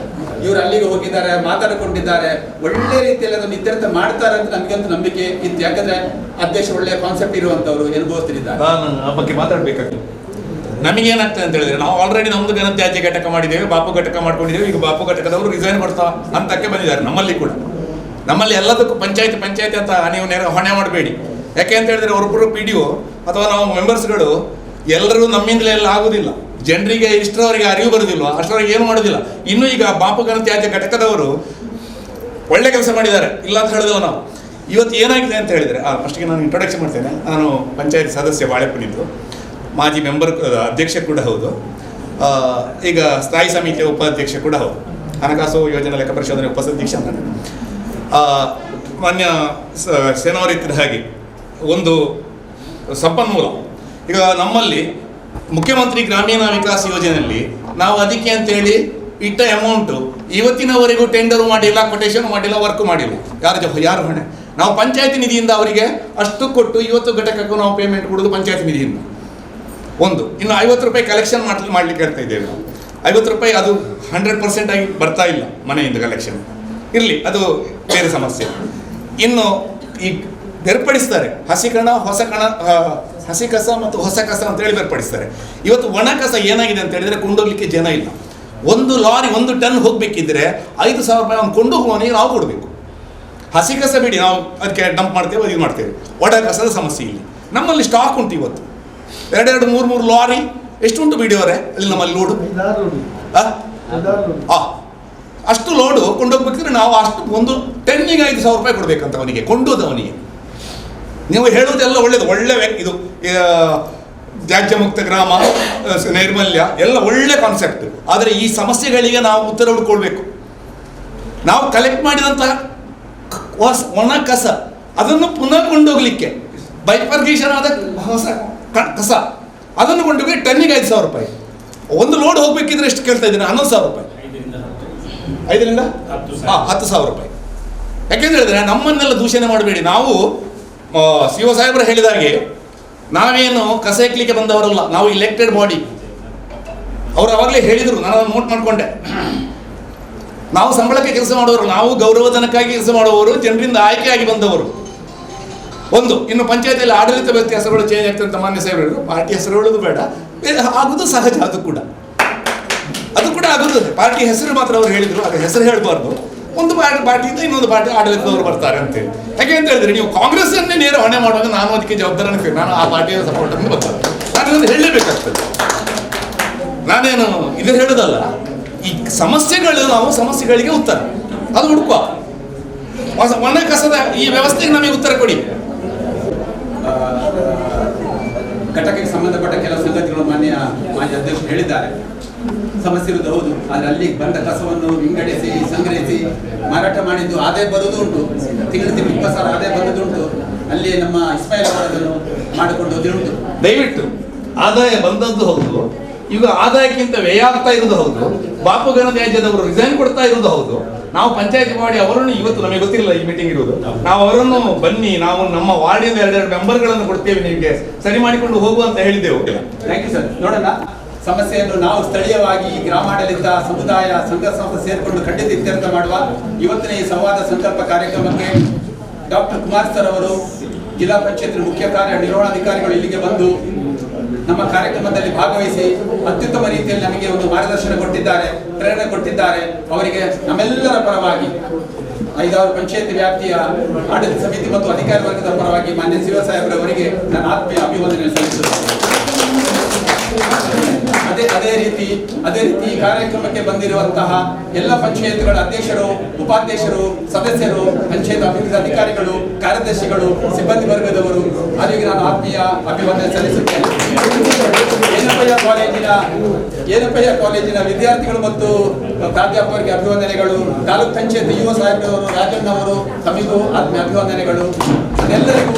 ಇವರು ಅಲ್ಲಿಗೆ ಹೋಗಿದ್ದಾರೆ, ಮಾತಾಡಿಕೊಂಡಿದ್ದಾರೆ. ಒಳ್ಳೆ ರೀತಿಯಲ್ಲಿ ಅದನ್ನು ಇತ್ಯರ್ಥ ಮಾಡ್ತಾರೆ ಅಂತ ನಮಗಂತೂ ನಂಬಿಕೆ ಇತ್ತು. ಯಾಕಂದ್ರೆ ಅಧ್ಯಕ್ಷ ಒಳ್ಳೆಯ ಕಾನ್ಸೆಪ್ಟ್ ಇರುವಂತವರು ಅನುಭವಿಸ್ತಿದ್ದಾರೆ. ಆ ಬಗ್ಗೆ ಮಾತಾಡ್ಬೇಕಾಗ್ತದೆ. ನಮಗೇನಾಗ್ತದೆ ಅಂತ ಹೇಳಿದ್ರೆ, ನಾವು ಆಲ್ರೆಡಿ ನಮ್ದು ಘನತ್ಯಾಜ್ಯ ಘಟಕ ಮಾಡಿದ್ದೇವೆ, ಬಾಪು ಘಟಕ ಮಾಡ್ಕೊಂಡಿದ್ದೇವೆ. ಈಗ ಬಾಪು ಘಟಕದವರು ರಿಸೈನ್ ಕೊಡ್ತಾ ಹಂತಕ್ಕೆ ಬಂದಿದ್ದಾರೆ. ನಮ್ಮಲ್ಲಿ ಕೂಡ ನಮ್ಮಲ್ಲಿ ಎಲ್ಲದಕ್ಕೂ ಪಂಚಾಯತಿ ಅಂತ ನೀವು ಹೊಣೆ ಮಾಡಬೇಡಿ. ಯಾಕೆ ಅಂತ ಹೇಳಿದ್ರೆ ಒಬ್ಬರು PDO ಅಥವಾ ನಾವು ಮೆಂಬರ್ಸ್ಗಳು ಎಲ್ಲರೂ ನಮ್ಮಿಂದಲೇ ಎಲ್ಲ ಆಗುದಿಲ್ಲ. ಜನರಿಗೆ ಇಷ್ಟರವರೆಗೆ ಅರಿವು ಬರುವುದಿಲ್ಲ, ಅಷ್ಟರವರೆಗೆ ಏನು ಮಾಡೋದಿಲ್ಲ. ಇನ್ನು ಈಗ ಬಾಪು ಘನತ್ಯಾಜ್ಯ ಘಟಕದವರು ಒಳ್ಳೆ ಕೆಲಸ ಮಾಡಿದ್ದಾರೆ, ಇಲ್ಲ ಅಂತ ಹೇಳಿದೆವು ನಾವು. ಇವತ್ತು ಏನಾಗಿದೆ ಅಂತ ಹೇಳಿದರೆ, ಫಸ್ಟಿಗೆ ನಾನು ಇಂಟ್ರೊಡಕ್ಷನ್ ಮಾಡ್ತೇನೆ. ನಾನು ಪಂಚಾಯತ್ ಸದಸ್ಯ ಬಾಳೆಪುಣಿದ್ದು, ಮಾಜಿ ಮೆಂಬರ್ ಅಧ್ಯಕ್ಷ ಕೂಡ ಹೌದು, ಈಗ ಸ್ಥಾಯಿ ಸಮಿತಿಯ ಉಪಾಧ್ಯಕ್ಷ ಕೂಡ ಹೌದು, ಹಣಕಾಸು ಯೋಜನಾ ಲೆಕ್ಕ ಪರಿಶೋಧನೆ ಉಪಾಧ್ಯಕ್ಷ ನಾನು. ಮಾನ್ಯ ಸೇನಾವರಿತ್ತಿದ ಹಾಗೆ ಒಂದು ಸಂಪನ್ಮೂಲ ಈಗ ನಮ್ಮಲ್ಲಿ ಮುಖ್ಯಮಂತ್ರಿ ಗ್ರಾಮೀಣ ವಿಕಾಸ ಯೋಜನೆಯಲ್ಲಿ ನಾವು ಅದಕ್ಕೆ ಅಂತೇಳಿ ಇಟ್ಟ ಅಮೌಂಟು ಇವತ್ತಿನವರೆಗೂ ಟೆಂಡರು ಮಾಡಿಲ್ಲ, ಕೊಟೇಶನ್ ಮಾಡಿಲ್ಲ, ವರ್ಕ್ ಮಾಡಿಲ್ಲ. ಯಾರು ಹೊಣೆ? ನಾವು ಪಂಚಾಯತಿ ನಿಧಿಯಿಂದ ಅವರಿಗೆ ಅಷ್ಟು ಕೊಟ್ಟು ಇವತ್ತು ಘಟಕಕ್ಕೂ ನಾವು ಪೇಮೆಂಟ್ ಕೊಡೋದು ಪಂಚಾಯತಿ ನಿಧಿಯಿಂದ. ಒಂದು ಇನ್ನು 50 ರೂಪಾಯಿ ಕಲೆಕ್ಷನ್ ಮಾಡ್ಲಿಕ್ಕೆ ಹೇಳ್ತಾ ಇದ್ದೇವೆ ನಾವು. 50 ರೂಪಾಯಿ ಅದು 100% ಆಗಿ ಬರ್ತಾ ಇಲ್ಲ ಮನೆಯಿಂದ ಕಲೆಕ್ಷನ್. ಇರಲಿ, ಅದು ಬೇರೆ ಸಮಸ್ಯೆ. ಇನ್ನು ಈ ಬೇರ್ಪಡಿಸ್ತಾರೆ ಹಸಿ ಕಸ ಮತ್ತು ಹೊಸ ಕಸ ಅಂತ ಹೇಳಿ ಬೇರ್ಪಡಿಸ್ತಾರೆ. ಇವತ್ತು ಒಣ ಕಸ ಏನಾಗಿದೆ ಅಂತ ಹೇಳಿದ್ರೆ ಕೊಂಡೋಗ್ಲಿಕ್ಕೆ ಜನ ಇಲ್ಲ. ಒಂದು ಲಾರಿ 1 ಟನ್ ಹೋಗ್ಬೇಕಿದ್ರೆ 5,000 ರೂಪಾಯಿ ಅವ್ನು ಕೊಂಡು ಹೋಗೋನಿಗೆ ನಾವು ಕೊಡಬೇಕು. ಹಸಿ ಕಸ ಬಿಡಿ, ನಾವು ಅದಕ್ಕೆ ಡಂಪ್ ಮಾಡ್ತೇವೆ, ಇದು ಮಾಡ್ತೇವೆ. ಒಣ ಕಸದ ಸಮಸ್ಯೆ ಇಲ್ಲಿ ನಮ್ಮಲ್ಲಿ ಸ್ಟಾಕ್ ಉಂಟು. ಇವತ್ತು 2-3 ಲಾರಿ ಎಷ್ಟುಂಟು ಬಿಡಿಯವರೇ ಅಲ್ಲಿ ನಮ್ಮಲ್ಲಿ ಲೋಡು. ಅಷ್ಟು ಲೋಡು ಕೊಂಡೋಗ್ಬೇಕಿದ್ರೆ ನಾವು ಅಷ್ಟು ಒಂದು ಟನ್ನಿಗೆ 5,000 ರೂಪಾಯಿ ಕೊಡ್ಬೇಕಂತ ಅವನಿಗೆ, ಕೊಂಡೋದವನಿಗೆ. ನೀವು ಹೇಳುವುದೆಲ್ಲ ಒಳ್ಳೇದು, ಒಳ್ಳೆ ಇದು ತ್ಯಾಜ್ಯ ಮುಕ್ತ ಗ್ರಾಮ, ನೈರ್ಮಲ್ಯ ಎಲ್ಲ ಒಳ್ಳೆ ಕಾನ್ಸೆಪ್ಟ್. ಆದರೆ ಈ ಸಮಸ್ಯೆಗಳಿಗೆ ನಾವು ಉತ್ತರ ಹುಡ್ಕೊಳ್ಬೇಕು. ನಾವು ಕಲೆಕ್ಟ್ ಮಾಡಿದಂತಹ ಒಣ ಕಸ ಅದನ್ನು ಪುನಃ ಕೊಂಡೋಗ್ಲಿಕ್ಕೆ ಬೈಫರ್ಗೇಷನ್ ಆದ ಹೊಸ ಕಸ ಅದನ್ನು ಕೊಂಡೋಗಿ ಟನ್ನಿಗೆ 5,000 ರೂಪಾಯಿ. ಒಂದು ಲೋಡ್ ಹೋಗ್ಬೇಕಿದ್ರೆ ಎಷ್ಟು ಕೇಳ್ತಾ ಇದ್ದೀನಿ? 11,000 ರೂಪಾಯಿ. 5ರಿಂದ 10,000 ರೂಪಾಯಿ. ಯಾಕೆಂದ್ರೆ ಹೇಳಿದ್ರೆ ನಮ್ಮನ್ನೆಲ್ಲ ದೂಷಣೆ ಮಾಡಬೇಡಿ. ನಾವು CO ಸಾಹೇಬರು ಹೇಳಿದಾಗೆ ನಾವೇನು ಕಸ ಎಕ್ಲಿಕ್ಕೆ ಬಂದವರಲ್ಲ, ನಾವು ಇಲೆಕ್ಟೆಡ್ ಬಾಡಿ. ಅವರು ಅವಾಗಲೇ ಹೇಳಿದರು, ನಾನು ನೋಟ್ ಮಾಡಿಕೊಂಡೆ. ನಾವು ಸಂಬಳಕ್ಕೆ ಕೆಲಸ ಮಾಡುವವರು, ನಾವು ಗೌರವಧನಕ್ಕಾಗಿ ಕೆಲಸ ಮಾಡುವವರು, ಜನರಿಂದ ಆಯ್ಕೆಯಾಗಿ ಬಂದವರು. ಒಂದು ಇನ್ನು ಪಂಚಾಯತಿಯಲ್ಲಿ ಆಡಳಿತ ವ್ಯತ್ಯಾಸಗಳು ಚೇಂಜ್ ಆಗ್ತದೆ ಅಂತ ಮಾನ್ಯ ಸಾಹೇಬರು ಹೇಳಿದ್ರು. ಪಾರ್ಟಿ ಹೆಸರು ಹೇಳೋದು ಬೇಡ, ಆಗೋದು ಸಹಜ. ಅದು ಕೂಡ ಆಗೋದು. ಪಾರ್ಟಿ ಹೆಸರು ಮಾತ್ರ ಅವರು ಹೇಳಿದರು, ಅದು ಹೆಸರು ಹೇಳಬಾರ್ದು. ಒಂದು ಪಾರ್ಟಿಯಿಂದ ಇನ್ನೊಂದು ಪಾರ್ಟಿ ಆಡಳಿತದವರು ಬರ್ತಾರೆ ಅಂತೇಳಿ. ಯಾಕೆ ಅಂತ ಹೇಳಿದ್ರೆ ನೀವು ಕಾಂಗ್ರೆಸ್ಸನ್ನೇ ನೇರ ಹೊಣೆ ಮಾಡುವಾಗ ನಾನು ಅದಕ್ಕೆ ಜವಾಬ್ದಾರಿ ಅನಿಸ್ತೇನೆ. ನಾನು ಆ ಪಾರ್ಟಿಯ ಸಪೋರ್ಟ್ ಅನ್ನು ಬರ್ತಾರೆ, ನಾನು ಇದನ್ನು ಹೇಳಲೇಬೇಕಾಗ್ತದೆ. ನಾನೇನು ಇದು ಹೇಳೋದಲ್ಲ, ಈ ಸಮಸ್ಯೆಗಳು ನಾವು ಸಮಸ್ಯೆಗಳಿಗೆ ಉತ್ತರ ಅದು ಹುಡುಕುವ. ಒಣ ಕಸದ ಈ ವ್ಯವಸ್ಥೆಗೆ ನಮಗೆ ಉತ್ತರ ಕೊಡಿ. ಘಟಕಕ್ಕೆ ಸಂಬಂಧಪಟ್ಟ ಕೆಲವು ಸಂಗತಿಗಳು ಮಾನ್ಯ ಅಧ್ಯಕ್ಷರು ಹೇಳಿದ್ದಾರೆ. ಸಮಸ್ಯೆ ಇರುವುದು ಹೌದು, ಆದರೆ ಅಲ್ಲಿ ಬಂದ ಕಸವನ್ನು ವಿಂಗಡಿಸಿ ಸಂಗ್ರಹಿಸಿ ಮಾರಾಟ ಮಾಡಿದ್ದು ಆದಾಯ ಬರುವುದು ಉಂಟು. ತಿಂಗಳು 20,000 ಆದಾಯ ಬರುವುದು ಉಂಟು. ಅಲ್ಲಿ ನಮ್ಮ ಇಸ್ಮಾಯಿಲ್ ಅವರನ್ನು ಮಾಡಿಕೊಂಡು ಹೋದಿರುಂಟು. ದಯವಿಟ್ಟು ಆದಾಯ ಬಂದದ್ದು ಹೌದು, ಈಗ ಆದಾಯಕ್ಕಿಂತ ವ್ಯಯ ಆಗ್ತಾ ಇರೋದು ಹೌದು. ಬಾಪು ಗಣತ್ಯಾಜ್ಯದವರು ರಿಸೈನ್ ಕೊಡ್ತಾ ಇರೋದು ಹೌದು. ನಾವು ಪಂಚಾಯತ್ ಮಾಡಿ ಅವರನ್ನು ಇವತ್ತು ನಮಗೆ ಗೊತ್ತಿಲ್ಲ ಈ ಮೀಟಿಂಗ್ ಇರುವುದು. ನಾವು ಅವರನ್ನು ಬನ್ನಿ, ನಾವು ನಮ್ಮ ವಾರ್ಡಿಂದ 2 ಮೆಂಬರ್ಗಳನ್ನು ಕೊಡ್ತೇವೆ, ನಿಮಗೆ ಸರಿ ಮಾಡಿಕೊಂಡು ಹೋಗುವ ಅಂತ ಹೇಳಿದ್ದೆವು. Thank you sir. ನೋಡೋಣ, ಸಮಸ್ಯೆಯನ್ನು ನಾವು ಸ್ಥಳೀಯವಾಗಿ ಗ್ರಾಮಾಡಳಿತ, ಸಮುದಾಯ, ಸಂಘ ಸಂಸ್ಥೆ ಸೇರಿಕೊಂಡು ಖಂಡಿತ ಇತ್ಯರ್ಥ ಮಾಡುವ. ಇವತ್ತಿನ ಈ ಸಂವಾದ ಸಂಕಲ್ಪ ಕಾರ್ಯಕ್ರಮಕ್ಕೆ ಡಾಕ್ಟರ್ ಕುಮಾರ್ ಸರ್ ಅವರು, ಜಿಲ್ಲಾ ಪಂಚಾಯತ್ ಮುಖ್ಯ ಕಾರ್ಯನಿರ್ವಹಣಾಧಿಕಾರಿಗಳು ಇಲ್ಲಿಗೆ ಬಂದು ನಮ್ಮ ಕಾರ್ಯಕ್ರಮದಲ್ಲಿ ಭಾಗವಹಿಸಿ ಅತ್ಯುತ್ತಮ ರೀತಿಯಲ್ಲಿ ನಮಗೆ ಒಂದು ಮಾರ್ಗದರ್ಶನ ಕೊಟ್ಟಿದ್ದಾರೆ, ಪ್ರೇರಣೆ ಕೊಟ್ಟಿದ್ದಾರೆ. ಅವರಿಗೆ ನಮ್ಮೆಲ್ಲರ ಪರವಾಗಿ 5 ಪಂಚಾಯತ್ ವ್ಯಾಪ್ತಿಯ ಆಡಳಿತ ಸಮಿತಿ ಮತ್ತು ಅಧಿಕಾರಿ ವರ್ಗದ ಪರವಾಗಿ ಮಾನ್ಯ ಶಿವಸಾಹೇಬ್ರವರಿಗೆ ನನ್ನ ಆತ್ಮೀಯ ಅಭಿವಂದನೆ ಸಲ್ಲಿಸುತ್ತೇನೆ. ಅದೇ ರೀತಿ ಈ ಕಾರ್ಯಕ್ರಮಕ್ಕೆ ಬಂದಿರುವಂತಹ ಎಲ್ಲ ಪಂಚಾಯತ್ಗಳ ಅಧ್ಯಕ್ಷರು, ಉಪಾಧ್ಯಕ್ಷರು, ಸದಸ್ಯರು, ಪಂಚಾಯತ್ ಅಭಿವೃದ್ಧಿ ಅಧಿಕಾರಿಗಳು, ಕಾರ್ಯದರ್ಶಿಗಳು, ಸಿಬ್ಬಂದಿ ವರ್ಗದವರು ಅವರಿಗೆ ನಾನು ಆತ್ಮೀಯ ಅಭಿವಂದನೆ ಸಲ್ಲಿಸುತ್ತೇನೆ. ಏನಪ್ಪಯ್ಯ ಕಾಲೇಜಿನ ವಿದ್ಯಾರ್ಥಿಗಳು ಮತ್ತು ಪ್ರಾಧ್ಯಾಪಕರಿಗೆ ಅಭಿವಂದನೆಗಳು. ತಾಲೂಕ್ ಪಂಚಾಯತ್ ಯುವ ಸಾಹೇಬ್ರವರು, ರಾಜಣ್ಣವರು, ತಮಗೂ ಆತ್ಮೀಯ ಅಭಿವಂದನೆಗಳು. ಎಲ್ಲರಿಗೂ